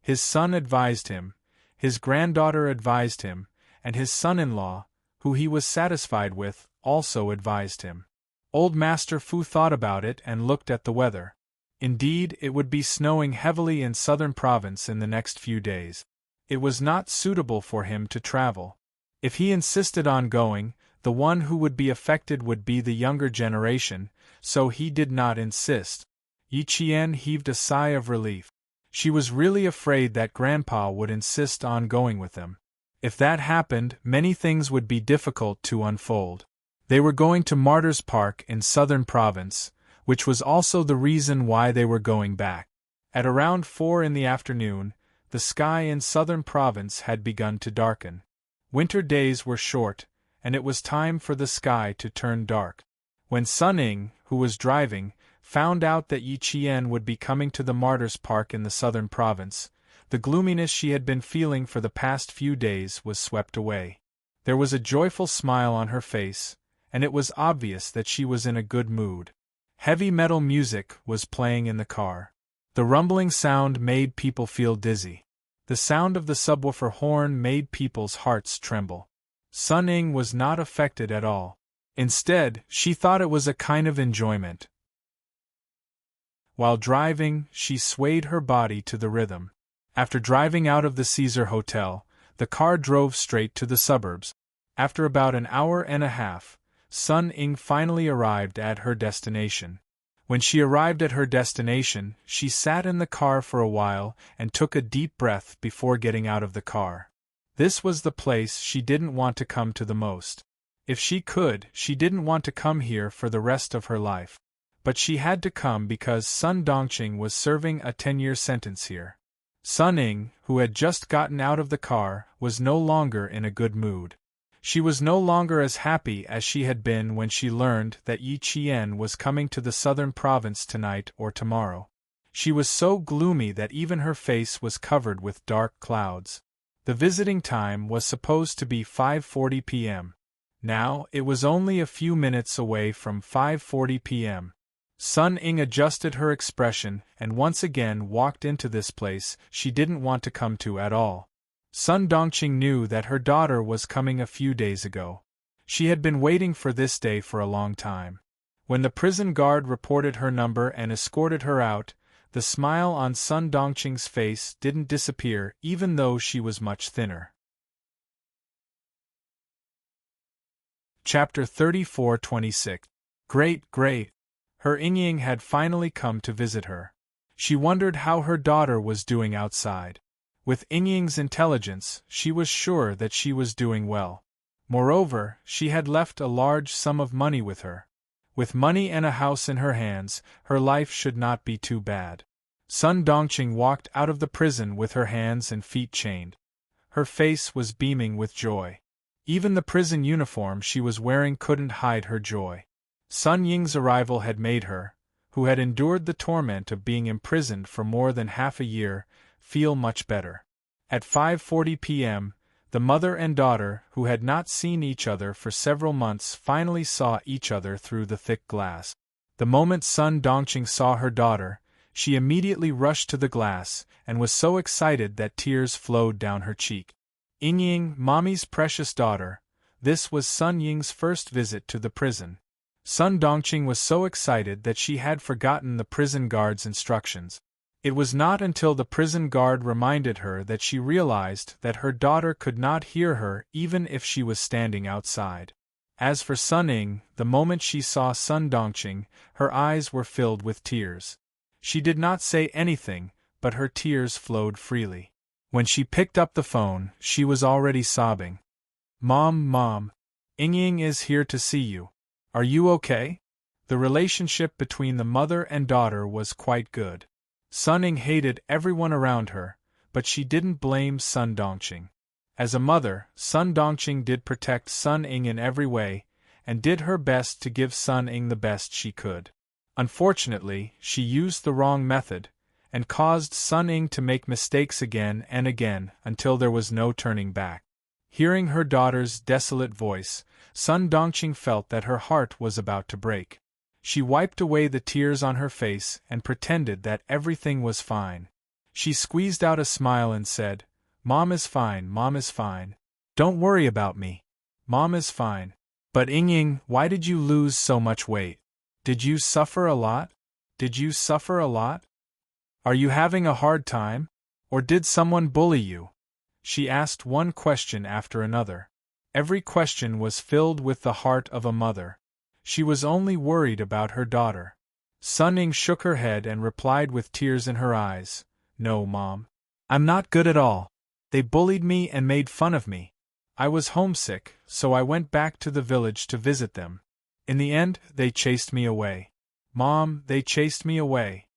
His son advised him, his granddaughter advised him, and his son-in-law, who he was satisfied with, also advised him. Old Master Fu thought about it and looked at the weather. Indeed, it would be snowing heavily in southern province in the next few days. It was not suitable for him to travel. If he insisted on going, the one who would be affected would be the younger generation, so he did not insist. Yi Qian heaved a sigh of relief. She was really afraid that Grandpa would insist on going with them. If that happened, many things would be difficult to unfold. They were going to Martyrs Park in southern province, which was also the reason why they were going back. At around 4 in the afternoon, the sky in southern province had begun to darken. Winter days were short, and it was time for the sky to turn dark. When Sun Ying, who was driving, found out that Yi Qian would be coming to the Martyrs Park in the southern province, the gloominess she had been feeling for the past few days was swept away. There was a joyful smile on her face, and it was obvious that she was in a good mood. Heavy metal music was playing in the car. The rumbling sound made people feel dizzy. The sound of the subwoofer horn made people's hearts tremble. Sun Ying was not affected at all. Instead, she thought it was a kind of enjoyment. While driving, she swayed her body to the rhythm. After driving out of the Caesar Hotel, the car drove straight to the suburbs. After about an hour and a half, Sun Ying finally arrived at her destination. When she arrived at her destination, she sat in the car for a while and took a deep breath before getting out of the car. This was the place she didn't want to come to the most. If she could, she didn't want to come here for the rest of her life. But she had to come because Sun Dongqing was serving a 10-year sentence here. Sun Ying, who had just gotten out of the car, was no longer in a good mood. She was no longer as happy as she had been when she learned that Yi Qian was coming to the southern province tonight or tomorrow. She was so gloomy that even her face was covered with dark clouds. The visiting time was supposed to be 5:40 p.m. Now, it was only a few minutes away from 5:40 p.m. Sun Ying adjusted her expression and once again walked into this place she didn't want to come to at all. Sun Dongqing knew that her daughter was coming a few days ago. She had been waiting for this day for a long time. When the prison guard reported her number and escorted her out, the smile on Sun Dongqing's face didn't disappear even though she was much thinner. Chapter 34-26. Great. Her Unyielding had finally come to visit her. She wondered how her daughter was doing outside. With Unyielding's intelligence, she was sure that she was doing well. Moreover, she had left a large sum of money with her. With money and a house in her hands, her life should not be too bad. Sun Dongqing walked out of the prison with her hands and feet chained. Her face was beaming with joy. Even the prison uniform she was wearing couldn't hide her joy. Sun Ying's arrival had made her, who had endured the torment of being imprisoned for more than half a year, feel much better. At 5:40 p.m., the mother and daughter, who had not seen each other for several months, finally saw each other through the thick glass. The moment Sun Dongqing saw her daughter, she immediately rushed to the glass, and was so excited that tears flowed down her cheek. Ying, Mommy's precious daughter, this was Sun Ying's first visit to the prison. Sun Dongqing was so excited that she had forgotten the prison guard's instructions. It was not until the prison guard reminded her that she realized that her daughter could not hear her even if she was standing outside. As for Sun Ying, the moment she saw Sun Dongqing, her eyes were filled with tears. She did not say anything, but her tears flowed freely. When she picked up the phone, she was already sobbing. Mom, Ying is here to see you. Are you okay? The relationship between the mother and daughter was quite good. Sun Ying hated everyone around her, but she didn't blame Sun Dongqing. As a mother, Sun Dongqing did protect Sun Ying in every way, and did her best to give Sun Ying the best she could. Unfortunately, she used the wrong method, and caused Sun Ying to make mistakes again and again until there was no turning back. Hearing her daughter's desolate voice, Sun Dongqing felt that her heart was about to break. She wiped away the tears on her face and pretended that everything was fine. She squeezed out a smile and said, Mom is fine, Mom is fine. Don't worry about me. Mom is fine. But Ying, why did you lose so much weight? Did you suffer a lot? Did you suffer a lot? Are you having a hard time? Or did someone bully you? She asked one question after another. Every question was filled with the heart of a mother. She was only worried about her daughter. Sun Ying shook her head and replied with tears in her eyes, No, Mom. I'm not good at all. They bullied me and made fun of me. I was homesick, so I went back to the village to visit them. In the end, they chased me away. Mom, they chased me away.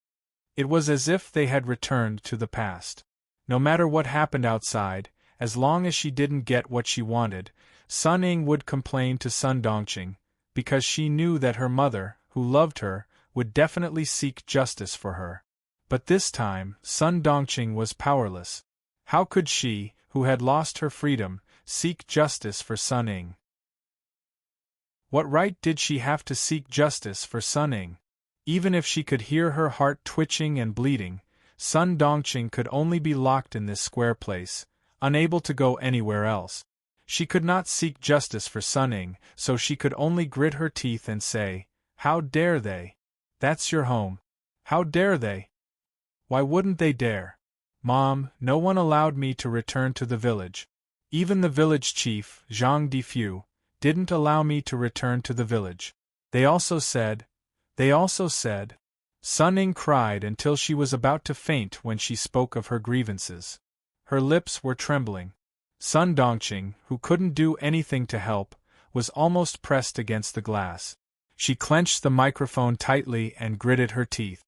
It was as if they had returned to the past. No matter what happened outside, as long as she didn't get what she wanted, Sun Ying would complain to Sun Dongqing, because she knew that her mother, who loved her, would definitely seek justice for her. But this time, Sun Dongqing was powerless. How could she, who had lost her freedom, seek justice for Sun Ying? What right did she have to seek justice for Sun Ying? Even if she could hear her heart twitching and bleeding, Sun Dongqing could only be locked in this square place, unable to go anywhere else. She could not seek justice for Sun Ying, so she could only grit her teeth and say, How dare they? That's your home. How dare they? Why wouldn't they dare? Mom, no one allowed me to return to the village. Even the village chief, Zhang Difu, didn't allow me to return to the village. They also said. Sun Ying cried until she was about to faint when she spoke of her grievances. Her lips were trembling. Sun Dongqing, who couldn't do anything to help, was almost pressed against the glass. She clenched the microphone tightly and gritted her teeth.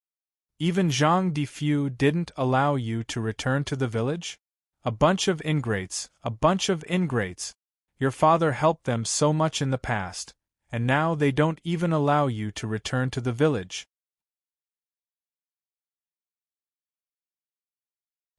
Even Zhang Difu didn't allow you to return to the village? A bunch of ingrates, a bunch of ingrates. Your father helped them so much in the past, and now they don't even allow you to return to the village.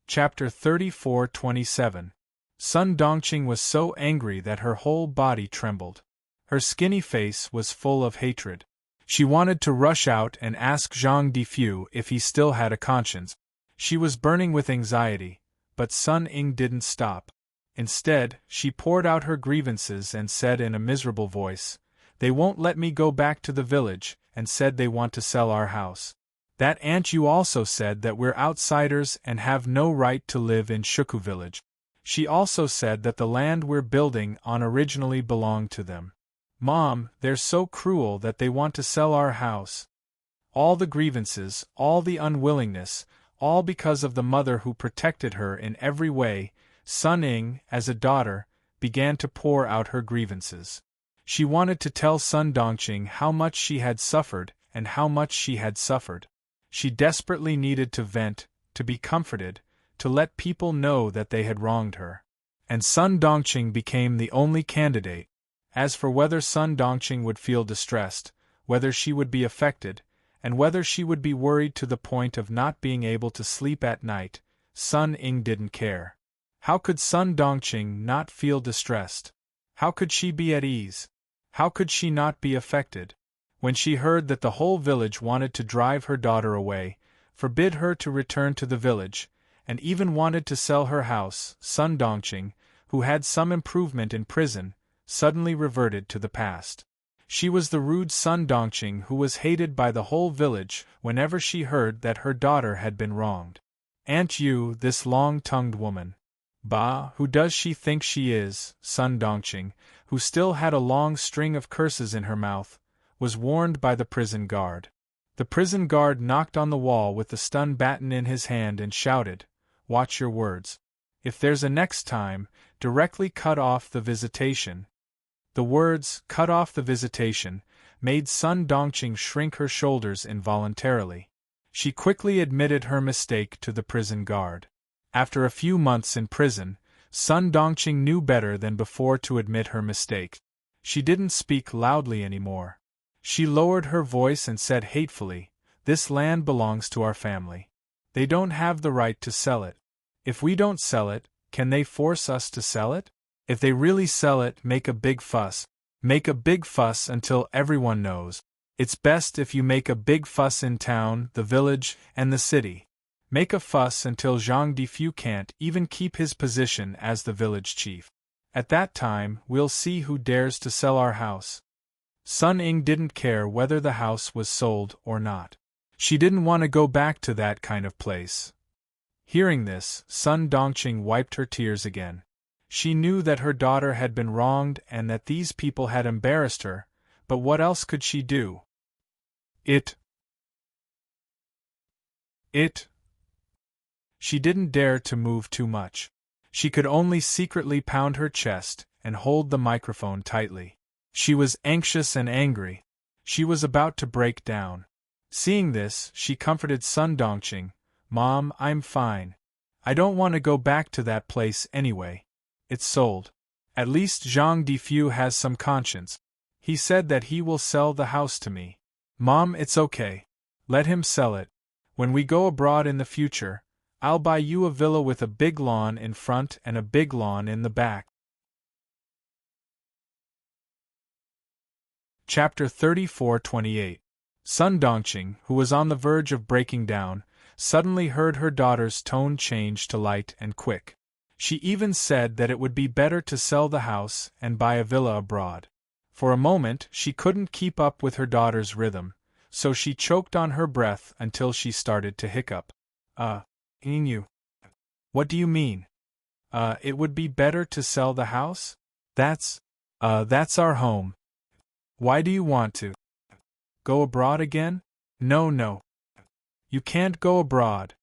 Chapter 34:27. Sun Dongqing was so angry that her whole body trembled. Her skinny face was full of hatred. She wanted to rush out and ask Zhang Difu if he still had a conscience. She was burning with anxiety, but Sun Ying didn't stop. Instead, she poured out her grievances and said in a miserable voice, They won't let me go back to the village, and said they want to sell our house. That aunt you also said that we're outsiders and have no right to live in Shuku village. She also said that the land we're building on originally belonged to them. Mom, they're so cruel that they want to sell our house. All the grievances, all the unwillingness, all because of the mother who protected her in every way. Sun Ying, as a daughter, began to pour out her grievances. She wanted to tell Sun Dongqing how much she had suffered and how much she had suffered. She desperately needed to vent, to be comforted, to let people know that they had wronged her. And Sun Dongqing became the only candidate. As for whether Sun Dongqing would feel distressed, whether she would be affected, and whether she would be worried to the point of not being able to sleep at night, Sun Ying didn't care. How could Sun Dongqing not feel distressed? How could she be at ease? How could she not be affected? When she heard that the whole village wanted to drive her daughter away, forbid her to return to the village, and even wanted to sell her house, Sun Dongqing, who had some improvement in prison, suddenly reverted to the past. She was the rude Sun Dongqing who was hated by the whole village whenever she heard that her daughter had been wronged. "Aunt Yu, this long-tongued woman. Bah, who does she think she is?" Sun Dongqing, who still had a long string of curses in her mouth, was warned by the prison guard. The prison guard knocked on the wall with the stun baton in his hand and shouted, "Watch your words. If there's a next time, directly cut off the visitation." The words, "cut off the visitation," made Sun Dongqing shrink her shoulders involuntarily. She quickly admitted her mistake to the prison guard. After a few months in prison, Sun Dongqing knew better than before to admit her mistake. She didn't speak loudly anymore. She lowered her voice and said hatefully, "This land belongs to our family. They don't have the right to sell it. If we don't sell it, can they force us to sell it? If they really sell it, make a big fuss. Make a big fuss until everyone knows. It's best if you make a big fuss in town, the village, and the city. Make a fuss until Zhang Difu can't even keep his position as the village chief. At that time, we'll see who dares to sell our house." Sun Ying didn't care whether the house was sold or not. She didn't want to go back to that kind of place. Hearing this, Sun Dongqing wiped her tears again. She knew that her daughter had been wronged and that these people had embarrassed her, but what else could she do? She didn't dare to move too much. She could only secretly pound her chest and hold the microphone tightly. She was anxious and angry. She was about to break down. Seeing this, she comforted Sun Dongqing, "Mom, I'm fine. I don't want to go back to that place anyway. It's sold. At least Zhang Difu has some conscience. He said that he will sell the house to me. Mom, it's okay. Let him sell it. When we go abroad in the future, I'll buy you a villa with a big lawn in front and a big lawn in the back." Chapter 34-28. Sun Dongqing, who was on the verge of breaking down, suddenly heard her daughter's tone change to light and quick. She even said that it would be better to sell the house and buy a villa abroad. For a moment she couldn't keep up with her daughter's rhythm, so she choked on her breath until she started to hiccup. Yu. What do you mean? It would be better to sell the house? That's our home. Why do you want to go abroad again? No. You can't go abroad.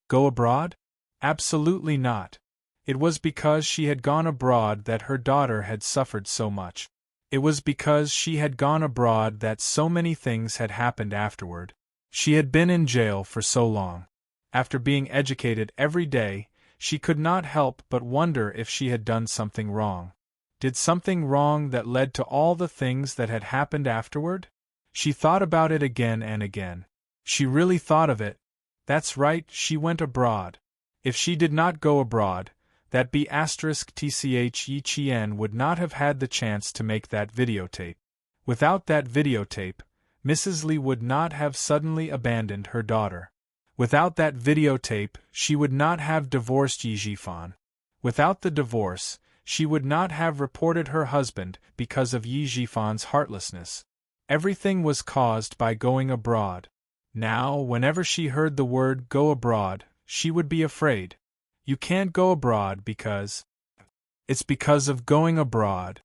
Go abroad? Absolutely not. It was because she had gone abroad that her daughter had suffered so much. It was because she had gone abroad that so many things had happened afterward. She had been in jail for so long. After being educated every day, she could not help but wonder if she had done something wrong. Did something wrong that led to all the things that had happened afterward? She thought about it again and again. She really thought of it. That's right, she went abroad. If she did not go abroad, that B*TCH Yi Qian would not have had the chance to make that videotape. Without that videotape, Mrs. Li would not have suddenly abandoned her daughter. Without that videotape, she would not have divorced Yi Zhifan. Without the divorce, she would not have reported her husband because of Yi Zhifan's heartlessness. Everything was caused by going abroad. Now, whenever she heard the word "go abroad," she would be afraid. You can't go abroad because... It's because of going abroad.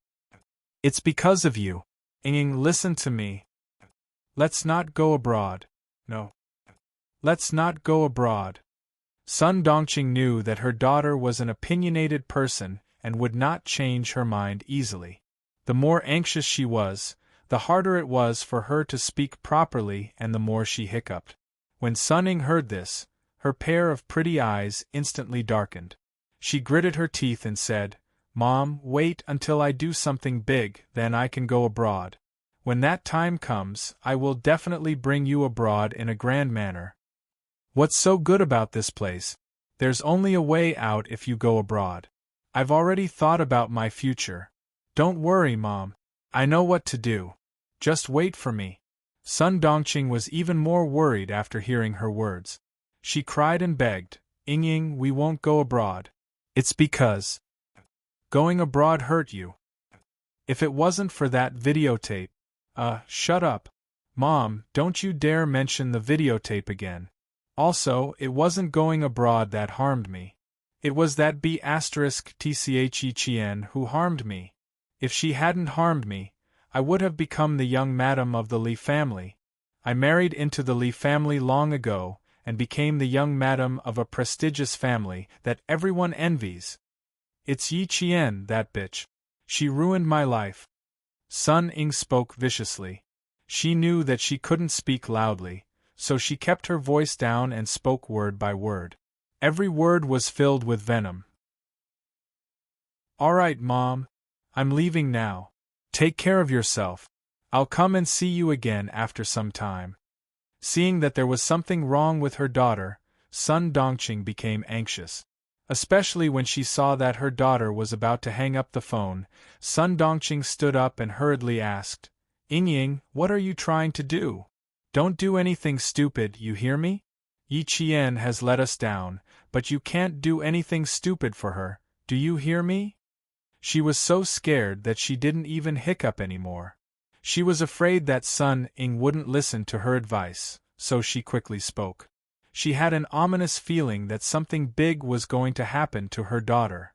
It's because of you. Ying, listen to me. Let's not go abroad. No. Let's not go abroad. Sun Dongqing knew that her daughter was an opinionated person and would not change her mind easily. The more anxious she was, the harder it was for her to speak properly and the more she hiccuped. When Sun Ying heard this, her pair of pretty eyes instantly darkened. She gritted her teeth and said, "Mom, wait until I do something big, then I can go abroad. When that time comes, I will definitely bring you abroad in a grand manner. What's so good about this place? There's only a way out if you go abroad. I've already thought about my future. Don't worry, Mom. I know what to do. Just wait for me. Sun Dongqing was even more worried after hearing her words. She cried and begged, Ying, we won't go abroad. It's because going abroad hurt you. If it wasn't for that videotape. Shut up. Mom, don't you dare mention the videotape again. Also, it wasn't going abroad that harmed me. It was that B*TCHECHN who harmed me. If she hadn't harmed me, I would have become the young madam of the Li family. I married into the Li family long ago, and became the young madam of a prestigious family that everyone envies. It's Yi Qian, that bitch. She ruined my life. Sun Ying spoke viciously. She knew that she couldn't speak loudly, so she kept her voice down and spoke word by word. Every word was filled with venom. All right, Mom. I'm leaving now. Take care of yourself. I'll come and see you again after some time. Seeing that there was something wrong with her daughter, Sun Dongqing became anxious. Especially when she saw that her daughter was about to hang up the phone, Sun Dongqing stood up and hurriedly asked, Ying, what are you trying to do? Don't do anything stupid, you hear me? Yi Qian has let us down, but you can't do anything stupid for her, do you hear me? She was so scared that she didn't even hiccup anymore. She was afraid that Sun Ying wouldn't listen to her advice, so she quickly spoke. She had an ominous feeling that something big was going to happen to her daughter.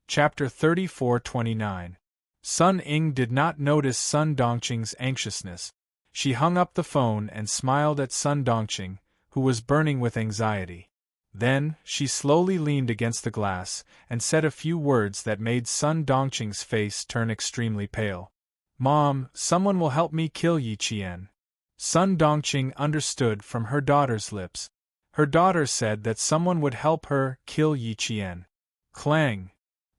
Chapter 34-29. Sun Ying did not notice Sun Dongqing's anxiousness. She hung up the phone and smiled at Sun Dongqing, who was burning with anxiety. Then, she slowly leaned against the glass and said a few words that made Sun Dongqing's face turn extremely pale. Mom, someone will help me kill Yi Qian. Sun Dongqing understood from her daughter's lips. Her daughter said that someone would help her kill Yi Qian. Clang!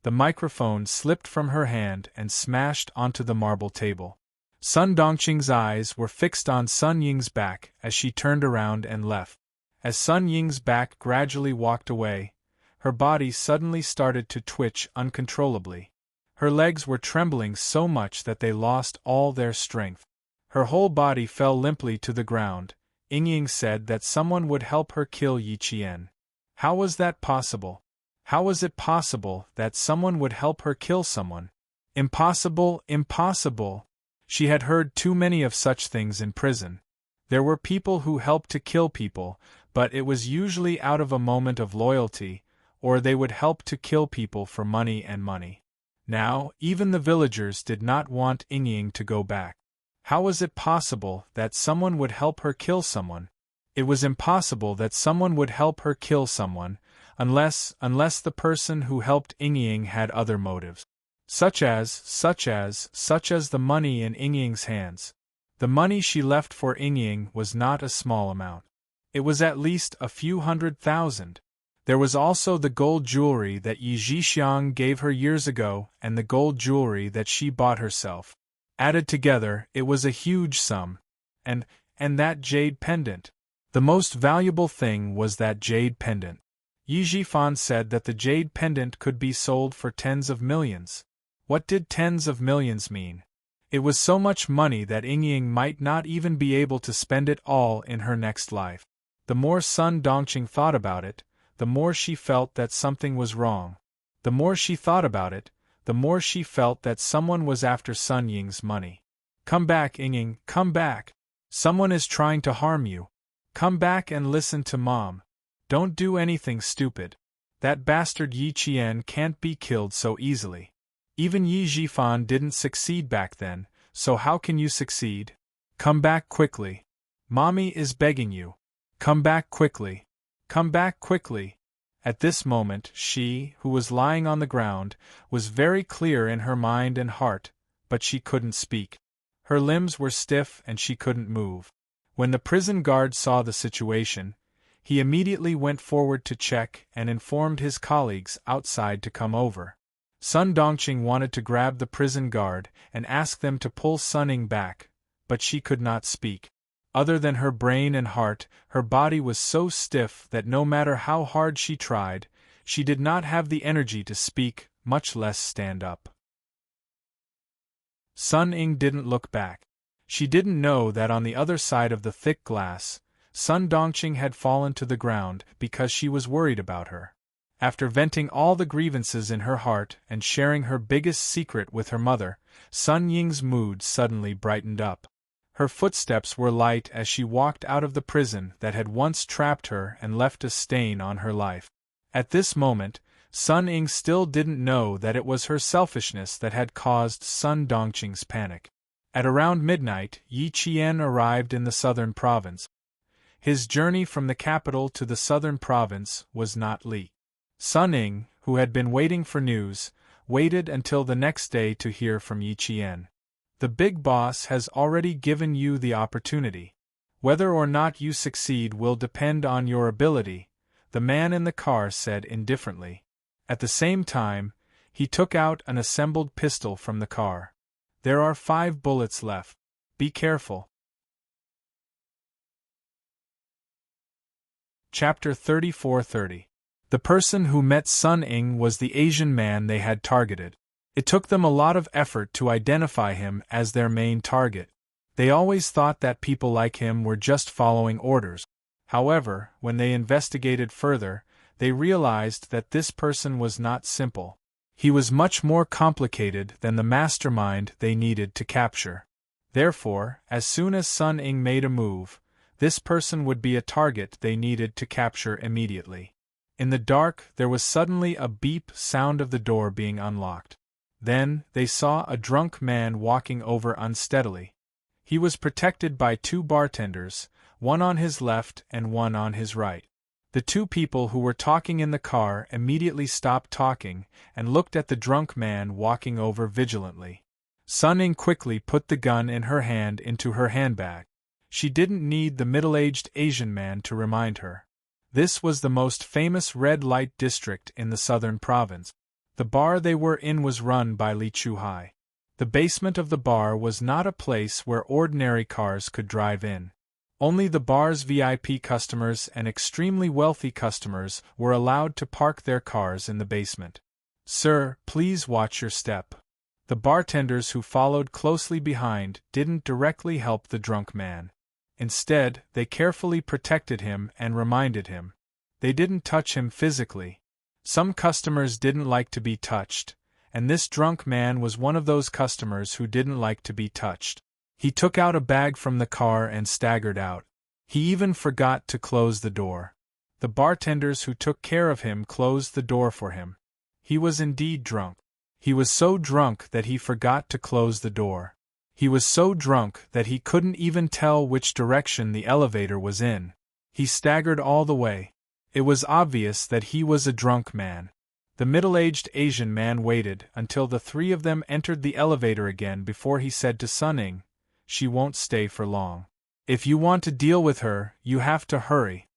The microphone slipped from her hand and smashed onto the marble table. Sun Dongqing's eyes were fixed on Sun Ying's back as she turned around and left. As Sun Ying's back gradually walked away, her body suddenly started to twitch uncontrollably. Her legs were trembling so much that they lost all their strength. Her whole body fell limply to the ground. Ying said that someone would help her kill Yi Qian. How was that possible? How was it possible that someone would help her kill someone? Impossible, impossible! She had heard too many of such things in prison. There were people who helped to kill people, but it was usually out of a moment of loyalty, or they would help to kill people for money and money. Now, even the villagers did not want Ying to go back. How was it possible that someone would help her kill someone? It was impossible that someone would help her kill someone, unless the person who helped Ying had other motives. Such as the money in Ying's hands. The money she left for Ying was not a small amount. It was at least a few 100,000. There was also the gold jewelry that Yi Zhixiang gave her years ago and the gold jewelry that she bought herself. Added together, it was a huge sum. And that jade pendant. The most valuable thing was that jade pendant. Yi Zhifan said that the jade pendant could be sold for tens of millions. What did tens of millions mean? It was so much money that Ying might not even be able to spend it all in her next life. The more Sun Dongqing thought about it, the more she felt that something was wrong. The more she thought about it, the more she felt that someone was after Sun Ying's money. Come back, Ying, come back. Someone is trying to harm you. Come back and listen to Mom. Don't do anything stupid. That bastard Yi Qian can't be killed so easily. Even Yi Zhifan didn't succeed back then, so how can you succeed? Come back quickly. Mommy is begging you. Come back quickly. Come back quickly. At this moment she, who was lying on the ground, was very clear in her mind and heart, but she couldn't speak. Her limbs were stiff and she couldn't move. When the prison guard saw the situation, he immediately went forward to check and informed his colleagues outside to come over. Sun Dongqing wanted to grab the prison guard and ask them to pull Sun Ying back, but she could not speak. Other than her brain and heart, her body was so stiff that no matter how hard she tried, she did not have the energy to speak, much less stand up. Sun Ying didn't look back. She didn't know that on the other side of the thick glass, Sun Dongqing had fallen to the ground because she was worried about her. After venting all the grievances in her heart and sharing her biggest secret with her mother, Sun Ying's mood suddenly brightened up. Her footsteps were light as she walked out of the prison that had once trapped her and left a stain on her life. At this moment, Sun Ying still didn't know that it was her selfishness that had caused Sun Dongqing's panic. At around midnight, Yi Qian arrived in the southern province. His journey from the capital to the southern province was not Li. Sun Ying, who had been waiting for news, waited until the next day to hear from Yi Qian. The big boss has already given you the opportunity. Whether or not you succeed will depend on your ability, the man in the car said indifferently. At the same time, he took out an assembled pistol from the car. There are 5 bullets left. Be careful. Chapter 34:30. The person who met Sun Ying was the Asian man they had targeted. It took them a lot of effort to identify him as their main target. They always thought that people like him were just following orders. However, when they investigated further, they realized that this person was not simple. He was much more complicated than the mastermind they needed to capture. Therefore, as soon as Sun Ying made a move, this person would be a target they needed to capture immediately. In the dark, there was suddenly a beep sound of the door being unlocked. Then, they saw a drunk man walking over unsteadily. He was protected by 2 bartenders, one on his left and one on his right. The 2 people who were talking in the car immediately stopped talking and looked at the drunk man walking over vigilantly. Sun Ying quickly put the gun in her hand into her handbag. She didn't need the middle-aged Asian man to remind her. This was the most famous red light district in the southern province. The bar they were in was run by Li Chuhai. The basement of the bar was not a place where ordinary cars could drive in. Only the bar's VIP customers and extremely wealthy customers were allowed to park their cars in the basement. "Sir, please watch your step." The bartenders who followed closely behind didn't directly help the drunk man. Instead, they carefully protected him and reminded him. They didn't touch him physically. Some customers didn't like to be touched, and this drunk man was one of those customers who didn't like to be touched. He took out a bag from the car and staggered out. He even forgot to close the door. The bartenders who took care of him closed the door for him. He was indeed drunk. He was so drunk that he forgot to close the door. He was so drunk that he couldn't even tell which direction the elevator was in. He staggered all the way. It was obvious that he was a drunk man. The middle-aged Asian man waited until the 3 of them entered the elevator again before he said to Sun Ying, "She won't stay for long. If you want to deal with her, you have to hurry."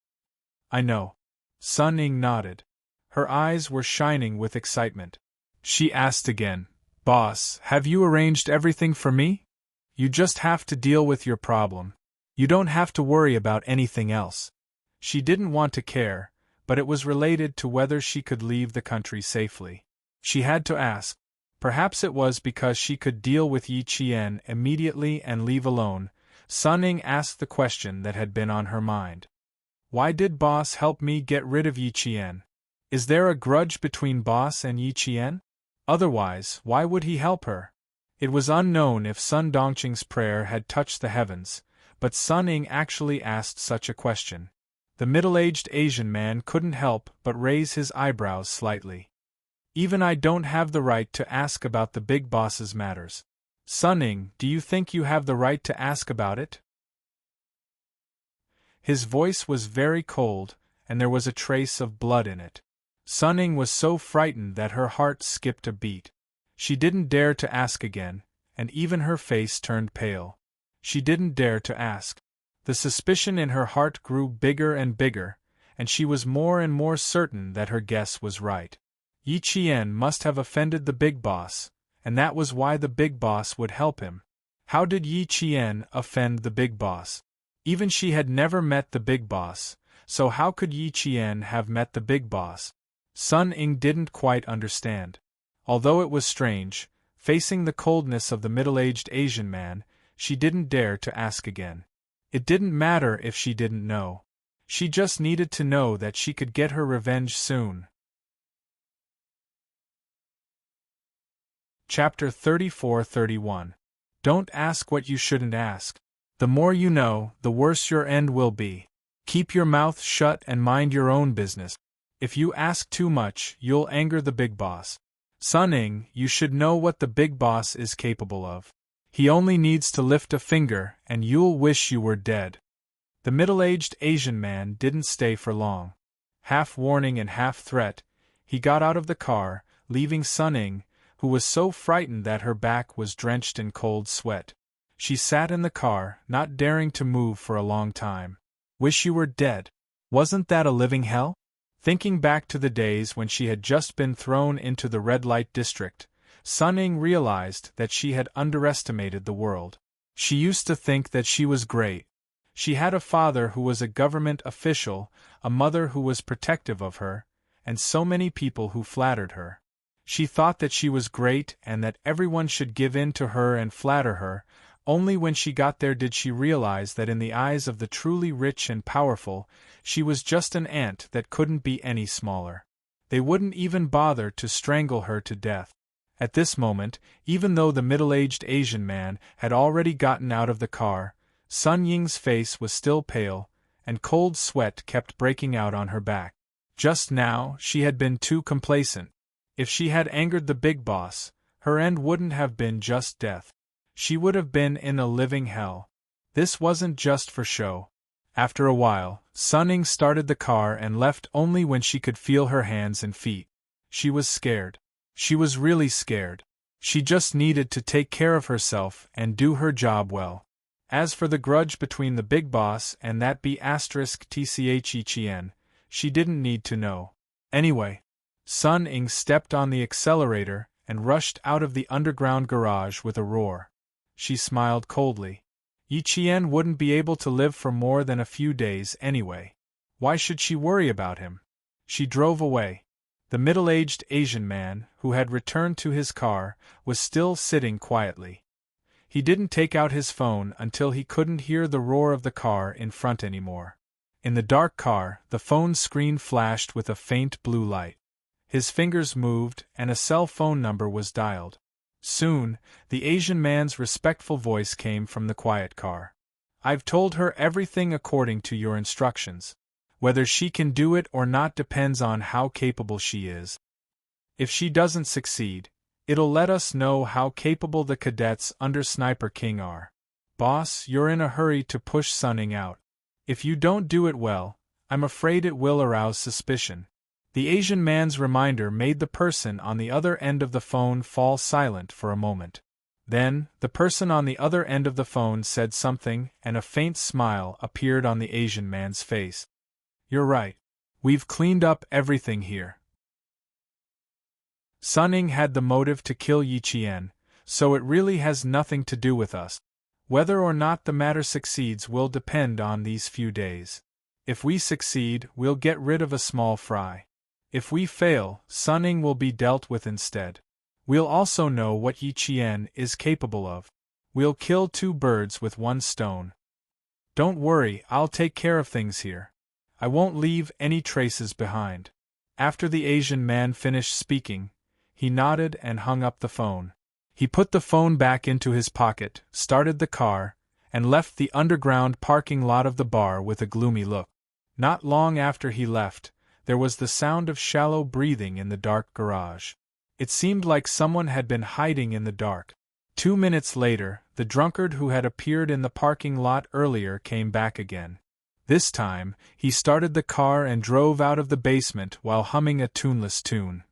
"I know." Sun Ying nodded. Her eyes were shining with excitement. She asked again, "Boss, have you arranged everything for me? You just have to deal with your problem. You don't have to worry about anything else." She didn't want to care, but it was related to whether she could leave the country safely. She had to ask. Perhaps it was because she could deal with Yi Qian immediately and leave alone. Sun Ying asked the question that had been on her mind. "Why did boss help me get rid of Yi Qian? Is there a grudge between boss and Yi Qian? Otherwise, why would he help her?" It was unknown if Sun Dongqing's prayer had touched the heavens, but Sun Ying actually asked such a question. The middle-aged Asian man couldn't help but raise his eyebrows slightly. "Even I don't have the right to ask about the big boss's matters. Sun Ying, do you think you have the right to ask about it?" His voice was very cold, and there was a trace of blood in it. Sun Ying was so frightened that her heart skipped a beat. She didn't dare to ask again, and even her face turned pale. She didn't dare to ask. The suspicion in her heart grew bigger and bigger, and she was more and more certain that her guess was right. Yi Qian must have offended the big boss, and that was why the big boss would help him. How did Yi Qian offend the big boss? Even she had never met the big boss, so how could Yi Qian have met the big boss? Sun Ying didn't quite understand. Although it was strange, facing the coldness of the middle-aged Asian man, she didn't dare to ask again. It didn't matter if she didn't know. She just needed to know that she could get her revenge soon. Chapter 34-31. Don't ask what you shouldn't ask. The more you know, the worse your end will be. Keep your mouth shut and mind your own business. If you ask too much, you'll anger the big boss. Sun Ying, you should know what the big boss is capable of. He only needs to lift a finger, and you'll wish you were dead. The middle-aged Asian man didn't stay for long. Half warning and half threat, he got out of the car, leaving Sun Ying, who was so frightened that her back was drenched in cold sweat. She sat in the car, not daring to move for a long time. Wish you were dead. Wasn't that a living hell? Thinking back to the days when she had just been thrown into the red light district, Sun Ying realized that she had underestimated the world. She used to think that she was great. She had a father who was a government official, a mother who was protective of her, and so many people who flattered her. She thought that she was great and that everyone should give in to her and flatter her. Only when she got there did she realize that in the eyes of the truly rich and powerful, she was just an ant that couldn't be any smaller. They wouldn't even bother to strangle her to death. At this moment, even though the middle-aged Asian man had already gotten out of the car, Sun Ying's face was still pale, and cold sweat kept breaking out on her back. Just now, she had been too complacent. If she had angered the big boss, her end wouldn't have been just death. She would have been in a living hell. This wasn't just for show. After a while, Sun Ying started the car and left only when she could feel her hands and feet. She was scared. She was really scared. She just needed to take care of herself and do her job well. As for the grudge between the big boss and that B*TCHECN, she didn't need to know. Anyway, Sun Ying stepped on the accelerator and rushed out of the underground garage with a roar. She smiled coldly. Yi Qian wouldn't be able to live for more than a few days anyway. Why should she worry about him? She drove away. The middle-aged Asian man, who had returned to his car, was still sitting quietly. He didn't take out his phone until he couldn't hear the roar of the car in front anymore. In the dark car, the phone screen flashed with a faint blue light. His fingers moved, and a cell phone number was dialed. Soon, the Asian man's respectful voice came from the quiet car. "I've told her everything according to your instructions. Whether she can do it or not depends on how capable she is. If she doesn't succeed, it'll let us know how capable the cadets under Sniper King are. Boss, you're in a hurry to push Sun Ying out. If you don't do it well, I'm afraid it will arouse suspicion." The Asian man's reminder made the person on the other end of the phone fall silent for a moment. Then, the person on the other end of the phone said something, and a faint smile appeared on the Asian man's face. "You're right. We've cleaned up everything here." Sun Ying had the motive to kill Yi Qian, so it really has nothing to do with us. Whether or not the matter succeeds will depend on these few days. If we succeed, we'll get rid of a small fry. If we fail, Sun Ying will be dealt with instead. We'll also know what Yi Qian is capable of. We'll kill two birds with one stone. Don't worry, I'll take care of things here. I won't leave any traces behind. After the Asian man finished speaking, he nodded and hung up the phone. He put the phone back into his pocket, started the car, and left the underground parking lot of the bar with a gloomy look. Not long after he left, there was the sound of shallow breathing in the dark garage. It seemed like someone had been hiding in the dark. 2 minutes later, the drunkard who had appeared in the parking lot earlier came back again. This time, he started the car and drove out of the basement while humming a tuneless tune.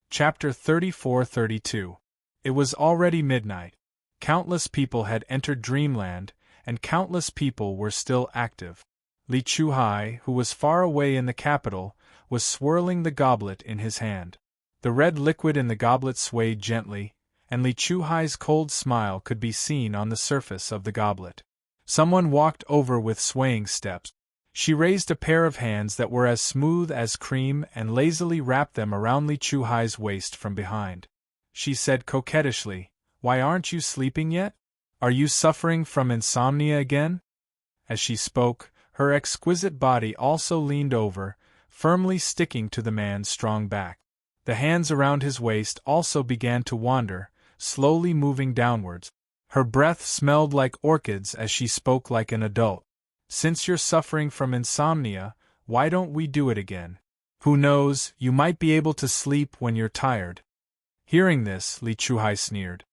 Chapter 34-32. It was already midnight. Countless people had entered Dreamland, and countless people were still active. Li Chuhai, who was far away in the capital, was swirling the goblet in his hand. The red liquid in the goblet swayed gently, and Li Chuhai's cold smile could be seen on the surface of the goblet. Someone walked over with swaying steps. She raised a pair of hands that were as smooth as cream and lazily wrapped them around Li Chuhai's waist from behind. She said coquettishly, "Why aren't you sleeping yet? Are you suffering from insomnia again?" As she spoke, her exquisite body also leaned over, firmly sticking to the man's strong back. The hands around his waist also began to wander, slowly moving downwards. Her breath smelled like orchids as she spoke like an adult. "Since you're suffering from insomnia, why don't we do it again? Who knows, you might be able to sleep when you're tired." Hearing this, Li Chuhai sneered.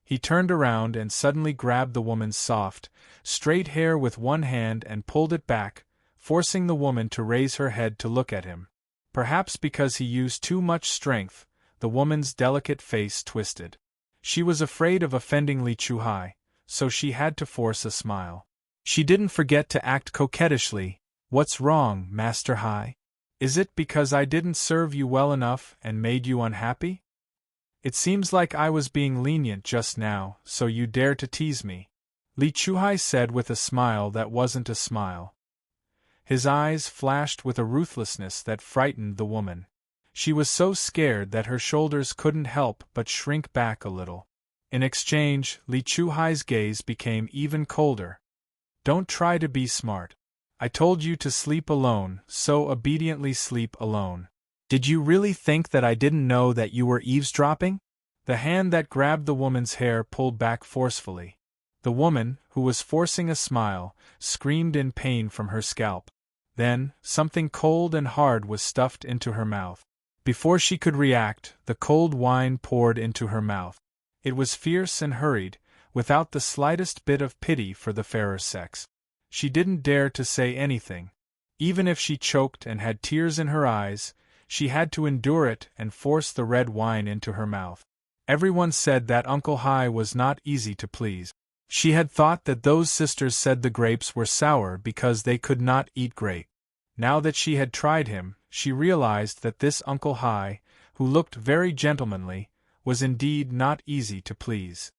He turned around and suddenly grabbed the woman's soft, straight hair with one hand and pulled it back, forcing the woman to raise her head to look at him. Perhaps because he used too much strength, the woman's delicate face twisted. She was afraid of offending Li Chuhai, so she had to force a smile. She didn't forget to act coquettishly. "What's wrong, Master Hai? Is it because I didn't serve you well enough and made you unhappy? It seems like I was being lenient just now, so you dare to tease me," Li Chuhai said with a smile that wasn't a smile. His eyes flashed with a ruthlessness that frightened the woman. She was so scared that her shoulders couldn't help but shrink back a little. In exchange, Li Chuhai's gaze became even colder. "Don't try to be smart. I told you to sleep alone, so obediently sleep alone. Did you really think that I didn't know that you were eavesdropping?" The hand that grabbed the woman's hair pulled back forcefully. The woman, who was forcing a smile, screamed in pain from her scalp. Then, something cold and hard was stuffed into her mouth. Before she could react, the cold wine poured into her mouth. It was fierce and hurried, without the slightest bit of pity for the fairer sex. She didn't dare to say anything. Even if she choked and had tears in her eyes, she had to endure it and force the red wine into her mouth. Everyone said that Uncle Hai was not easy to please. She had thought that those sisters said the grapes were sour because they could not eat grape. Now that she had tried him, she realized that this Uncle Hai, who looked very gentlemanly, was indeed not easy to please.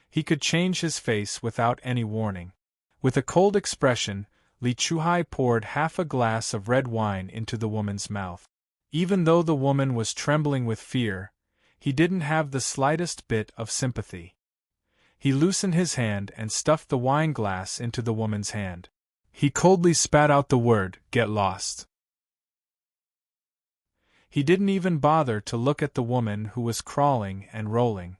He could change his face without any warning. With a cold expression, Li Chuhai poured half a glass of red wine into the woman's mouth. Even though the woman was trembling with fear, he didn't have the slightest bit of sympathy. He loosened his hand and stuffed the wine glass into the woman's hand. He coldly spat out the word, "Get lost." He didn't even bother to look at the woman who was crawling and rolling.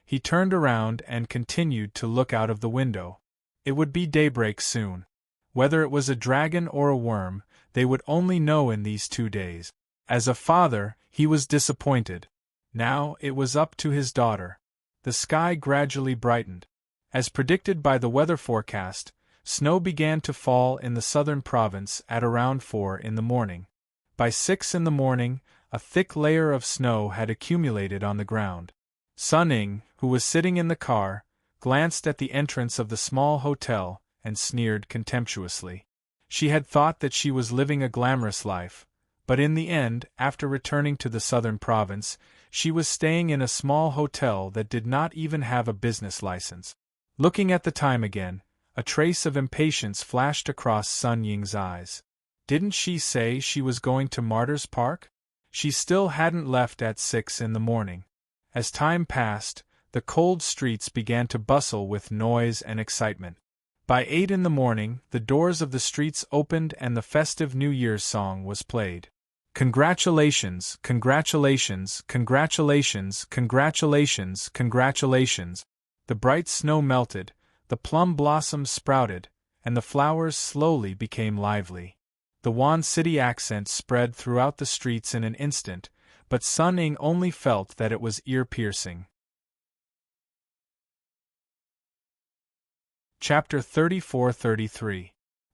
He turned around and continued to look out of the window. It would be daybreak soon. Whether it was a dragon or a worm, they would only know in these 2 days. As a father, he was disappointed. Now it was up to his daughter. The sky gradually brightened. As predicted by the weather forecast, snow began to fall in the southern province at around 4 in the morning. By 6 in the morning, a thick layer of snow had accumulated on the ground. Sun Ying, who was sitting in the car, glanced at the entrance of the small hotel and sneered contemptuously. She had thought that she was living a glamorous life, but in the end, after returning to the southern province, she was staying in a small hotel that did not even have a business license. Looking at the time again, a trace of impatience flashed across Sun Ying's eyes. Didn't she say she was going to Martyrs Park? She still hadn't left at 6 in the morning. As time passed, the cold streets began to bustle with noise and excitement. By 8 in the morning, the doors of the streets opened and the festive New Year's song was played. Congratulations, congratulations, congratulations, congratulations, congratulations. The bright snow melted, the plum blossoms sprouted, and the flowers slowly became lively. The Wan City accent spread throughout the streets in an instant, but Sun Ying only felt that it was ear-piercing. Chapter 34-33.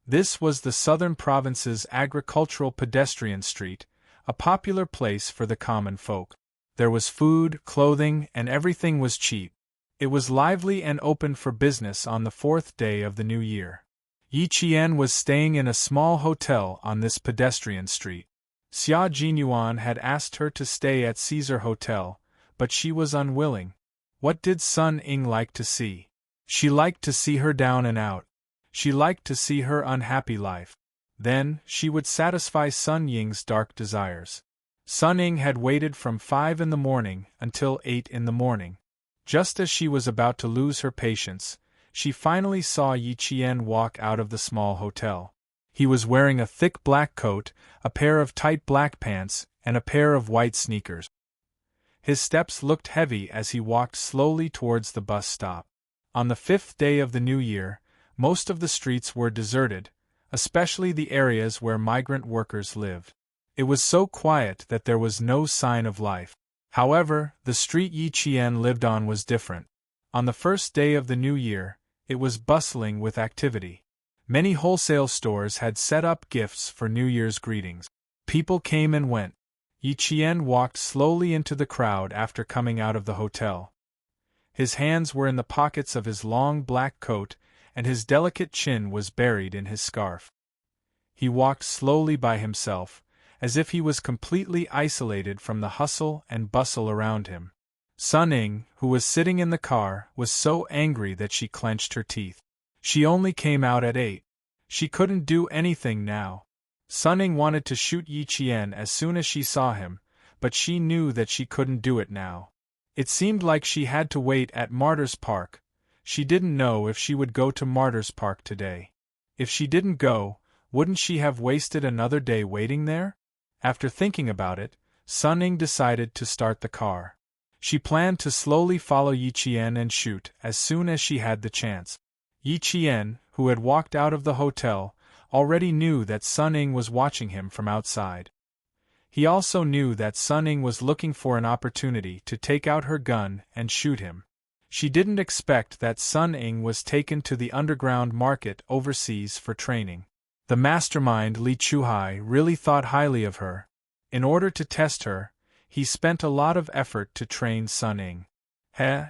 This was the southern province's agricultural pedestrian street, a popular place for the common folk. There was food, clothing, and everything was cheap. It was lively and open for business on the 4th day of the new year. Yi Qian was staying in a small hotel on this pedestrian street. Xia Jinyuan had asked her to stay at Caesar Hotel, but she was unwilling. What did Sun Ying like to see? She liked to see her down and out. She liked to see her unhappy life. Then, she would satisfy Sun Ying's dark desires. Sun Ying had waited from 5 in the morning until 8 in the morning. Just as she was about to lose her patience, she finally saw Yi Qian walk out of the small hotel. He was wearing a thick black coat, a pair of tight black pants, and a pair of white sneakers. His steps looked heavy as he walked slowly towards the bus stop. On the 5th day of the new year, most of the streets were deserted, especially the areas where migrant workers lived. It was so quiet that there was no sign of life. However, the street Yi Qian lived on was different. On the first day of the new year, it was bustling with activity. Many wholesale stores had set up gifts for New Year's greetings. People came and went. Yi Qian walked slowly into the crowd after coming out of the hotel. His hands were in the pockets of his long black coat, and his delicate chin was buried in his scarf. He walked slowly by himself, as if he was completely isolated from the hustle and bustle around him. Sun Ying, who was sitting in the car, was so angry that she clenched her teeth. She only came out at 8. She couldn't do anything now. Sun Ying wanted to shoot Yi Qian as soon as she saw him, but she knew that she couldn't do it now. It seemed like she had to wait at Martyrs Park. She didn't know if she would go to Martyrs Park today. If she didn't go, wouldn't she have wasted another day waiting there? After thinking about it, Sun Ying decided to start the car. She planned to slowly follow Yi Qian and shoot as soon as she had the chance. Yi Qian, who had walked out of the hotel, already knew that Sun Ying was watching him from outside. He also knew that Sun Ying was looking for an opportunity to take out her gun and shoot him. She didn't expect that Sun Ying was taken to the underground market overseas for training. The mastermind Li Chuhai really thought highly of her. In order to test her, he spent a lot of effort to train Sun Ying.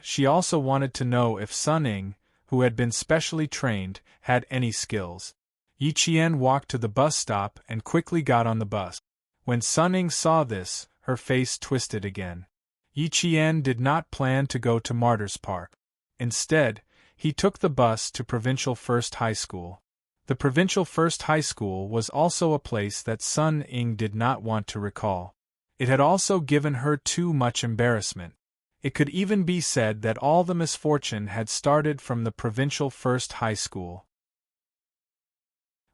She also wanted to know if Sun Ying, who had been specially trained, had any skills. Yi Qian walked to the bus stop and quickly got on the bus. When Sun Ying saw this, her face twisted again. Yi Qian did not plan to go to Martyrs Park. Instead, he took the bus to Provincial First High School. The Provincial First High School was also a place that Sun Ying did not want to recall. It had also given her too much embarrassment. It could even be said that all the misfortune had started from the Provincial First High School.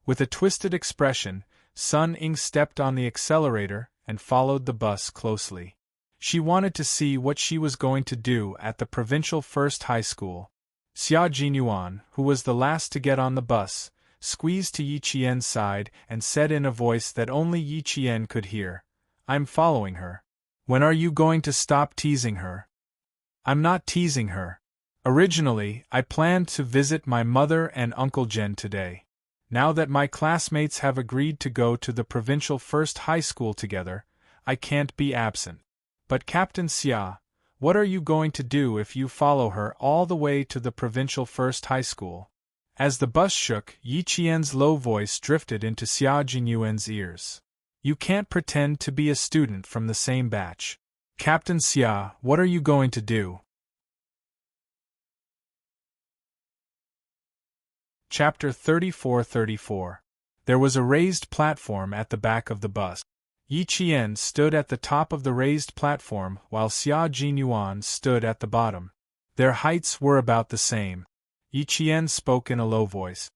With a twisted expression, Sun Ying stepped on the accelerator and followed the bus closely. She wanted to see what she was going to do at the Provincial First High School. Xia Jinyuan, who was the last to get on the bus, squeezed to Yi Qian's side and said in a voice that only Yi Qian could hear, "I'm following her. When are you going to stop teasing her?" "I'm not teasing her. Originally, I planned to visit my mother and Uncle Jen today. Now that my classmates have agreed to go to the Provincial First High School together, I can't be absent. But Captain Xia, what are you going to do if you follow her all the way to the Provincial First High School?" As the bus shook, Yi Qian's low voice drifted into Xia Jinyuan's ears. "You can't pretend to be a student from the same batch. Captain Xia, what are you going to do?" Chapter 34-34. There was a raised platform at the back of the bus. Yi Qian stood at the top of the raised platform while Xia Jinyuan stood at the bottom. Their heights were about the same. Yi Qian spoke in a low voice.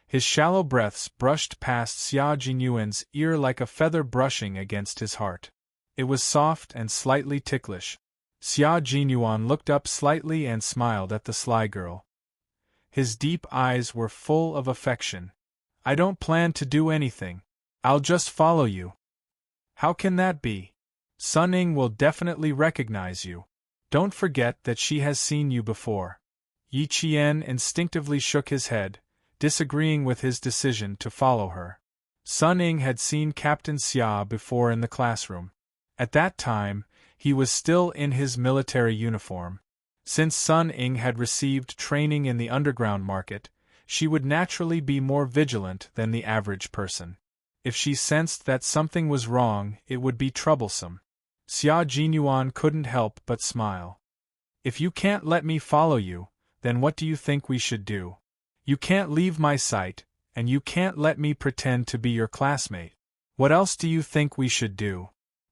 His shallow breaths brushed past Xia Jinyuan's ear like a feather brushing against his heart. It was soft and slightly ticklish. Xia Jinyuan looked up slightly and smiled at the sly girl. His deep eyes were full of affection. "I don't plan to do anything. I'll just follow you." "How can that be? Sun Ying will definitely recognize you. Don't forget that she has seen you before." Yi Qian instinctively shook his head, disagreeing with his decision to follow her. Sun Ying had seen Captain Xia before in the classroom. At that time, he was still in his military uniform. Since Sun Ying had received training in the underground market, she would naturally be more vigilant than the average person. If she sensed that something was wrong, it would be troublesome. Xia Jinyuan couldn't help but smile. If you can't let me follow you, then what do you think we should do? You can't leave my sight, and you can't let me pretend to be your classmate. What else do you think we should do?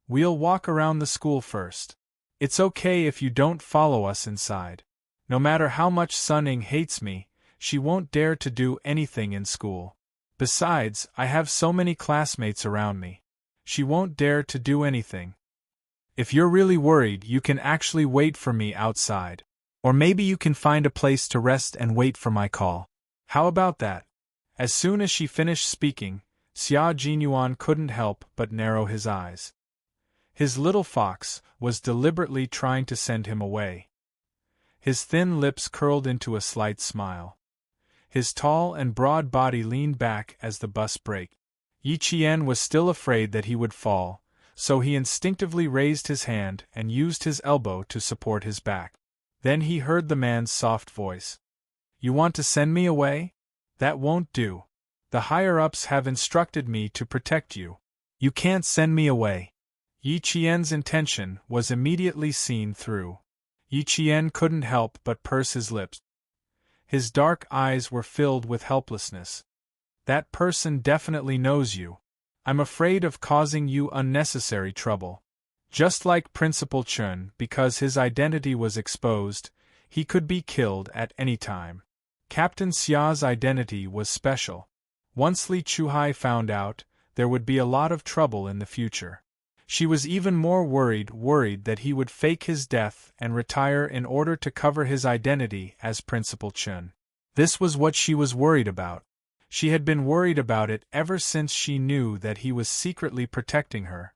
We'll walk around the school first. It's okay if you don't follow us inside. No matter how much Suning hates me, she won't dare to do anything in school. Besides, I have so many classmates around me. She won't dare to do anything. If you're really worried, you can actually wait for me outside. Or maybe you can find a place to rest and wait for my call. How about that? As soon as she finished speaking, Xia Jinyuan couldn't help but narrow his eyes. His little fox was deliberately trying to send him away. His thin lips curled into a slight smile. His tall and broad body leaned back as the bus braked. Yi Qian was still afraid that he would fall, so he instinctively raised his hand and used his elbow to support his back. Then he heard the man's soft voice. You want to send me away? That won't do. The higher-ups have instructed me to protect you. You can't send me away. Yi Qian's intention was immediately seen through. Yi Qian couldn't help but purse his lips. His dark eyes were filled with helplessness. That person definitely knows you. I'm afraid of causing you unnecessary trouble. Just like Principal Chun, because his identity was exposed, he could be killed at any time. Captain Xia's identity was special. Once Li Chuhai found out, there would be a lot of trouble in the future. She was even more worried that he would fake his death and retire in order to cover his identity as Principal Chun. This was what she was worried about. She had been worried about it ever since she knew that he was secretly protecting her.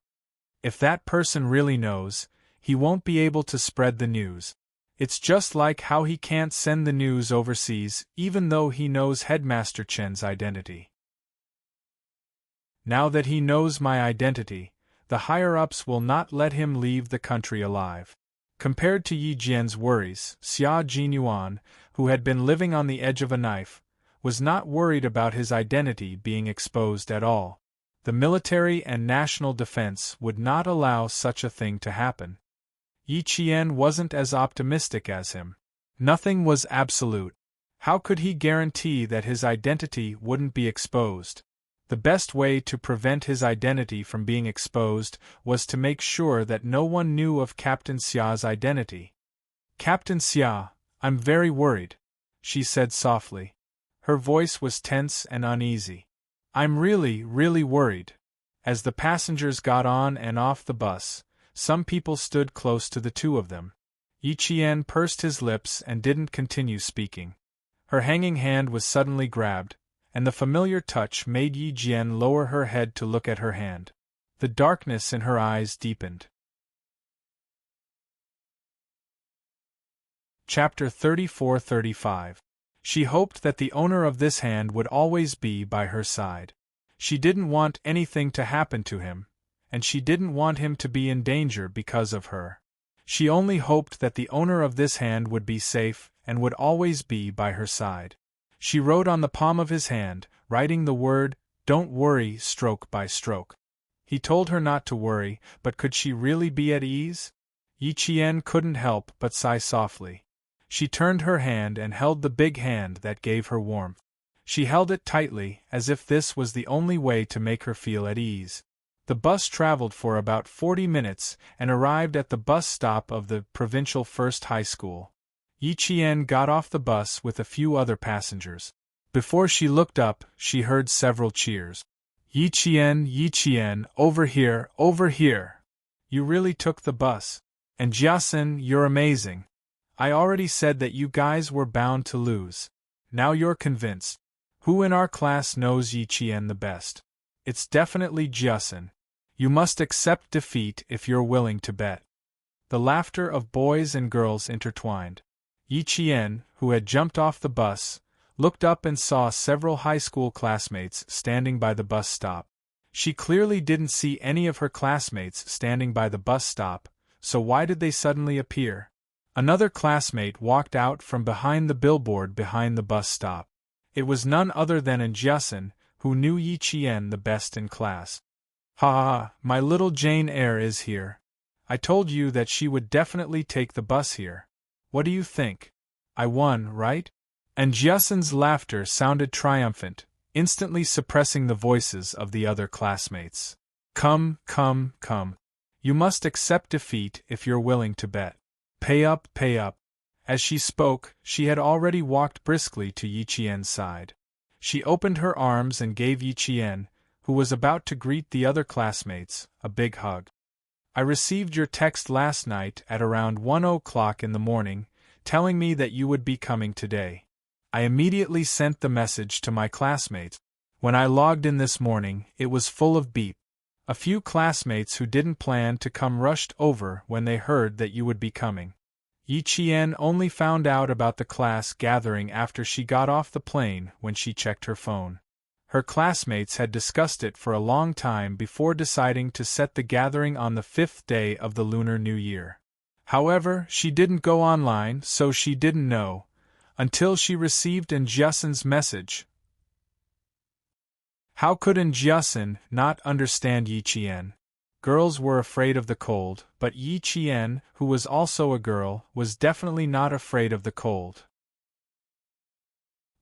If that person really knows, he won't be able to spread the news. It's just like how he can't send the news overseas even though he knows Headmaster Chen's identity. Now that he knows my identity, the higher-ups will not let him leave the country alive. Compared to Yi Jian's worries, Xia Jinyuan, who had been living on the edge of a knife, was not worried about his identity being exposed at all. The military and national defense would not allow such a thing to happen. Yi Qian wasn't as optimistic as him. Nothing was absolute. How could he guarantee that his identity wouldn't be exposed? The best way to prevent his identity from being exposed was to make sure that no one knew of Captain Xia's identity. Captain Xia, I'm very worried, she said softly. Her voice was tense and uneasy. I'm really worried. As the passengers got on and off the bus, some people stood close to the two of them. Yi Qian pursed his lips and didn't continue speaking. Her hanging hand was suddenly grabbed, and the familiar touch made Yi Jian lower her head to look at her hand. The darkness in her eyes deepened. Chapter 34-35. She hoped that the owner of this hand would always be by her side. She didn't want anything to happen to him, and she didn't want him to be in danger because of her. She only hoped that the owner of this hand would be safe and would always be by her side. She wrote on the palm of his hand, writing the word, "Don't worry," stroke by stroke. He told her not to worry, but could she really be at ease? Yi Qian couldn't help but sigh softly. She turned her hand and held the big hand that gave her warmth. She held it tightly, as if this was the only way to make her feel at ease. The bus traveled for about 40 minutes and arrived at the bus stop of the provincial first high school. Yi Qian got off the bus with a few other passengers. Before she looked up, she heard several cheers. Yi Qian, over here, over here. You really took the bus. And Jiasin, you're amazing. I already said that you guys were bound to lose. Now you're convinced. Who in our class knows Yi Qian the best? It's definitely Jiasin. You must accept defeat if you're willing to bet. The laughter of boys and girls intertwined. Yi Qian, who had jumped off the bus, looked up and saw several high school classmates standing by the bus stop. She clearly didn't see any of her classmates standing by the bus stop, so why did they suddenly appear? Another classmate walked out from behind the billboard behind the bus stop. It was none other than Unyielding, who knew Yi Qian the best in class. "Ha ha, my little Jane Eyre is here. I told you that she would definitely take the bus here. What do you think? I won, right?" And Unyielding's laughter sounded triumphant, instantly suppressing the voices of the other classmates. "Come, come, come. You must accept defeat if you're willing to bet. Pay up, pay up." As she spoke, she had already walked briskly to Yi Qian's side. She opened her arms and gave Yi Qian, who was about to greet the other classmates, a big hug. "I received your text last night at around 1 o'clock in the morning, telling me that you would be coming today. I immediately sent the message to my classmates. When I logged in this morning, it was full of beep. A few classmates who didn't plan to come rushed over when they heard that you would be coming." Yi Qian only found out about the class gathering after she got off the plane when she checked her phone. Her classmates had discussed it for a long time before deciding to set the gathering on the 5th day of the Lunar New Year. However, she didn't go online, so she didn't know, until she received Unyielding's message. How could Unyielding not understand Yi Qian? Girls were afraid of the cold, but Yi Qian, who was also a girl, was definitely not afraid of the cold.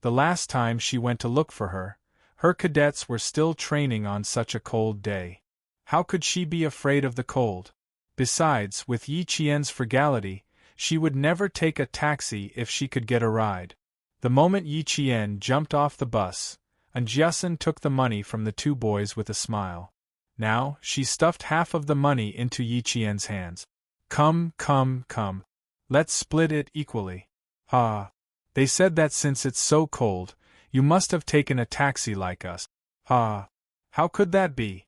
The last time she went to look for her, her cadets were still training on such a cold day. How could she be afraid of the cold? Besides, with Yi Qian's frugality, she would never take a taxi if she could get a ride. The moment Yi Qian jumped off the bus, Unyielding took the money from the two boys with a smile. Now, she stuffed half of the money into Yi Qian's hands. "Come, come, come. Let's split it equally. Ha! They said that since it's so cold, you must have taken a taxi like us. Ha! How could that be?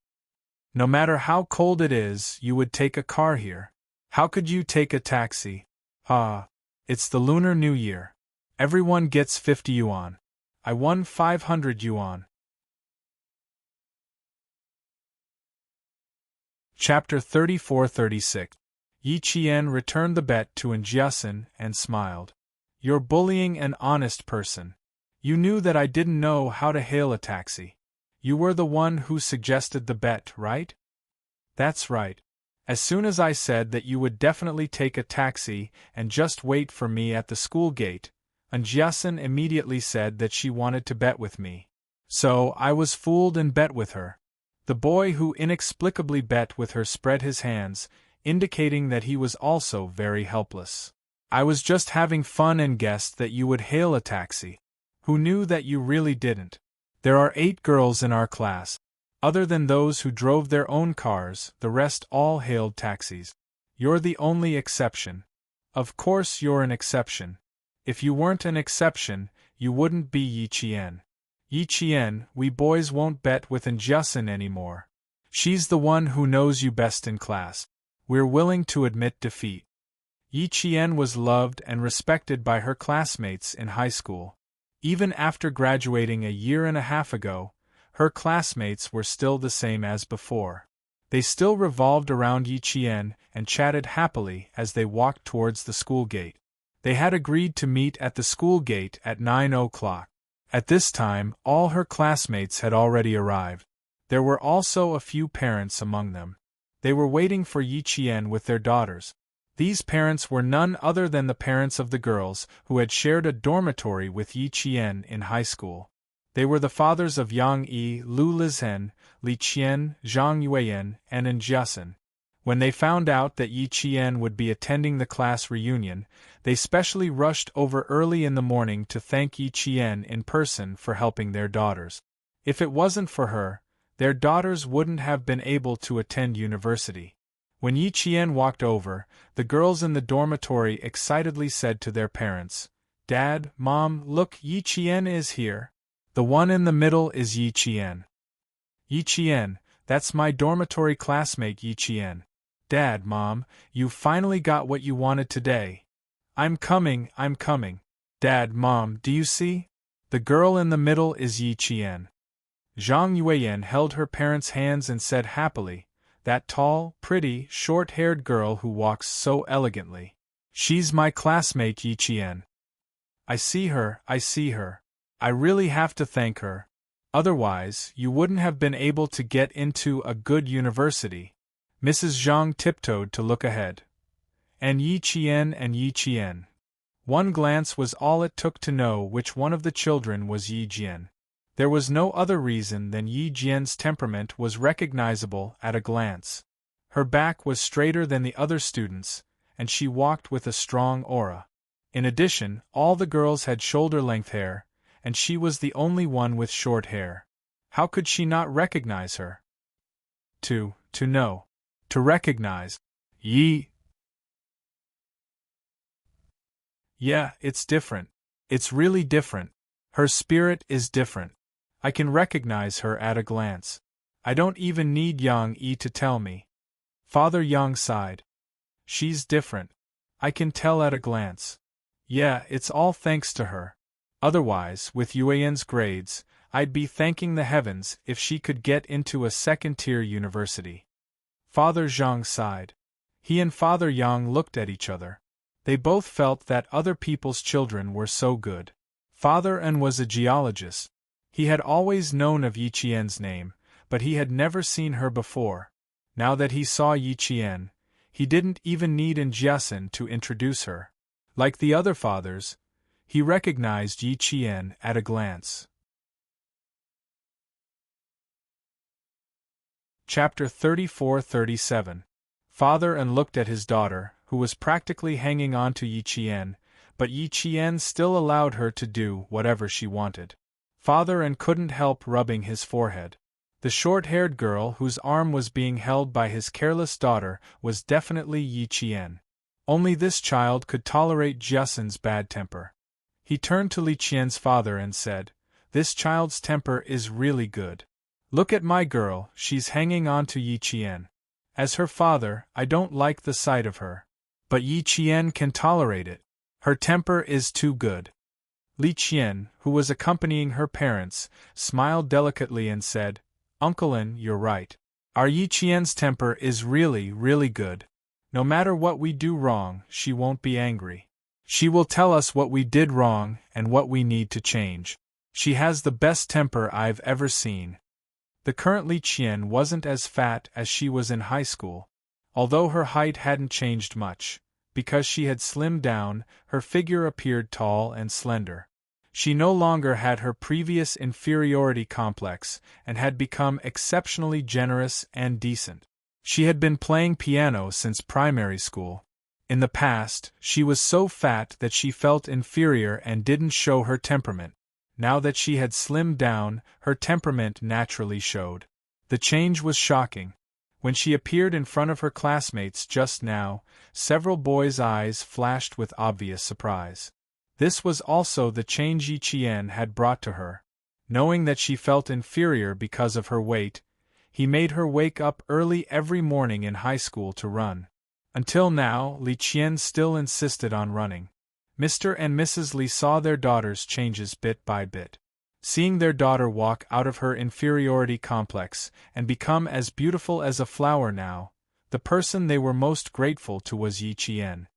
No matter how cold it is, you would take a car here. How could you take a taxi? Ha! It's the Lunar New Year. Everyone gets 50 yuan. I won 500 yuan. Chapter 34-36. Yi Qian returned the bet to Unyielding and smiled. "You're bullying an honest person. You knew that I didn't know how to hail a taxi. You were the one who suggested the bet, right?" "That's right. As soon as I said that you would definitely take a taxi and just wait for me at the school gate, Unyielding immediately said that she wanted to bet with me. So I was fooled and bet with her." The boy who inexplicably bet with her spread his hands, indicating that he was also very helpless. "I was just having fun and guessed that you would hail a taxi. Who knew that you really didn't? There are 8 girls in our class. Other than those who drove their own cars, the rest all hailed taxis. You're the only exception. Of course you're an exception. If you weren't an exception, you wouldn't be Yi Qian. Yi Qian, we boys won't bet with Unyielding anymore. She's the one who knows you best in class. We're willing to admit defeat." Yi Qian was loved and respected by her classmates in high school. Even after graduating a year and a half ago, her classmates were still the same as before. They still revolved around Yi Qian and chatted happily as they walked towards the school gate. They had agreed to meet at the school gate at 9 o'clock. At this time, all her classmates had already arrived. There were also a few parents among them. They were waiting for Yi Qian with their daughters. These parents were none other than the parents of the girls who had shared a dormitory with Yi Qian in high school. They were the fathers of Yang Yi, Lu Lizhen, Li Qian, Zhang Yuan, and Unyielding. When they found out that Yi Qian would be attending the class reunion, they specially rushed over early in the morning to thank Yi Qian in person for helping their daughters. If it wasn't for her, their daughters wouldn't have been able to attend university. When Yi Qian walked over, the girls in the dormitory excitedly said to their parents, "Dad, Mom, look, Yi Qian is here. The one in the middle is Yi Qian." "Yi Qian, that's my dormitory classmate Yi Qian. Dad, Mom, you finally got what you wanted today. I'm coming, I'm coming. Dad, Mom, do you see? The girl in the middle is Yi Qian." Zhang Yuan held her parents' hands and said happily, "That tall, pretty, short-haired girl who walks so elegantly. She's my classmate Yi Qian. I see her, I see her. I really have to thank her. Otherwise, you wouldn't have been able to get into a good university. Mrs. Zhang tiptoed to look ahead. And Yi Qian. One glance was all it took to know which one of the children was Yi Jian. There was no other reason than Yi Jian's temperament was recognizable at a glance. Her back was straighter than the other students, and she walked with a strong aura. In addition, all the girls had shoulder-length hair, and she was the only one with short hair. How could she not recognize her? To recognize. Yi. Yeah, it's different. It's really different. Her spirit is different. I can recognize her at a glance. I don't even need Yang Yi to tell me. Father Yang sighed. She's different. I can tell at a glance. Yeah, it's all thanks to her. Otherwise, with Yuan's grades, I'd be thanking the heavens if she could get into a second-tier university. Father Zhang sighed. He and Father Yang looked at each other. They both felt that other people's children were so good. Father An was a geologist. He had always known of Yi Qian's name, but he had never seen her before. Now that he saw Yi Qian, he didn't even need An Jiasen to introduce her. Like the other fathers, he recognized Yi Qian at a glance. Chapter 34-37. Father An looked at his daughter, who was practically hanging on to Yi Qian, but Yi Qian still allowed her to do whatever she wanted. Father An couldn't help rubbing his forehead. The short-haired girl whose arm was being held by his careless daughter was definitely Yi Qian. Only this child could tolerate Jiasen's bad temper. He turned to Li Qian's father and said, "This child's temper is really good. Look at my girl, she's hanging on to Yi Qian. As her father, I don't like the sight of her. But Yi Qian can tolerate it. Her temper is too good." Li Qian, who was accompanying her parents, smiled delicately and said, "Uncle An, you're right. Our Yi Qian's temper is really, really good. No matter what we do wrong, she won't be angry. She will tell us what we did wrong and what we need to change. She has the best temper I've ever seen." The current Li Qian wasn't as fat as she was in high school. Although her height hadn't changed much, because she had slimmed down, her figure appeared tall and slender. She no longer had her previous inferiority complex and had become exceptionally generous and decent. She had been playing piano since primary school. In the past, she was so fat that she felt inferior and didn't show her temperament. Now that she had slimmed down, her temperament naturally showed. The change was shocking. When she appeared in front of her classmates just now, several boys' eyes flashed with obvious surprise. This was also the change Yi Qian had brought to her. Knowing that she felt inferior because of her weight, he made her wake up early every morning in high school to run. Until now, Li Qian still insisted on running. Mr. and Mrs. Li saw their daughter's changes bit by bit. Seeing their daughter walk out of her inferiority complex and become as beautiful as a flower now, the person they were most grateful to was Yi Qian.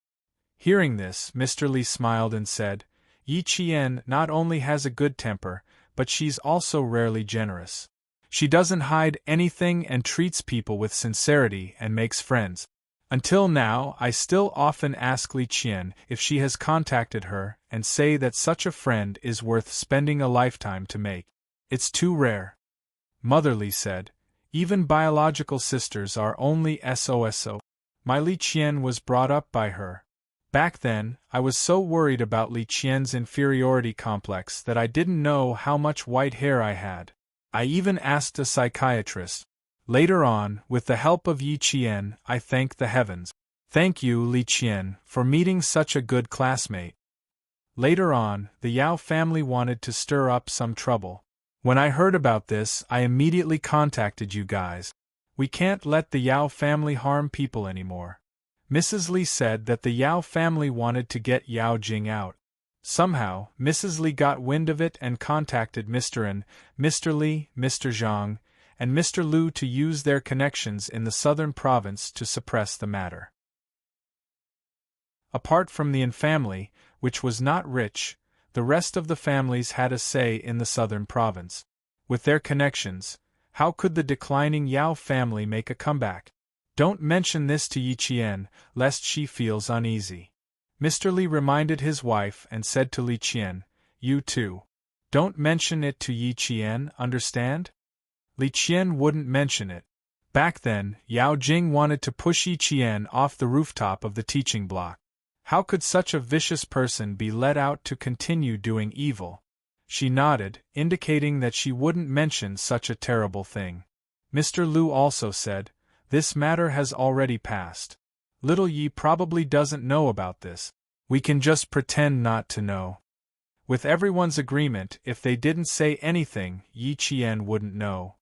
Hearing this, Mr. Li smiled and said, "Yi Qian not only has a good temper, but she's also rarely generous. She doesn't hide anything and treats people with sincerity and makes friends. Until now, I still often ask Li Qian if she has contacted her and say that such a friend is worth spending a lifetime to make. It's too rare." Mother Li said, "Even biological sisters are only SOSO. My Li Qian was brought up by her. Back then, I was so worried about Li Qian's inferiority complex that I didn't know how much white hair I had. I even asked a psychiatrist. Later on, with the help of Yi Qian, I thanked the heavens. Thank you, Li Qian, for meeting such a good classmate." Later on, the Yao family wanted to stir up some trouble. When I heard about this, I immediately contacted you guys. We can't let the Yao family harm people anymore. Mrs. Li said that the Yao family wanted to get Yao Jing out. Somehow, Mrs. Li got wind of it and contacted Mr. An, Mr. Li, Mr. Zhang, and Mr. Lu to use their connections in the southern province to suppress the matter. Apart from the An family, which was not rich, The rest of the families had a say in the southern province. With their connections, how could the declining Yao family make a comeback? Don't mention this to Yi Qian, lest she feels uneasy. Mr. Li reminded his wife and said to Li Qian, you too. Don't mention it to Yi Qian, understand? Li Qian wouldn't mention it. Back then, Yao Jing wanted to push Yi Qian off the rooftop of the teaching block. How could such a vicious person be let out to continue doing evil? She nodded, indicating that she wouldn't mention such a terrible thing. Mr. Lu also said, this matter has already passed. Little Yi probably doesn't know about this. We can just pretend not to know. With everyone's agreement, if they didn't say anything, Yi Qian wouldn't know.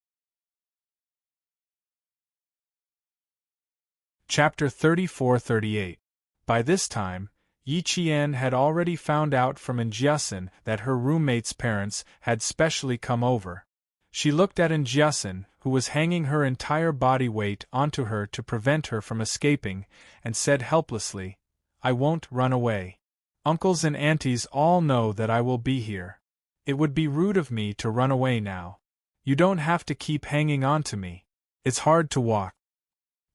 Chapter 34-38. By this time, Yi Qian had already found out from Jiasin that her roommate's parents had specially come over. She looked at Jiasin, who was hanging her entire body weight onto her to prevent her from escaping, and said helplessly, I won't run away. Uncles and aunties all know that I will be here. It would be rude of me to run away now. You don't have to keep hanging on to me. It's hard to walk.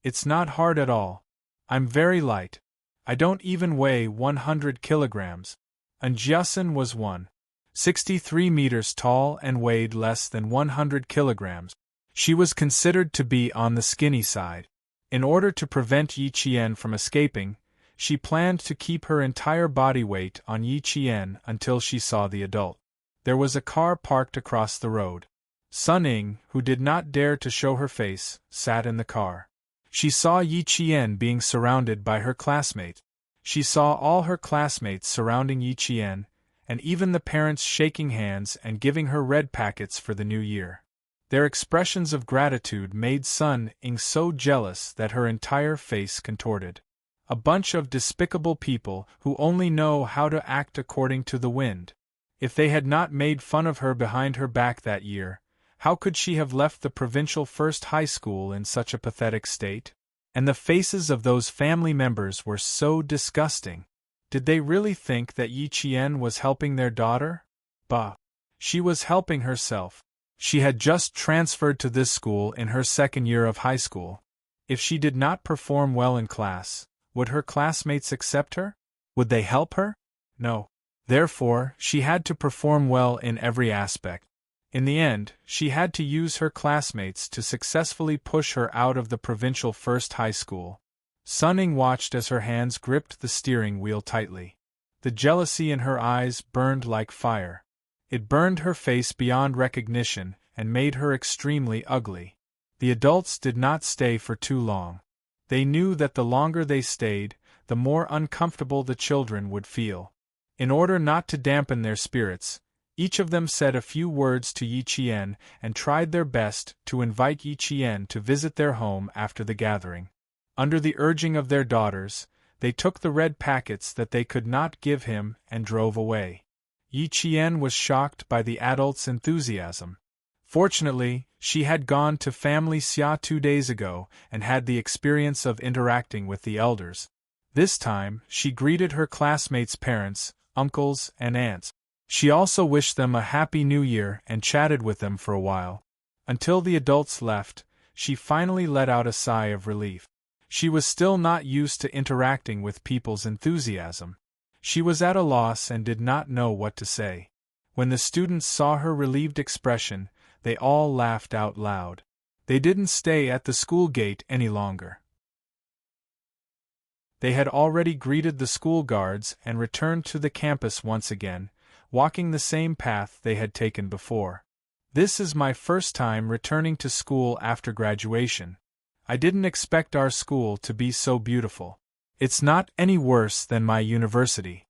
It's not hard at all. I'm very light. I don't even weigh 100 kilograms. Jiasin was 163 meters tall and weighed less than 100 kilograms. She was considered to be on the skinny side. In order to prevent Yi Qian from escaping, she planned to keep her entire body weight on Yi Qian until she saw the adult. There was a car parked across the road. Sun Ying, who did not dare to show her face, sat in the car. She saw Yi Qian being surrounded by her classmates. She saw all her classmates surrounding Yi Qian, and even the parents shaking hands and giving her red packets for the new year. Their expressions of gratitude made Sun Ying so jealous that her entire face contorted. A bunch of despicable people who only know how to act according to the wind. If they had not made fun of her behind her back that year, how could she have left the provincial first high school in such a pathetic state? And the faces of those family members were so disgusting. Did they really think that Yi Qian was helping their daughter? Bah! She was helping herself. She had just transferred to this school in her second year of high school. If she did not perform well in class, would her classmates accept her? Would they help her? No. Therefore, she had to perform well in every aspect. In the end, she had to use her classmates to successfully push her out of the provincial first high school. Sun Ying watched as her hands gripped the steering wheel tightly. The jealousy in her eyes burned like fire. It burned her face beyond recognition and made her extremely ugly. The adults did not stay for too long. They knew that the longer they stayed, the more uncomfortable the children would feel. In order not to dampen their spirits, each of them said a few words to Yi Qian and tried their best to invite Yi Qian to visit their home after the gathering. Under the urging of their daughters, they took the red packets that they could not give him and drove away. Yi Qian was shocked by the adults' enthusiasm. Fortunately, she had gone to Family Xia 2 days ago and had the experience of interacting with the elders. This time, she greeted her classmates' parents, uncles, and aunts. She also wished them a happy new year and chatted with them for a while. Until the adults left, she finally let out a sigh of relief. She was still not used to interacting with people's enthusiasm. She was at a loss and did not know what to say. When the students saw her relieved expression, they all laughed out loud. They didn't stay at the school gate any longer. They had already greeted the school guards and returned to the campus once again, walking the same path they had taken before. This is my first time returning to school after graduation. I didn't expect our school to be so beautiful. It's not any worse than my university.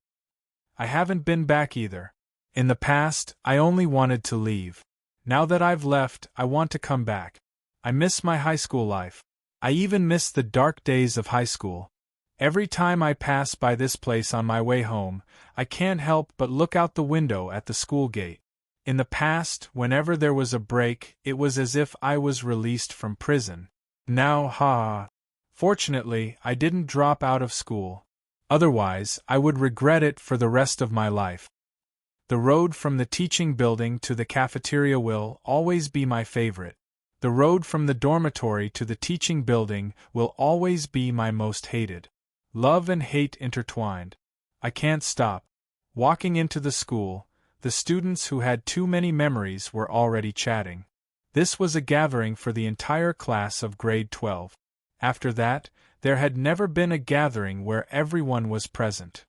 I haven't been back either. In the past, I only wanted to leave. Now that I've left, I want to come back. I miss my high school life. I even miss the dark days of high school. Every time I pass by this place on my way home, I can't help but look out the window at the school gate. In the past, whenever there was a break, it was as if I was released from prison. Now, fortunately, I didn't drop out of school. Otherwise, I would regret it for the rest of my life. The road from the teaching building to the cafeteria will always be my favorite. The road from the dormitory to the teaching building will always be my most hated. Love and hate intertwined. I can't stop. Walking into the school, the students who had too many memories were already chatting. This was a gathering for the entire class of grade 12. After that, there had never been a gathering where everyone was present.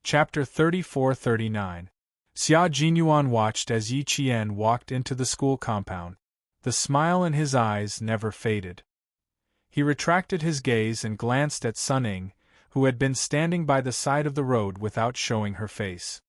Chapter 34-39. Xia Jinyuan watched as Yi Qian walked into the school compound. The smile in his eyes never faded. He retracted his gaze and glanced at Sun Ying, who had been standing by the side of the road without showing her face.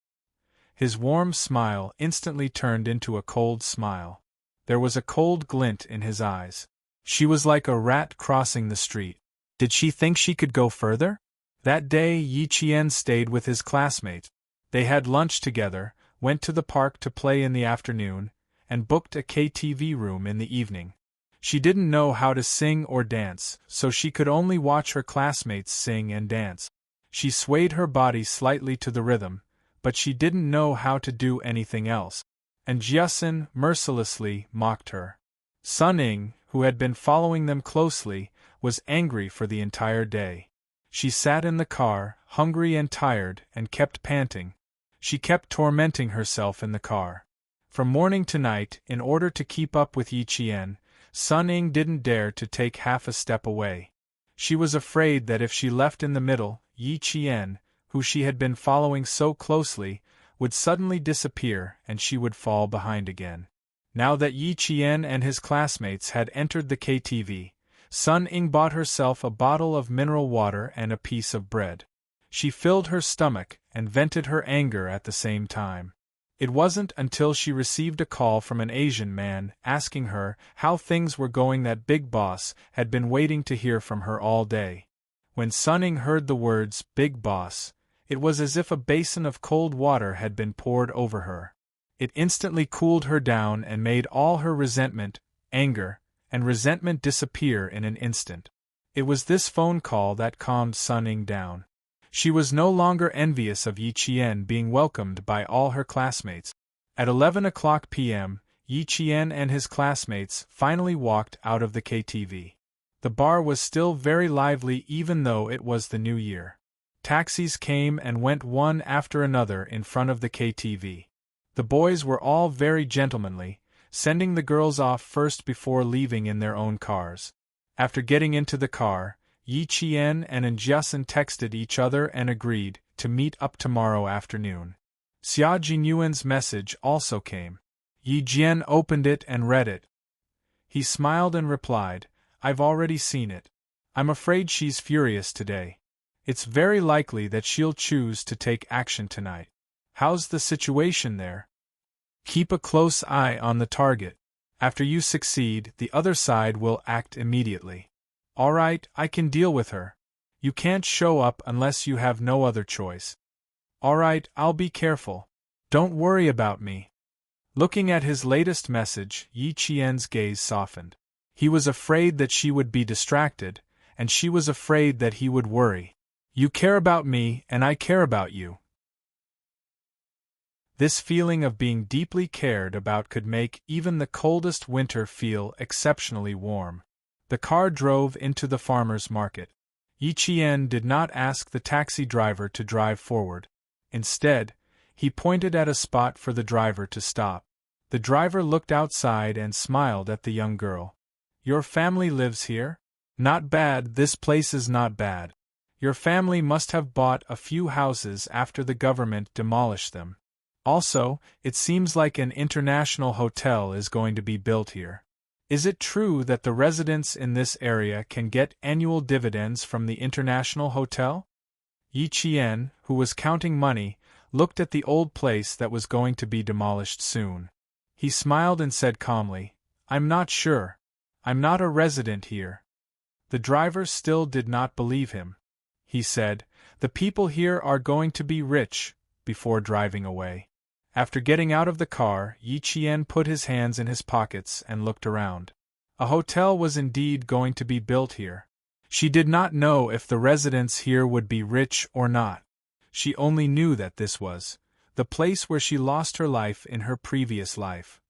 His warm smile instantly turned into a cold smile. There was a cold glint in his eyes. She was like a rat crossing the street. Did she think she could go further? That day Yi Qian stayed with his classmates. They had lunch together, went to the park to play in the afternoon, and booked a KTV room in the evening. She didn't know how to sing or dance, so she could only watch her classmates sing and dance. She swayed her body slightly to the rhythm, but she didn't know how to do anything else. And Jiasun mercilessly mocked her. Sun Ying, who had been following them closely, was angry for the entire day. She sat in the car, hungry and tired, and kept panting. She kept tormenting herself in the car. From morning to night, in order to keep up with Yi Qian, Sun Ying didn't dare to take half a step away. She was afraid that if she left in the middle, Yi Qian, who she had been following so closely, would suddenly disappear and she would fall behind again. Now that Yi Qian and his classmates had entered the KTV, Sun Ying bought herself a bottle of mineral water and a piece of bread. She filled her stomach and vented her anger at the same time. It wasn't until she received a call from an Asian man asking her how things were going that Big Boss had been waiting to hear from her all day. When Sun Ying heard the words Big Boss, it was as if a basin of cold water had been poured over her. It instantly cooled her down and made all her resentment, anger, and resentment disappear in an instant. It was this phone call that calmed Sun Ying down. She was no longer envious of Yi Qian being welcomed by all her classmates. At 11:00 p.m., Yi Qian and his classmates finally walked out of the KTV. The bar was still very lively even though it was the new year. Taxis came and went one after another in front of the KTV. The boys were all very gentlemanly, sending the girls off first before leaving in their own cars. After getting into the car, Yi Qian and Jiasun texted each other and agreed to meet up tomorrow afternoon. Xia Jinyuan's message also came. Yi Jian opened it and read it. He smiled and replied, "I've already seen it. I'm afraid she's furious today. It's very likely that she'll choose to take action tonight. How's the situation there? Keep a close eye on the target. After you succeed, the other side will act immediately." "All right, I can deal with her. You can't show up unless you have no other choice." "All right, I'll be careful. Don't worry about me." Looking at his latest message, Yi Qian's gaze softened. He was afraid that she would be distracted, and she was afraid that he would worry. "You care about me, and I care about you." This feeling of being deeply cared about could make even the coldest winter feel exceptionally warm. The car drove into the farmer's market. Yi Qian did not ask the taxi driver to drive forward. Instead, he pointed at a spot for the driver to stop. The driver looked outside and smiled at the young girl. "Your family lives here? Not bad, this place is not bad. Your family must have bought a few houses after the government demolished them. Also, it seems like an international hotel is going to be built here. Is it true that the residents in this area can get annual dividends from the international hotel?" Yi Qian, who was counting money, looked at the old place that was going to be demolished soon. He smiled and said calmly, "I'm not sure. I'm not a resident here." The driver still did not believe him. He said, "The people here are going to be rich," before driving away. After getting out of the car, Yi Qian put his hands in his pockets and looked around. A hotel was indeed going to be built here. She did not know if the residents here would be rich or not. She only knew that this was the place where she lost her life in her previous life.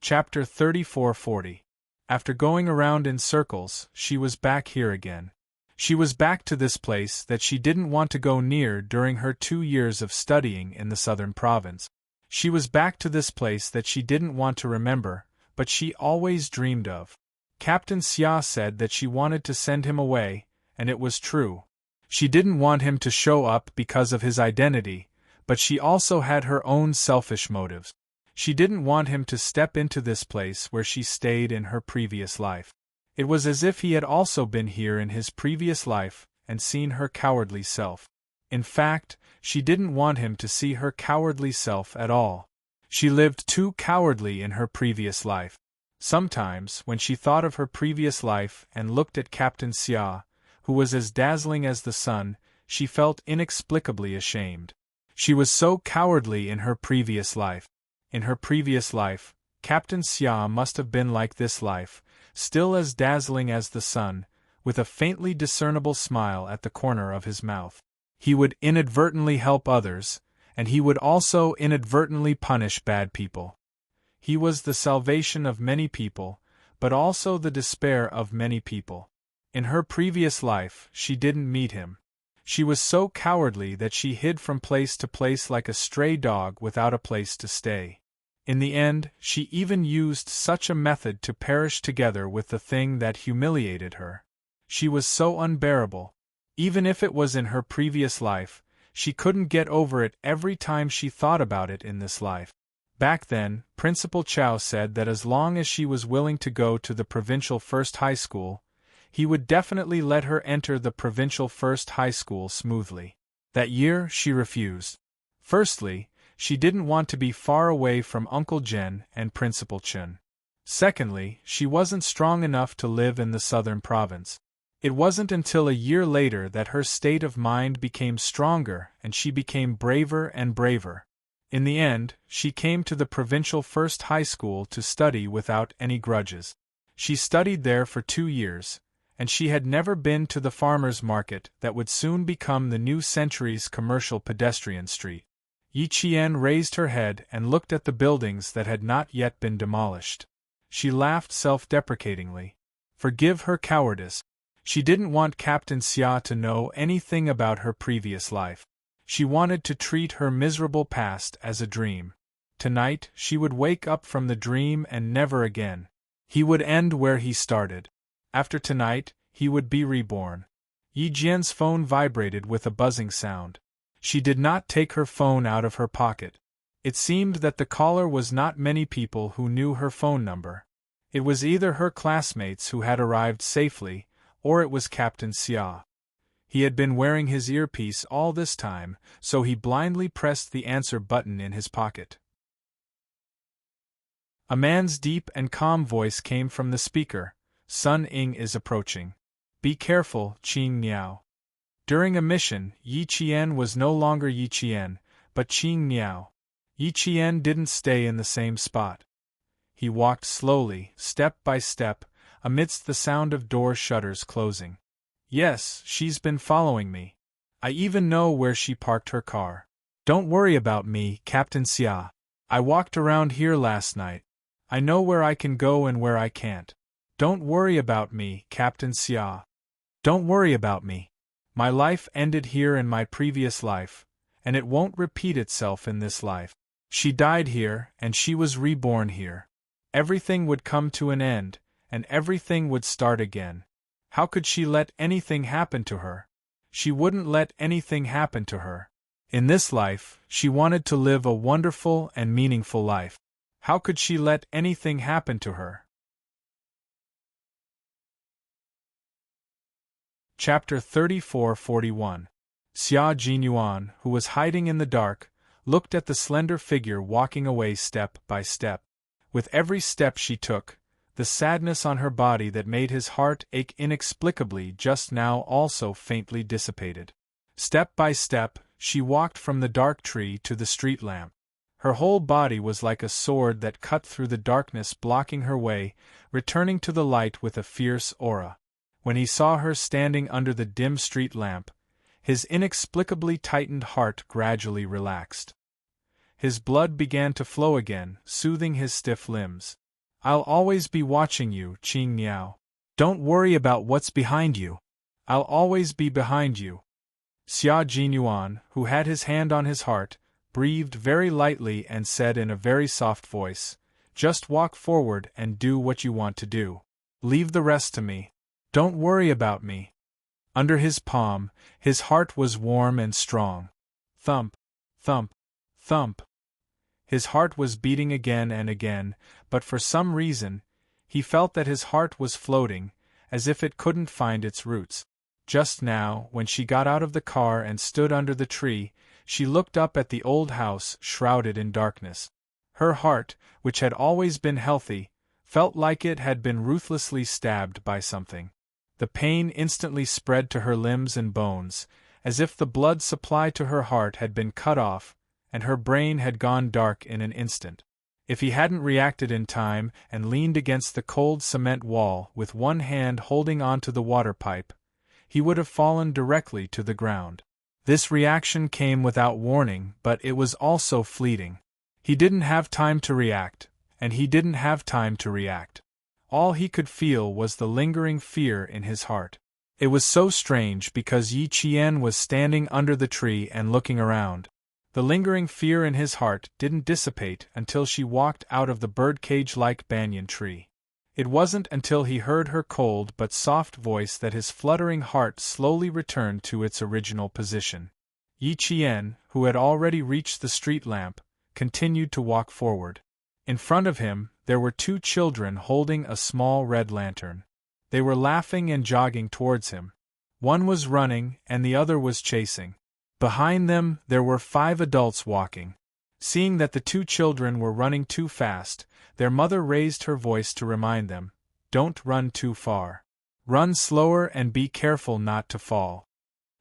Chapter 3440. After going around in circles, she was back here again. She was back to this place that she didn't want to go near during her 2 years of studying in the southern province. She was back to this place that she didn't want to remember, but she always dreamed of. Captain Xia said that she wanted to send him away, and it was true. She didn't want him to show up because of his identity, but she also had her own selfish motives. She didn't want him to step into this place where she stayed in her previous life. It was as if he had also been here in his previous life and seen her cowardly self. In fact, she didn't want him to see her cowardly self at all. She lived too cowardly in her previous life. Sometimes, when she thought of her previous life and looked at Captain Xia, who was as dazzling as the sun, she felt inexplicably ashamed. She was so cowardly in her previous life. In her previous life, Captain Xia must have been like this life, still as dazzling as the sun, with a faintly discernible smile at the corner of his mouth. He would inadvertently help others, and he would also inadvertently punish bad people. He was the salvation of many people, but also the despair of many people. In her previous life, she didn't meet him. She was so cowardly that she hid from place to place like a stray dog without a place to stay. In the end, she even used such a method to perish together with the thing that humiliated her. She was so unbearable. Even if it was in her previous life, she couldn't get over it every time she thought about it in this life. Back then, Principal Chow said that as long as she was willing to go to the provincial first high school, he would definitely let her enter the provincial first high school smoothly. That year, she refused. Firstly, she didn't want to be far away from Uncle Jen and Principal Chun. Secondly, she wasn't strong enough to live in the southern province. It wasn't until a year later that her state of mind became stronger and she became braver and braver. In the end, she came to the provincial first high school to study without any grudges. She studied there for 2 years, and she had never been to the farmers' market that would soon become the new century's commercial pedestrian street. Yi Qian raised her head and looked at the buildings that had not yet been demolished. She laughed self-deprecatingly. Forgive her cowardice. She didn't want Captain Xia to know anything about her previous life. She wanted to treat her miserable past as a dream. Tonight, she would wake up from the dream and never again. He would end where he started. After tonight, he would be reborn. Yi Jian's phone vibrated with a buzzing sound. She did not take her phone out of her pocket. It seemed that the caller was not many people who knew her phone number. It was either her classmates who had arrived safely, or it was Captain Xia. He had been wearing his earpiece all this time, so he blindly pressed the answer button in his pocket. A man's deep and calm voice came from the speaker. Sun Ying is approaching. Be careful, Qing Miao. During a mission, Yi Qian was no longer Yi Qian, but Qing Miao. Yi Qian didn't stay in the same spot. He walked slowly, step by step, amidst the sound of door shutters closing. Yes, she's been following me. I even know where she parked her car. Don't worry about me, Captain Xia. I walked around here last night. I know where I can go and where I can't. Don't worry about me, Captain Xia. Don't worry about me. My life ended here in my previous life, and it won't repeat itself in this life. She died here, and she was reborn here. Everything would come to an end, and everything would start again. How could she let anything happen to her? She wouldn't let anything happen to her. In this life, she wanted to live a wonderful and meaningful life. How could she let anything happen to her? Chapter 3441. Xia Jinyuan, who was hiding in the dark, looked at the slender figure walking away step by step. With every step she took, the sadness on her body that made his heart ache inexplicably just now also faintly dissipated. Step by step, she walked from the dark tree to the street lamp. Her whole body was like a sword that cut through the darkness, blocking her way, returning to the light with a fierce aura. When he saw her standing under the dim street lamp, his inexplicably tightened heart gradually relaxed. His blood began to flow again, soothing his stiff limbs. "I'll always be watching you, Qing Niao. Don't worry about what's behind you. I'll always be behind you." Xia Jinyuan, who had his hand on his heart, breathed very lightly and said in a very soft voice, "Just walk forward and do what you want to do. Leave the rest to me. Don't worry about me." Under his palm, his heart was warm and strong. Thump, thump, thump. His heart was beating again and again, but for some reason, he felt that his heart was floating, as if it couldn't find its roots. Just now, when she got out of the car and stood under the tree, she looked up at the old house shrouded in darkness. Her heart, which had always been healthy, felt like it had been ruthlessly stabbed by something. The pain instantly spread to her limbs and bones, as if the blood supply to her heart had been cut off, and her brain had gone dark in an instant. If he hadn't reacted in time and leaned against the cold cement wall with one hand holding onto the water pipe, he would have fallen directly to the ground. This reaction came without warning, but it was also fleeting. He didn't have time to react, and he didn't have time to react. All he could feel was the lingering fear in his heart. It was so strange because Yi Qian was standing under the tree and looking around. The lingering fear in his heart didn't dissipate until she walked out of the birdcage-like banyan tree. It wasn't until he heard her cold but soft voice that his fluttering heart slowly returned to its original position. Yi Qian, who had already reached the street lamp, continued to walk forward. In front of him, there were two children holding a small red lantern. They were laughing and jogging towards him. One was running and the other was chasing. Behind them, there were 5 adults walking. Seeing that the two children were running too fast, their mother raised her voice to remind them, "Don't run too far. Run slower and be careful not to fall."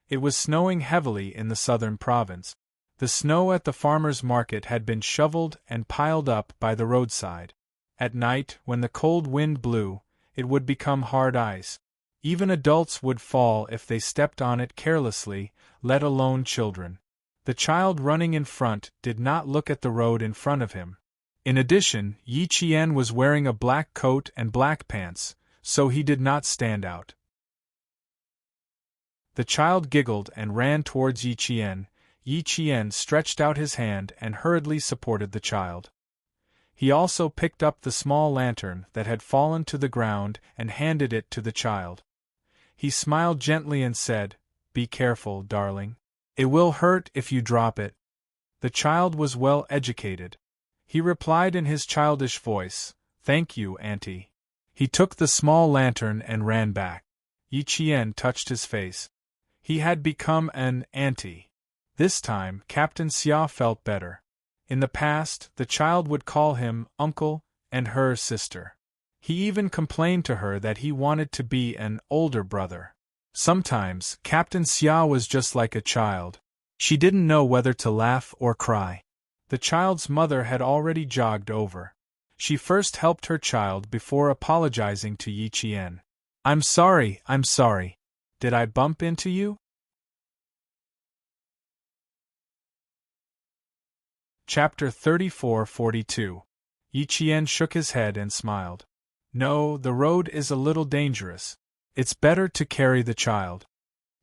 It was snowing heavily in the southern province. The snow at the farmer's market had been shoveled and piled up by the roadside. At night, when the cold wind blew, it would become hard ice. Even adults would fall if they stepped on it carelessly, let alone children. The child running in front did not look at the road in front of him. In addition, Yi Qian was wearing a black coat and black pants, so he did not stand out. The child giggled and ran towards Yi Qian. Yi Qian stretched out his hand and hurriedly supported the child. He also picked up the small lantern that had fallen to the ground and handed it to the child. He smiled gently and said, "Be careful, darling. It will hurt if you drop it." The child was well educated. He replied in his childish voice, "Thank you, Auntie." He took the small lantern and ran back. Yi Qian touched his face. He had become an auntie. This time, Captain Xia felt better. In the past, the child would call him uncle and her sister. He even complained to her that he wanted to be an older brother. Sometimes, Captain Xia was just like a child. She didn't know whether to laugh or cry. The child's mother had already jogged over. She first helped her child before apologizing to Yi Qian. I'm sorry. Did I bump into you?" Chapter 34-42. Yi Qian shook his head and smiled. "No, the road is a little dangerous. It's better to carry the child."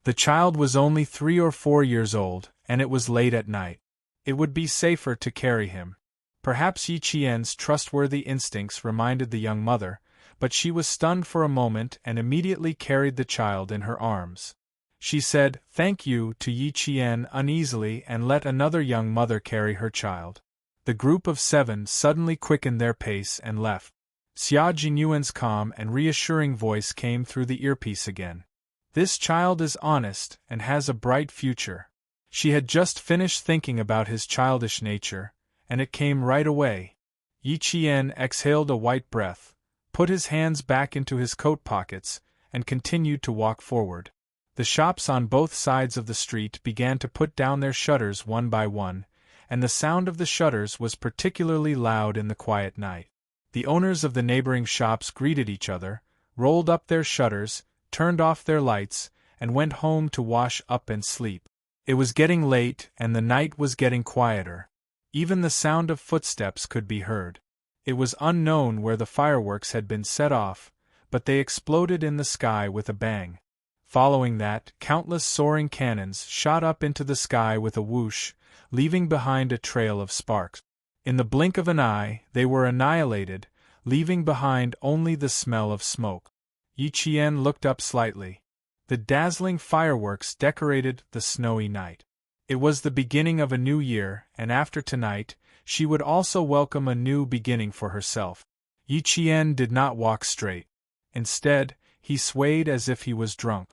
The child was only 3 or 4 years old, and it was late at night. It would be safer to carry him. Perhaps Yi Qian's trustworthy instincts reminded the young mother, but she was stunned for a moment and immediately carried the child in her arms. She said, "Thank you," to Yi Qian uneasily and let another young mother carry her child. The group of 7 suddenly quickened their pace and left. Xia Jinyuan's calm and reassuring voice came through the earpiece again. "This child is honest and has a bright future." She had just finished thinking about his childish nature, and it came right away. Yi Qian exhaled a white breath, put his hands back into his coat pockets, and continued to walk forward. The shops on both sides of the street began to put down their shutters one by one, and the sound of the shutters was particularly loud in the quiet night. The owners of the neighboring shops greeted each other, rolled up their shutters, turned off their lights, and went home to wash up and sleep. It was getting late, and the night was getting quieter. Even the sound of footsteps could be heard. It was unknown where the fireworks had been set off, but they exploded in the sky with a bang. Following that, countless soaring cannons shot up into the sky with a whoosh, leaving behind a trail of sparks. In the blink of an eye, they were annihilated, leaving behind only the smell of smoke. Yi Qian looked up slightly. The dazzling fireworks decorated the snowy night. It was the beginning of a new year, and after tonight, she would also welcome a new beginning for herself. Yi Qian did not walk straight. Instead, he swayed as if he was drunk.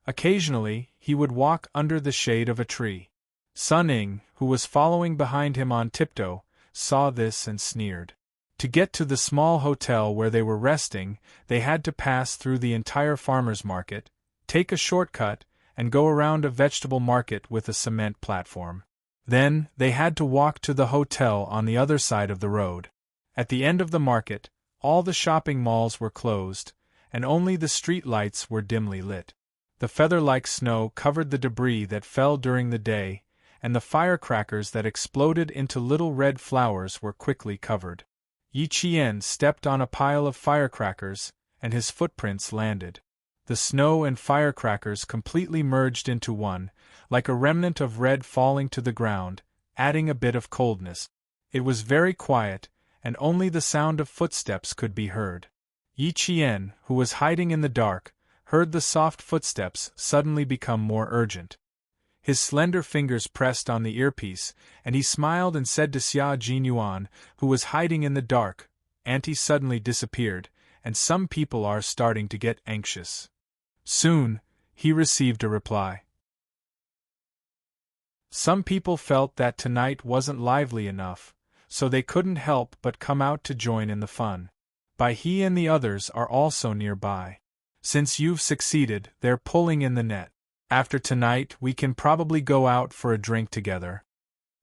Occasionally, he would walk under the shade of a tree. Sun Ying, who was following behind him on tiptoe, saw this and sneered. To get to the small hotel where they were resting, they had to pass through the entire farmer's market, take a shortcut, and go around a vegetable market with a cement platform. Then, they had to walk to the hotel on the other side of the road. At the end of the market, all the shopping malls were closed, and only the street lights were dimly lit. The feather-like snow covered the debris that fell during the day, and the firecrackers that exploded into little red flowers were quickly covered. Yi Qian stepped on a pile of firecrackers, and his footprints landed. The snow and firecrackers completely merged into one, like a remnant of red falling to the ground, adding a bit of coldness. It was very quiet, and only the sound of footsteps could be heard. Yi Qian, who was hiding in the dark, heard the soft footsteps suddenly become more urgent. His slender fingers pressed on the earpiece, and he smiled and said to Xia Jinyuan, who was hiding in the dark, "Auntie suddenly disappeared, and some people are starting to get anxious." Soon, he received a reply. Some people felt that tonight wasn't lively enough, so they couldn't help but come out to join in the fun. Bai He and the others are also nearby. Since you've succeeded, they're pulling in the net. After tonight, we can probably go out for a drink together.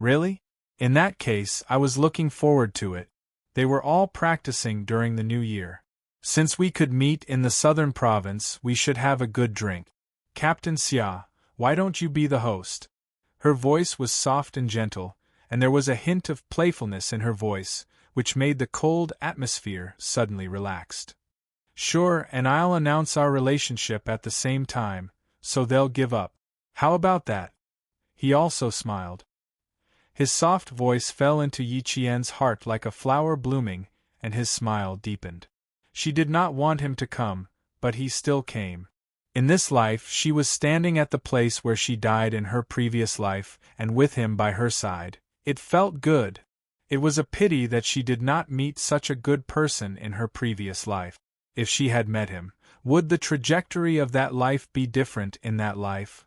Really? In that case, I was looking forward to it. They were all practicing during the new year. Since we could meet in the southern province, we should have a good drink. Captain Xia, why don't you be the host? Her voice was soft and gentle, and there was a hint of playfulness in her voice, which made the cold atmosphere suddenly relaxed. Sure, and I'll announce our relationship at the same time, so they'll give up. How about that? He also smiled. His soft voice fell into Yi Qian's heart like a flower blooming, and his smile deepened. She did not want him to come, but he still came. In this life she was standing at the place where she died in her previous life, and with him by her side. It felt good. It was a pity that she did not meet such a good person in her previous life. If she had met him, would the trajectory of that life be different in that life?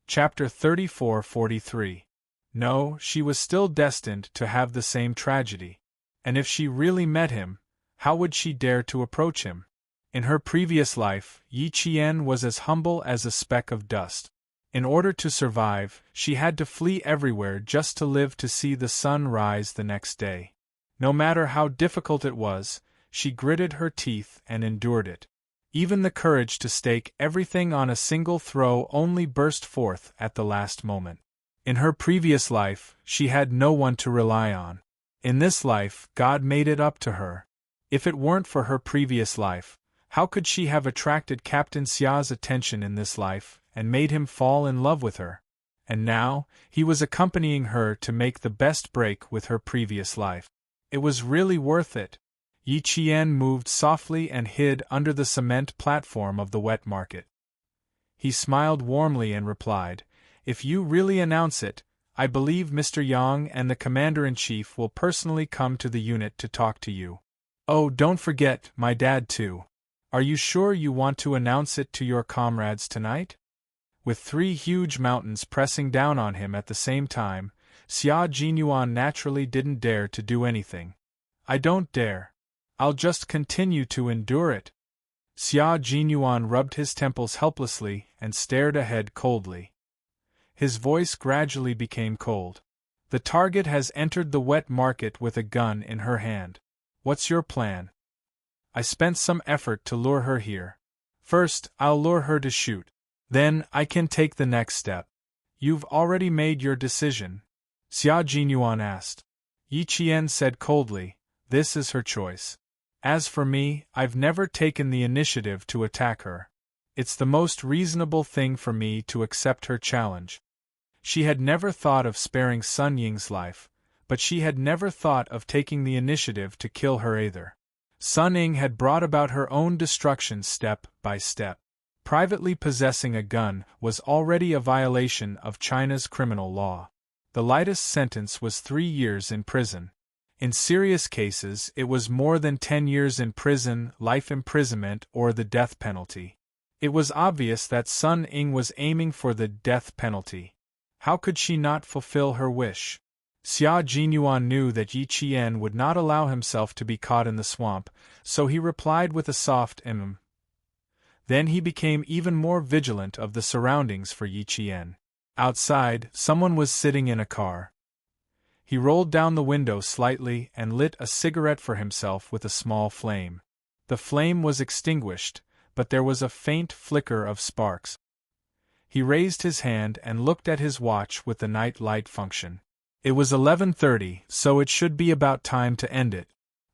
Chapter 34-43. No, she was still destined to have the same tragedy. And if she really met him, how would she dare to approach him? In her previous life, Yi Qian was as humble as a speck of dust. In order to survive, she had to flee everywhere just to live to see the sun rise the next day. No matter how difficult it was, she gritted her teeth and endured it. Even the courage to stake everything on a single throw only burst forth at the last moment. In her previous life, she had no one to rely on. In this life, God made it up to her. If it weren't for her previous life, how could she have attracted Captain Xia's attention in this life, and made him fall in love with her? And now, he was accompanying her to make the best break with her previous life. It was really worth it. Yi Qian moved softly and hid under the cement platform of the wet market. He smiled warmly and replied, "If you really announce it, I believe Mr. Yang and the Commander-in-Chief will personally come to the unit to talk to you. Oh, don't forget, my dad too. Are you sure you want to announce it to your comrades tonight?" With 3 huge mountains pressing down on him at the same time, Xia Jinyuan naturally didn't dare to do anything. "I don't dare. I'll just continue to endure it." Xia Jinyuan rubbed his temples helplessly and stared ahead coldly. His voice gradually became cold. The target has entered the wet market with a gun in her hand. What's your plan? I spent some effort to lure her here. First, I'll lure her to shoot. Then, I can take the next step. You've already made your decision? Xia Jinyuan asked. Yi Qian said coldly, this is her choice. As for me, I've never taken the initiative to attack her. It's the most reasonable thing for me to accept her challenge. She had never thought of sparing Sun Ying's life, but she had never thought of taking the initiative to kill her either. Sun Ying had brought about her own destruction step by step. Privately possessing a gun was already a violation of China's criminal law. The lightest sentence was 3 years in prison. In serious cases, it was more than 10 years in prison, life imprisonment, or the death penalty. It was obvious that Sun Ying was aiming for the death penalty. How could she not fulfill her wish? Xia Jinyuan knew that Yi Qian would not allow himself to be caught in the swamp, so he replied with a soft Then he became even more vigilant of the surroundings for Yi Qian. Outside, someone was sitting in a car. He rolled down the window slightly and lit a cigarette for himself with a small flame. The flame was extinguished, but there was a faint flicker of sparks. He raised his hand and looked at his watch with the night light function. It was 11:30, so it should be about time to end it.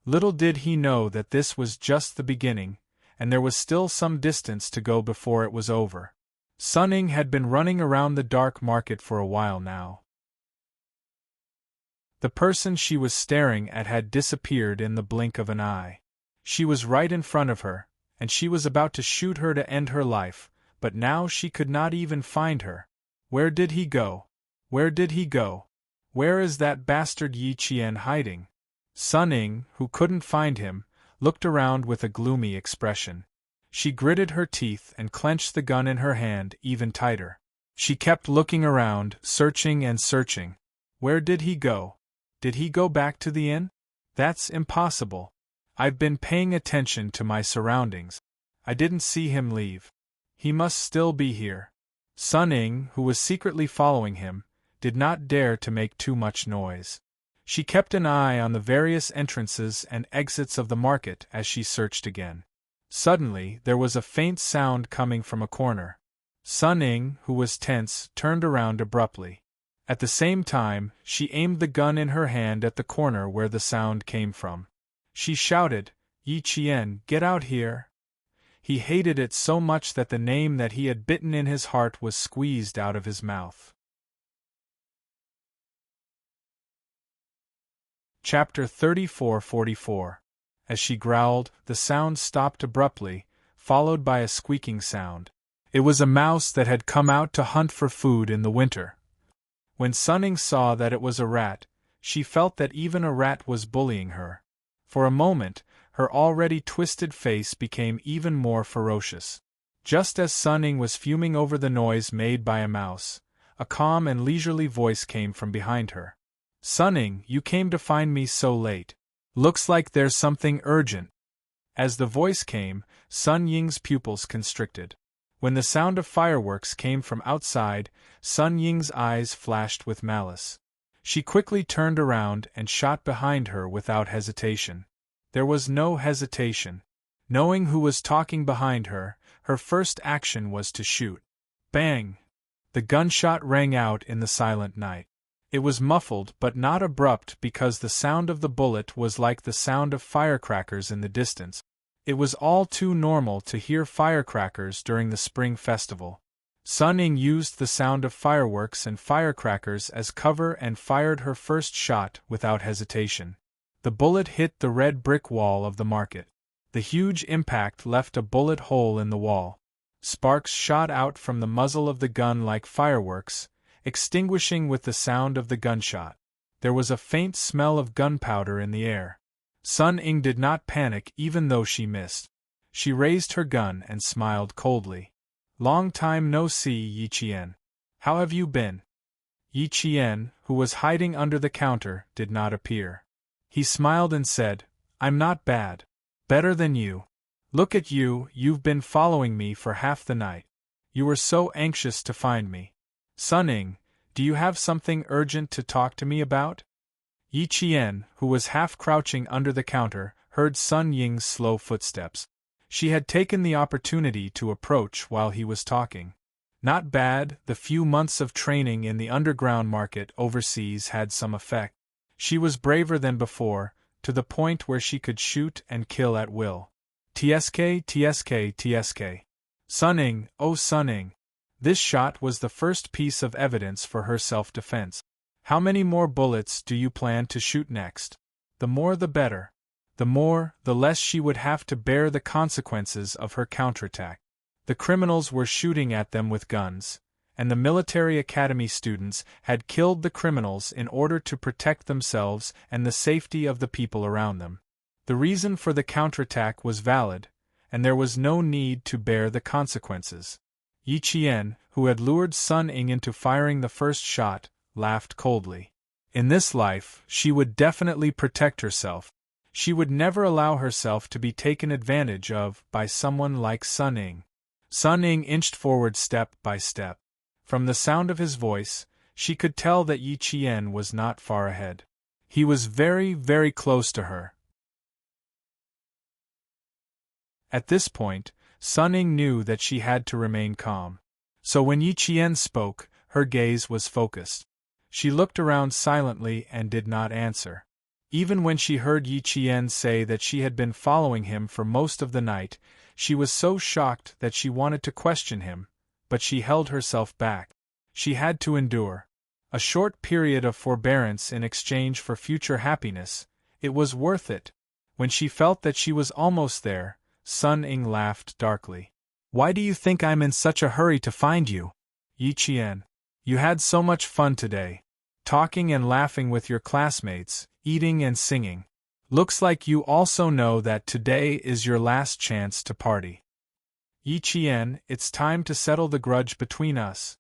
Little did he know that this was just the beginning, and there was still some distance to go before it was over. Sun Ying had been running around the dark market for a while now. The person she was staring at had disappeared in the blink of an eye. She was right in front of her, and she was about to shoot her to end her life, but now she could not even find her. Where did he go? Where did he go? Where is that bastard Yi Qian hiding? Sun Ying, who couldn't find him, looked around with a gloomy expression. She gritted her teeth and clenched the gun in her hand even tighter. She kept looking around, searching and searching. Where did he go? Did he go back to the inn? That's impossible. I've been paying attention to my surroundings. I didn't see him leave. He must still be here. Sun Ying, who was secretly following him, did not dare to make too much noise. She kept an eye on the various entrances and exits of the market as she searched again. Suddenly, there was a faint sound coming from a corner. Sun Ying, who was tense, turned around abruptly. At the same time, she aimed the gun in her hand at the corner where the sound came from. She shouted, Yi Qian, get out here! He hated it so much that the name that he had bitten in his heart was squeezed out of his mouth. Chapter 34-44. As she growled, the sound stopped abruptly, followed by a squeaking sound. It was a mouse that had come out to hunt for food in the winter. When Sun Ying saw that it was a rat, she felt that even a rat was bullying her. For a moment, her already twisted face became even more ferocious. Just as Sun Ying was fuming over the noise made by a mouse, a calm and leisurely voice came from behind her. Sun Ying, you came to find me so late. Looks like there's something urgent. As the voice came, Sun Ying's pupils constricted. When the sound of fireworks came from outside, Sun Ying's eyes flashed with malice. She quickly turned around and shot behind her without hesitation. There was no hesitation. Knowing who was talking behind her, her first action was to shoot. Bang! The gunshot rang out in the silent night. It was muffled but not abrupt because the sound of the bullet was like the sound of firecrackers in the distance. It was all too normal to hear firecrackers during the spring festival. Sun Ying used the sound of fireworks and firecrackers as cover and fired her first shot without hesitation. The bullet hit the red brick wall of the market. The huge impact left a bullet hole in the wall. Sparks shot out from the muzzle of the gun like fireworks, extinguishing with the sound of the gunshot. There was a faint smell of gunpowder in the air. Sun Ying did not panic even though she missed. She raised her gun and smiled coldly. Long time no see, Yi Qian. How have you been? Yi Qian, who was hiding under the counter, did not appear. He smiled and said, I'm not bad. Better than you. Look at you, you've been following me for half the night. You were so anxious to find me. Sun Ying, do you have something urgent to talk to me about? Yi Qian, who was half crouching under the counter, heard Sun Ying's slow footsteps. She had taken the opportunity to approach while he was talking. Not bad, the few months of training in the underground market overseas had some effect. She was braver than before, to the point where she could shoot and kill at will. TSK, TSK, TSK. Sun Ying, oh Sun Ying. This shot was the first piece of evidence for her self-defense. How many more bullets do you plan to shoot next? The more the better. The more, the less she would have to bear the consequences of her counterattack. The criminals were shooting at them with guns, and the military academy students had killed the criminals in order to protect themselves and the safety of the people around them. The reason for the counterattack was valid, and there was no need to bear the consequences. Yi Qian, who had lured Sun Ying into firing the first shot, laughed coldly. In this life, she would definitely protect herself. She would never allow herself to be taken advantage of by someone like Sun Ying. Sun Ying inched forward step by step. From the sound of his voice, she could tell that Yi Qian was not far ahead. He was very, very close to her. At this point, Sun Ying knew that she had to remain calm. So when Yi Qian spoke, her gaze was focused. She looked around silently and did not answer. Even when she heard Yi Qian say that she had been following him for most of the night, she was so shocked that she wanted to question him, but she held herself back. She had to endure. A short period of forbearance in exchange for future happiness. It was worth it. When she felt that she was almost there, Sun Ying laughed darkly. Why do you think I'm in such a hurry to find you? Yi Qian. You had so much fun today. Talking and laughing with your classmates, eating and singing. Looks like you also know that today is your last chance to party. Yi Qian, it's time to settle the grudge between us.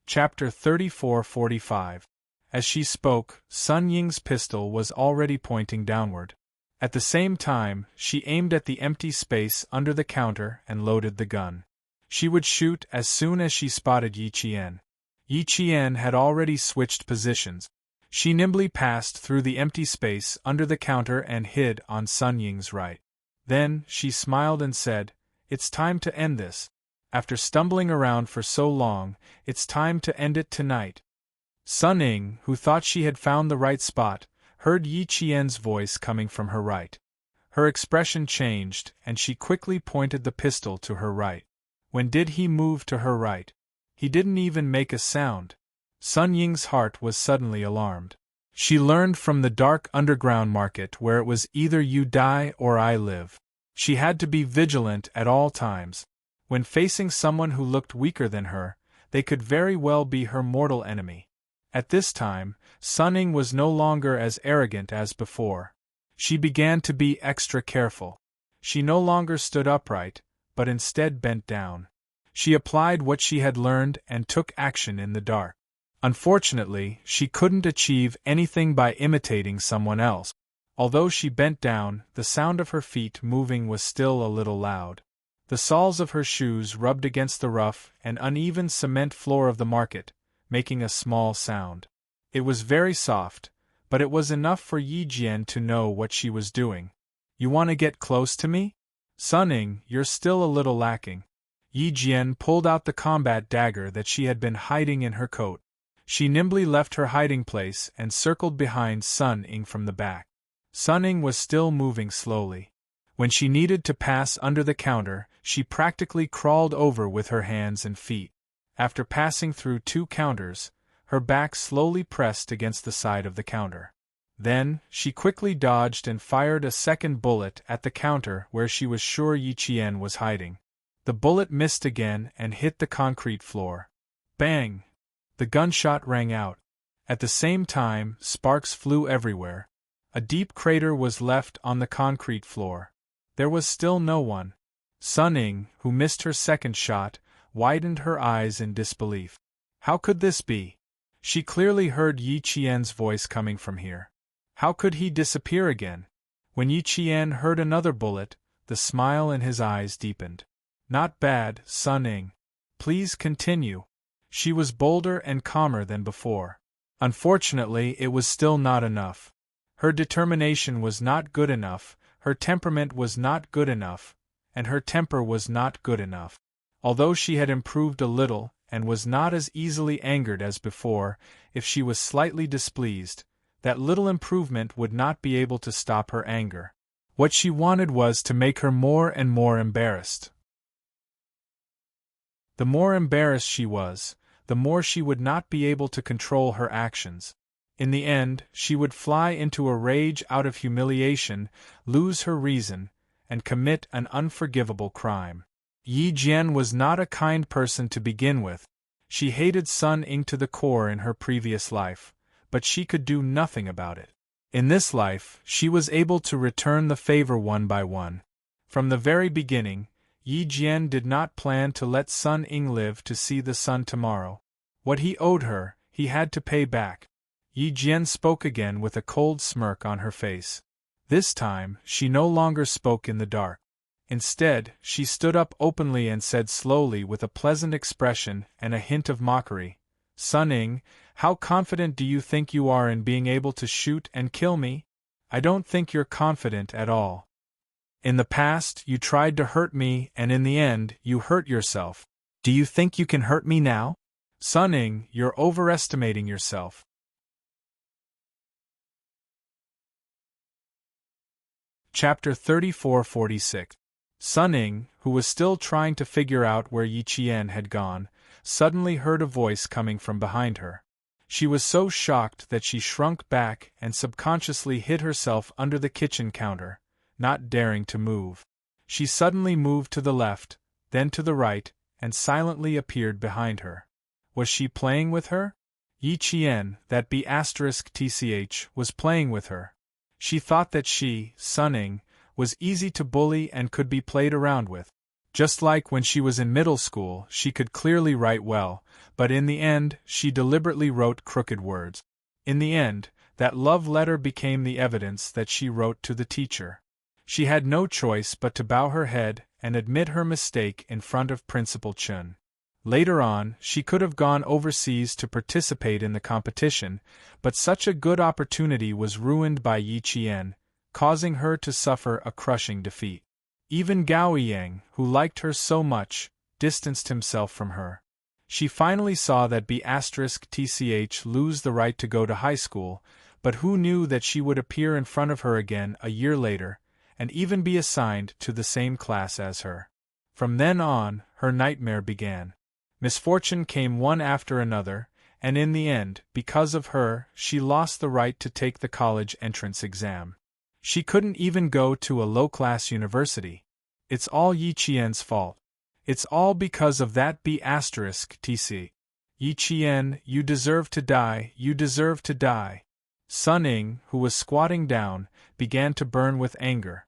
Chapter 34-45. As she spoke, Sun Ying's pistol was already pointing downward. At the same time, she aimed at the empty space under the counter and loaded the gun. She would shoot as soon as she spotted Yi Qian. Yi Qian had already switched positions. She nimbly passed through the empty space under the counter and hid on Sun Ying's right. Then, she smiled and said, "It's time to end this. After stumbling around for so long, it's time to end it tonight." Sun Ying, who thought she had found the right spot, heard Yi Qian's voice coming from her right. Her expression changed, and she quickly pointed the pistol to her right. When did he move to her right? He didn't even make a sound. Sun Ying's heart was suddenly alarmed. She learned from the dark underground market where it was either you die or I live. She had to be vigilant at all times. When facing someone who looked weaker than her, they could very well be her mortal enemy. At this time, Sun Ying was no longer as arrogant as before. She began to be extra careful. She no longer stood upright, but instead bent down. She applied what she had learned and took action in the dark. Unfortunately, she couldn't achieve anything by imitating someone else. Although she bent down, the sound of her feet moving was still a little loud. The soles of her shoes rubbed against the rough and uneven cement floor of the market, making a small sound. It was very soft, but it was enough for Yi Qian to know what she was doing. "You want to get close to me? Sun Ying, you're still a little lacking." Yi Qian pulled out the combat dagger that she had been hiding in her coat. She nimbly left her hiding place and circled behind Sun Ying from the back. Sun Ying was still moving slowly. When she needed to pass under the counter, she practically crawled over with her hands and feet. After passing through 2 counters, her back slowly pressed against the side of the counter. Then, she quickly dodged and fired a second bullet at the counter where she was sure Yi Qian was hiding. The bullet missed again and hit the concrete floor. Bang! The gunshot rang out. At the same time, sparks flew everywhere. A deep crater was left on the concrete floor. There was still no one. Sun Ying, who missed her second shot, widened her eyes in disbelief. How could this be? She clearly heard Yi Qian's voice coming from here. How could he disappear again? When Yi Qian heard another bullet, the smile in his eyes deepened. Not bad, Sun Ing. Please continue. She was bolder and calmer than before. Unfortunately, it was still not enough. Her determination was not good enough, her temperament was not good enough, and her temper was not good enough. Although she had improved a little, and was not as easily angered as before, if she was slightly displeased, that little improvement would not be able to stop her anger. What she wanted was to make her more and more embarrassed. The more embarrassed she was, the more she would not be able to control her actions. In the end, she would fly into a rage out of humiliation, lose her reason, and commit an unforgivable crime. Yi Jian was not a kind person to begin with. She hated Sun Ing to the core in her previous life, but she could do nothing about it. In this life, she was able to return the favor one by one. From the very beginning, Yi Jian did not plan to let Sun Ing live to see the sun tomorrow. What he owed her, he had to pay back. Yi Jian spoke again with a cold smirk on her face. This time, she no longer spoke in the dark. Instead, she stood up openly and said slowly with a pleasant expression and a hint of mockery, Sun Ing, how confident do you think you are in being able to shoot and kill me? I don't think you're confident at all. In the past, you tried to hurt me and in the end, you hurt yourself. Do you think you can hurt me now? Sun Ing, you're overestimating yourself. Chapter 34-46. Sun Ing, who was still trying to figure out where Yi Qian had gone, suddenly heard a voice coming from behind her. She was so shocked that she shrunk back and subconsciously hid herself under the kitchen counter, not daring to move. She suddenly moved to the left, then to the right, and silently appeared behind her. Was she playing with her? Yi Qian, that B***tch, was playing with her. She thought that she, Sun Ing, was easy to bully and could be played around with. Just like when she was in middle school, she could clearly write well, but in the end, she deliberately wrote crooked words. In the end, that love letter became the evidence that she wrote to the teacher. She had no choice but to bow her head and admit her mistake in front of Principal Chun. Later on, she could have gone overseas to participate in the competition, but such a good opportunity was ruined by Yi Qian, causing her to suffer a crushing defeat. Even Gao Yang, who liked her so much, distanced himself from her. She finally saw that B***tch lose the right to go to high school, but who knew that she would appear in front of her again a year later, and even be assigned to the same class as her. From then on, her nightmare began. Misfortune came one after another, and in the end, because of her, she lost the right to take the college entrance exam. She couldn't even go to a low-class university. It's all Yi Qian's fault. It's all because of that B***tc. Yi Qian, you deserve to die, you deserve to die. Sun Ing, who was squatting down, began to burn with anger.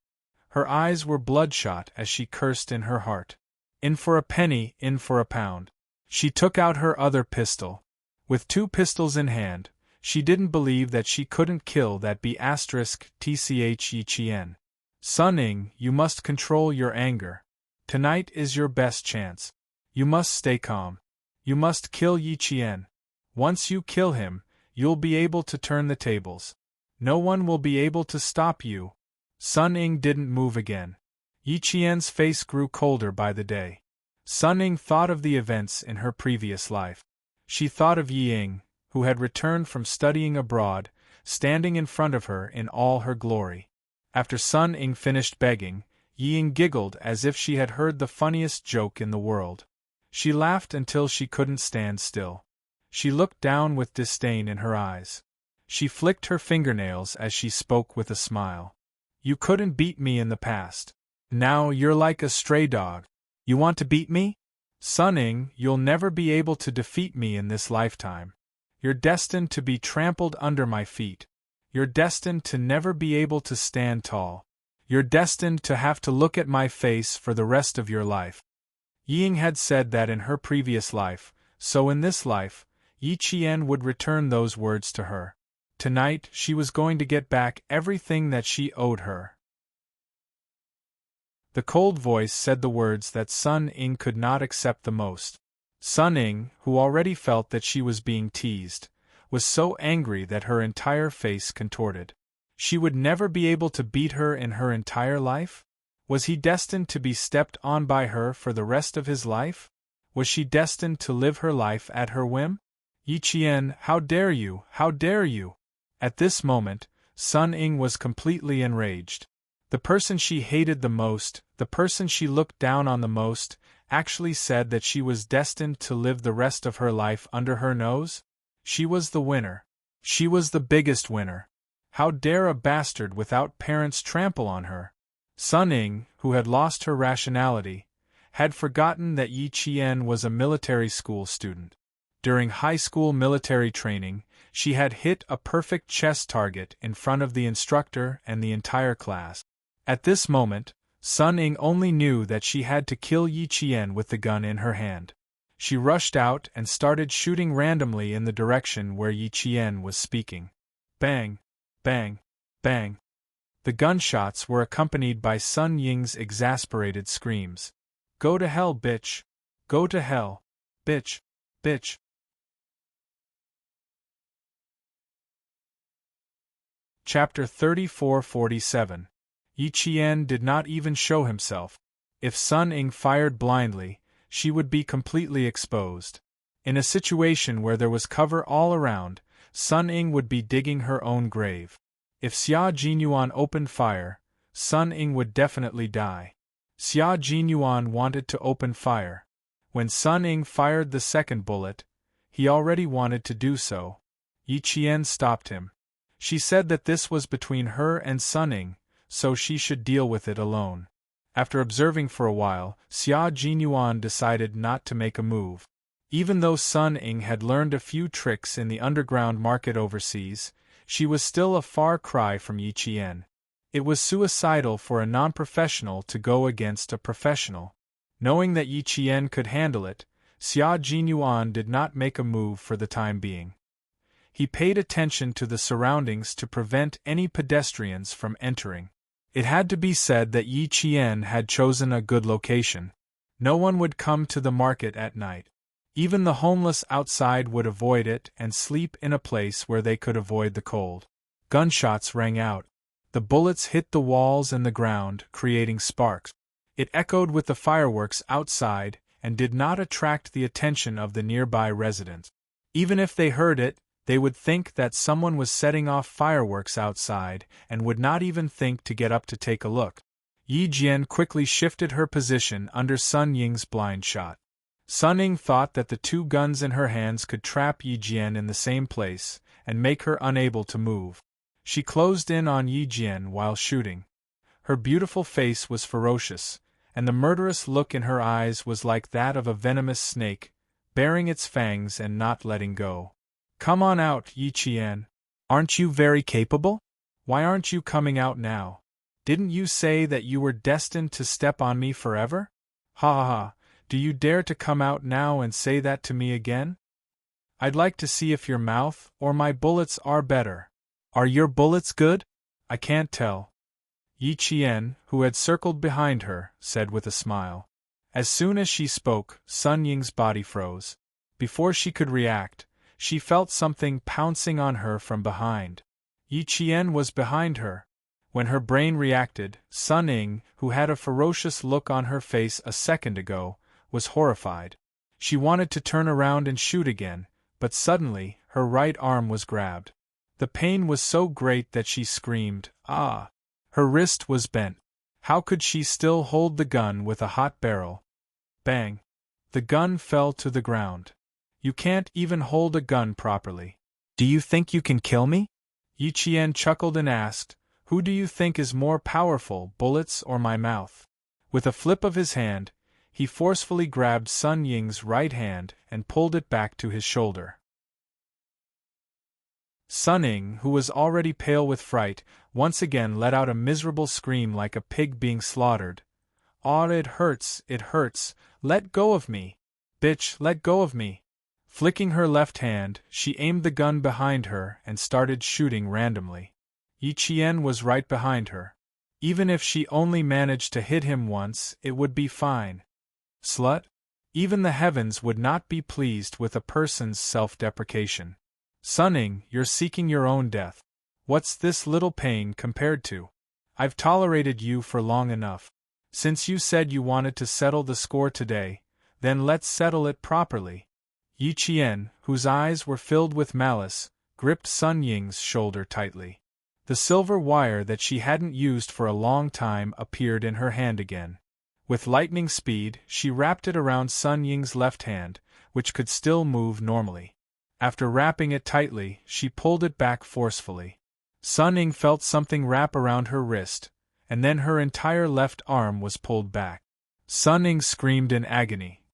Her eyes were bloodshot as she cursed in her heart. In for a penny, in for a pound. She took out her other pistol. With 2 pistols in hand, she didn't believe that she couldn't kill that B***tch Yi Qian. Sun Ing, you must control your anger. Tonight is your best chance. You must stay calm. You must kill Yi Qian. Once you kill him, you'll be able to turn the tables. No one will be able to stop you. Sun Ing didn't move again. Yi Qian's face grew colder by the day. Sun Ing thought of the events in her previous life. She thought of Yi Ying, who had returned from studying abroad, standing in front of her in all her glory. After Sun Ing finished begging, Yi Ying giggled as if she had heard the funniest joke in the world. She laughed until she couldn't stand still. She looked down with disdain in her eyes. She flicked her fingernails as she spoke with a smile. You couldn't beat me in the past. Now you're like a stray dog. You want to beat me? Sun Ing, you'll never be able to defeat me in this lifetime. You're destined to be trampled under my feet. You're destined to never be able to stand tall. You're destined to have to look at my face for the rest of your life. Yi Ying had said that in her previous life, so in this life, Yi Qian would return those words to her. Tonight she was going to get back everything that she owed her. The cold voice said the words that Sun Ying could not accept the most. Sun Ying, who already felt that she was being teased, was so angry that her entire face contorted. She would never be able to beat her in her entire life? Was he destined to be stepped on by her for the rest of his life? Was she destined to live her life at her whim? Yi Qian, how dare you, how dare you! At this moment, Sun Ying was completely enraged. The person she hated the most, the person she looked down on the most, actually said that she was destined to live the rest of her life under her nose? She was the winner. She was the biggest winner. How dare a bastard without parents trample on her? Sun Ying, who had lost her rationality, had forgotten that Yi Qian was a military school student. During high school military training, she had hit a perfect chess target in front of the instructor and the entire class. At this moment, Sun Ying only knew that she had to kill Yi Qian with the gun in her hand. She rushed out and started shooting randomly in the direction where Yi Qian was speaking. Bang! Bang! Bang! The gunshots were accompanied by Sun Ying's exasperated screams. Go to hell, bitch! Go to hell! Bitch! Bitch! Chapter 34-47. Yi Qian did not even show himself. If Sun Ying fired blindly, she would be completely exposed. In a situation where there was cover all around, Sun Ying would be digging her own grave. If Xia Jinyuan opened fire, Sun Ying would definitely die. Xia Jinyuan wanted to open fire. When Sun Ying fired the second bullet, he already wanted to do so. Yi Qian stopped him. She said that this was between her and Sun Ying, so she should deal with it alone. After observing for a while, Xia Jinyuan decided not to make a move. Even though Sun Ying had learned a few tricks in the underground market overseas, she was still a far cry from Yi Qian. It was suicidal for a non-professional to go against a professional. Knowing that Yi Qian could handle it, Xia Jinyuan did not make a move for the time being. He paid attention to the surroundings to prevent any pedestrians from entering. It had to be said that Yi Qian had chosen a good location. No one would come to the market at night. Even the homeless outside would avoid it and sleep in a place where they could avoid the cold. Gunshots rang out. The bullets hit the walls and the ground, creating sparks. It echoed with the fireworks outside and did not attract the attention of the nearby residents. Even if they heard it, they would think that someone was setting off fireworks outside and would not even think to get up to take a look. Yi Jian quickly shifted her position under Sun Ying's blind shot. Sun Ying thought that the two guns in her hands could trap Yi Jian in the same place and make her unable to move. She closed in on Yi Jian while shooting. Her beautiful face was ferocious, and the murderous look in her eyes was like that of a venomous snake, baring its fangs and not letting go. Come on out, Yi Qian. Aren't you very capable? Why aren't you coming out now? Didn't you say that you were destined to step on me forever? Ha ha ha, do you dare to come out now and say that to me again? I'd like to see if your mouth or my bullets are better. Are your bullets good? I can't tell. Yi Qian, who had circled behind her, said with a smile. As soon as she spoke, Sun Ying's body froze. Before she could react, she felt something pouncing on her from behind. Yi Qian was behind her. When her brain reacted, Sun Ying, who had a ferocious look on her face a second ago, was horrified. She wanted to turn around and shoot again, but suddenly, her right arm was grabbed. The pain was so great that she screamed, "Ah!" Her wrist was bent. How could she still hold the gun with a hot barrel? Bang! The gun fell to the ground. You can't even hold a gun properly. Do you think you can kill me? Yi Qian chuckled and asked, Who do you think is more powerful, bullets or my mouth? With a flip of his hand, he forcefully grabbed Sun Ying's right hand and pulled it back to his shoulder. Sun Ying, who was already pale with fright, once again let out a miserable scream like a pig being slaughtered. "Aw, it hurts, let go of me! Bitch, let go of me!" Flicking her left hand, she aimed the gun behind her and started shooting randomly. Yi Qian was right behind her. Even if she only managed to hit him once, it would be fine. Slut? Even the heavens would not be pleased with a person's self-deprecation. Sun Ying, you're seeking your own death. What's this little pain compared to? I've tolerated you for long enough. Since you said you wanted to settle the score today, then let's settle it properly. Yi Qian, whose eyes were filled with malice, gripped Sun Ying's shoulder tightly. The silver wire that she hadn't used for a long time appeared in her hand again. With lightning speed, she wrapped it around Sun Ying's left hand, which could still move normally. After wrapping it tightly, she pulled it back forcefully. Sun Ying felt something wrap around her wrist, and then her entire left arm was pulled back. Sun Ying screamed in agony.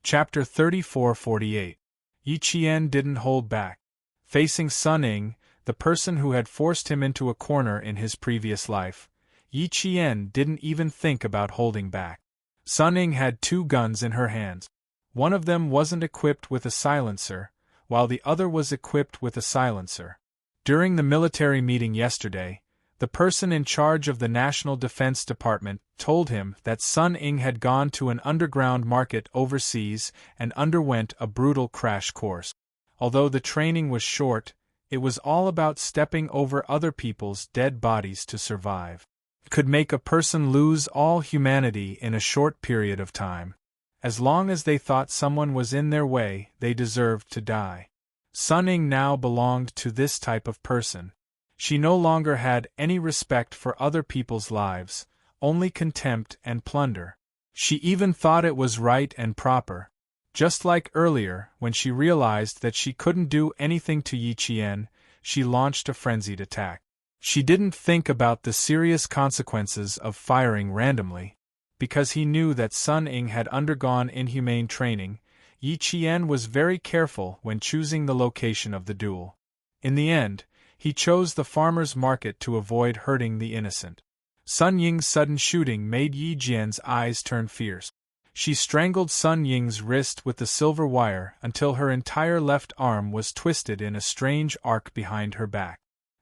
Chapter 34-48. Yi Qian didn't hold back. Facing Sun Ying, the person who had forced him into a corner in his previous life, Yi Qian didn't even think about holding back. Sun Ying had 2 guns in her hands. One of them wasn't equipped with a silencer, while the other was equipped with a silencer. During the military meeting yesterday, the person in charge of the National Defense Department told him that Sun Ying had gone to an underground market overseas and underwent a brutal crash course. Although the training was short, it was all about stepping over other people's dead bodies to survive. It could make a person lose all humanity in a short period of time. As long as they thought someone was in their way, they deserved to die. Sun Ying now belonged to this type of person. She no longer had any respect for other people's lives, only contempt and plunder. She even thought it was right and proper. Just like earlier, when she realized that she couldn't do anything to Yi Qian, she launched a frenzied attack. She didn't think about the serious consequences of firing randomly. Because he knew that Sun Ying had undergone inhumane training, Yi Qian was very careful when choosing the location of the duel. In the end, he chose the farmer's market to avoid hurting the innocent. Sun Ying's sudden shooting made Yi Qian's eyes turn fierce. She strangled Sun Ying's wrist with the silver wire until her entire left arm was twisted in a strange arc behind her back.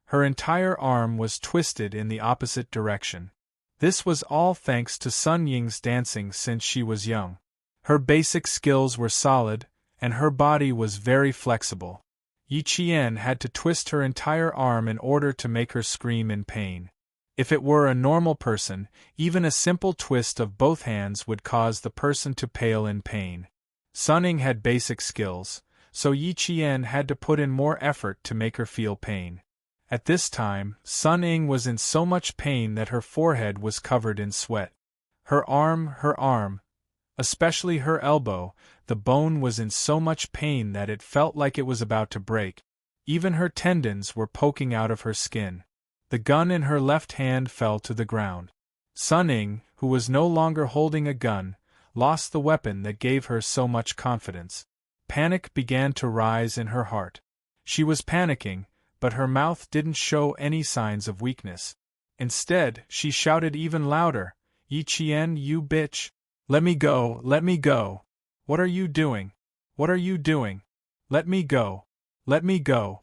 Her entire arm was twisted in the opposite direction. This was all thanks to Sun Ying's dancing since she was young. Her basic skills were solid, and her body was very flexible. Yi Qian had to twist her entire arm in order to make her scream in pain. If it were a normal person, even a simple twist of both hands would cause the person to pale in pain. Sun Ying had basic skills, so Yi Qian had to put in more effort to make her feel pain. At this time, Sun Ying was in so much pain that her forehead was covered in sweat. Her arm, especially her elbow, the bone was in so much pain that it felt like it was about to break. Even her tendons were poking out of her skin. The gun in her left hand fell to the ground. Sun Ying, who was no longer holding a gun, lost the weapon that gave her so much confidence. Panic began to rise in her heart. She was panicking, but her mouth didn't show any signs of weakness. Instead, she shouted even louder, "Yi Qian, you bitch! Let me go, let me go! What are you doing? What are you doing? Let me go! Let me go!"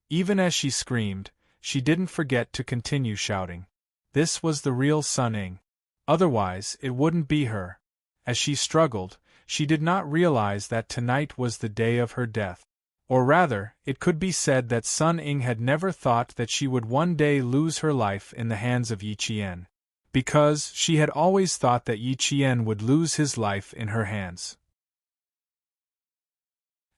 Even as she screamed, she didn't forget to continue shouting. This was the real Sun Ying. Otherwise, it wouldn't be her. As she struggled, she did not realize that tonight was the day of her death. Or rather, it could be said that Sun Ying had never thought that she would one day lose her life in the hands of Yi Qian. Because she had always thought that Yi Qian would lose his life in her hands.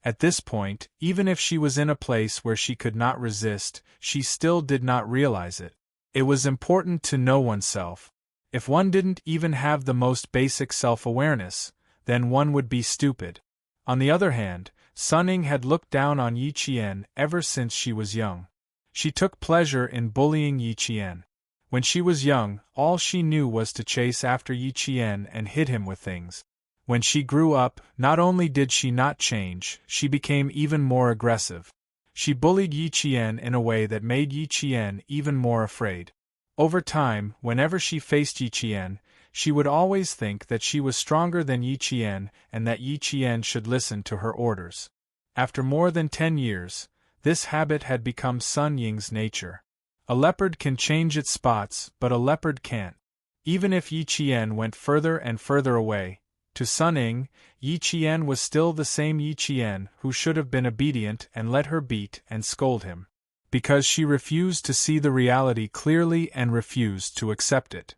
At this point, even if she was in a place where she could not resist, she still did not realize it. It was important to know oneself. If one didn't even have the most basic self-awareness, then one would be stupid. On the other hand, Sun Ying had looked down on Yi Qian ever since she was young. She took pleasure in bullying Yi Qian. When she was young, all she knew was to chase after Yi Qian and hit him with things. When she grew up, not only did she not change, she became even more aggressive. She bullied Yi Qian in a way that made Yi Qian even more afraid. Over time, whenever she faced Yi Qian, she would always think that she was stronger than Yi Qian and that Yi Qian should listen to her orders. After more than 10 years, this habit had become Sun Ying's nature. A leopard can change its spots, but a leopard can't. Even if Yi Qian went further and further away, to Sun Ying, Yi Qian was still the same Yi Qian who should have been obedient and let her beat and scold him. Because she refused to see the reality clearly and refused to accept it.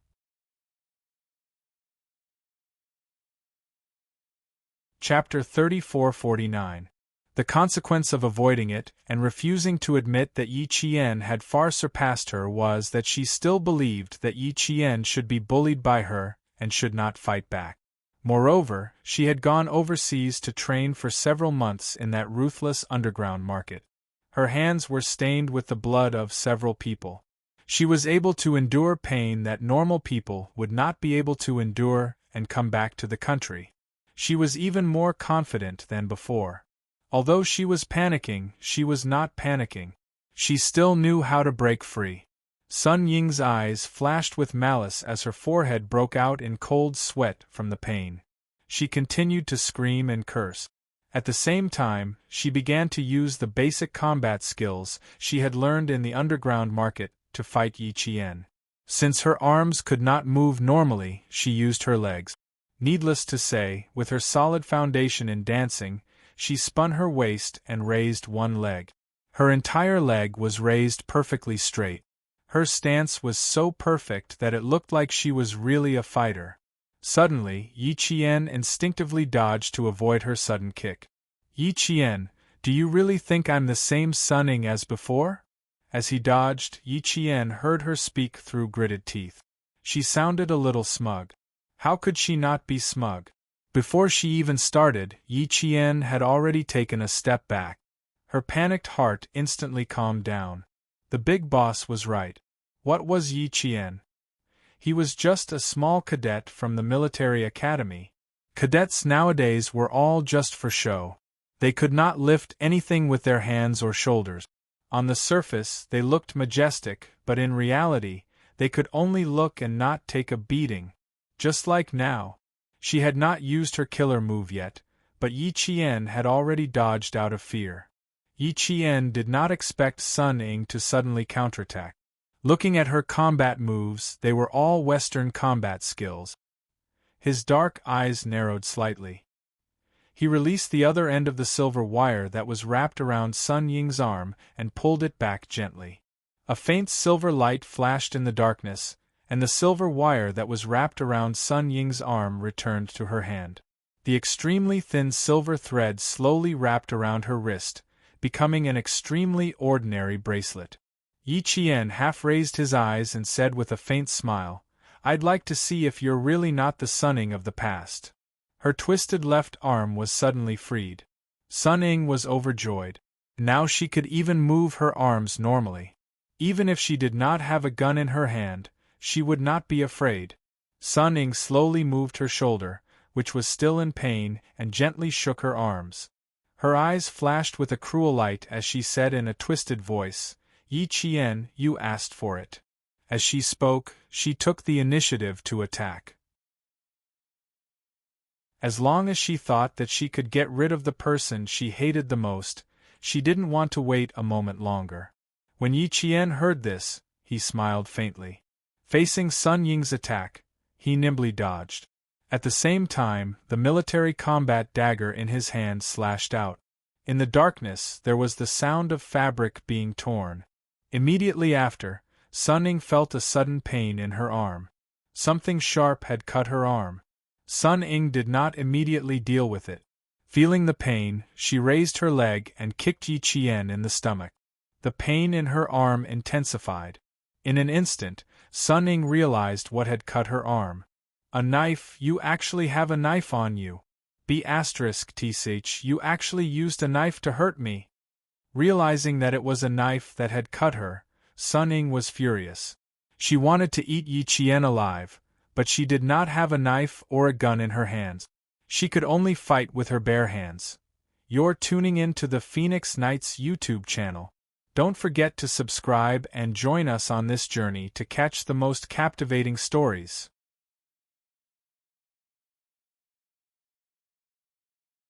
Chapter 34-49. The consequence of avoiding it and refusing to admit that Yi Qian had far surpassed her was that she still believed that Yi Qian should be bullied by her and should not fight back. Moreover, she had gone overseas to train for several months in that ruthless underground market. Her hands were stained with the blood of several people. She was able to endure pain that normal people would not be able to endure and come back to the country. She was even more confident than before. Although she was panicking, she was not panicking. She still knew how to break free. Sun Ying's eyes flashed with malice as her forehead broke out in cold sweat from the pain. She continued to scream and curse. At the same time, she began to use the basic combat skills she had learned in the underground market to fight Yi Qian. Since her arms could not move normally, she used her legs. Needless to say, with her solid foundation in dancing, she spun her waist and raised one leg. Her entire leg was raised perfectly straight. Her stance was so perfect that it looked like she was really a fighter. Suddenly, Yi Qian instinctively dodged to avoid her sudden kick. Yi Qian, do you really think I'm the same Sun Ying as before? As he dodged, Yi Qian heard her speak through gritted teeth. She sounded a little smug. How could she not be smug? Before she even started, Yi Qian had already taken a step back. Her panicked heart instantly calmed down. The big boss was right. What was Yi Qian? He was just a small cadet from the military academy. Cadets nowadays were all just for show. They could not lift anything with their hands or shoulders. On the surface, they looked majestic, but in reality, they could only look and not take a beating. Just like now. She had not used her killer move yet, but Yi Qian had already dodged out of fear. Yi Qian did not expect Sun Ying to suddenly counterattack. Looking at her combat moves, they were all Western combat skills. His dark eyes narrowed slightly. He released the other end of the silver wire that was wrapped around Sun Ying's arm and pulled it back gently. A faint silver light flashed in the darkness, and the silver wire that was wrapped around Sun Ying's arm returned to her hand. The extremely thin silver thread slowly wrapped around her wrist, becoming an extremely ordinary bracelet. Yi Qian half raised his eyes and said with a faint smile, "I'd like to see if you're really not the Sun Ying of the past." Her twisted left arm was suddenly freed. Sun Ying was overjoyed. Now she could even move her arms normally. Even if she did not have a gun in her hand, she would not be afraid. Sun Ying slowly moved her shoulder, which was still in pain, and gently shook her arms. Her eyes flashed with a cruel light as she said in a twisted voice, "Yi Qian, you asked for it." As she spoke, she took the initiative to attack. As long as she thought that she could get rid of the person she hated the most, she didn't want to wait a moment longer. When Yi Qian heard this, he smiled faintly. Facing Sun Ying's attack, he nimbly dodged. At the same time, the military combat dagger in his hand slashed out. In the darkness, there was the sound of fabric being torn. Immediately after, Sun Ying felt a sudden pain in her arm. Something sharp had cut her arm. Sun Ying did not immediately deal with it. Feeling the pain, she raised her leg and kicked Yi Qian in the stomach. The pain in her arm intensified. In an instant, Sun Ying realized what had cut her arm. "A knife, you actually have a knife on you. B*TH, you actually used a knife to hurt me." Realizing that it was a knife that had cut her, Sun Ying was furious. She wanted to eat Yi Qian alive, but she did not have a knife or a gun in her hands. She could only fight with her bare hands. You're tuning in to the Phoenix Knights YouTube channel. Don't forget to subscribe and join us on this journey to catch the most captivating stories.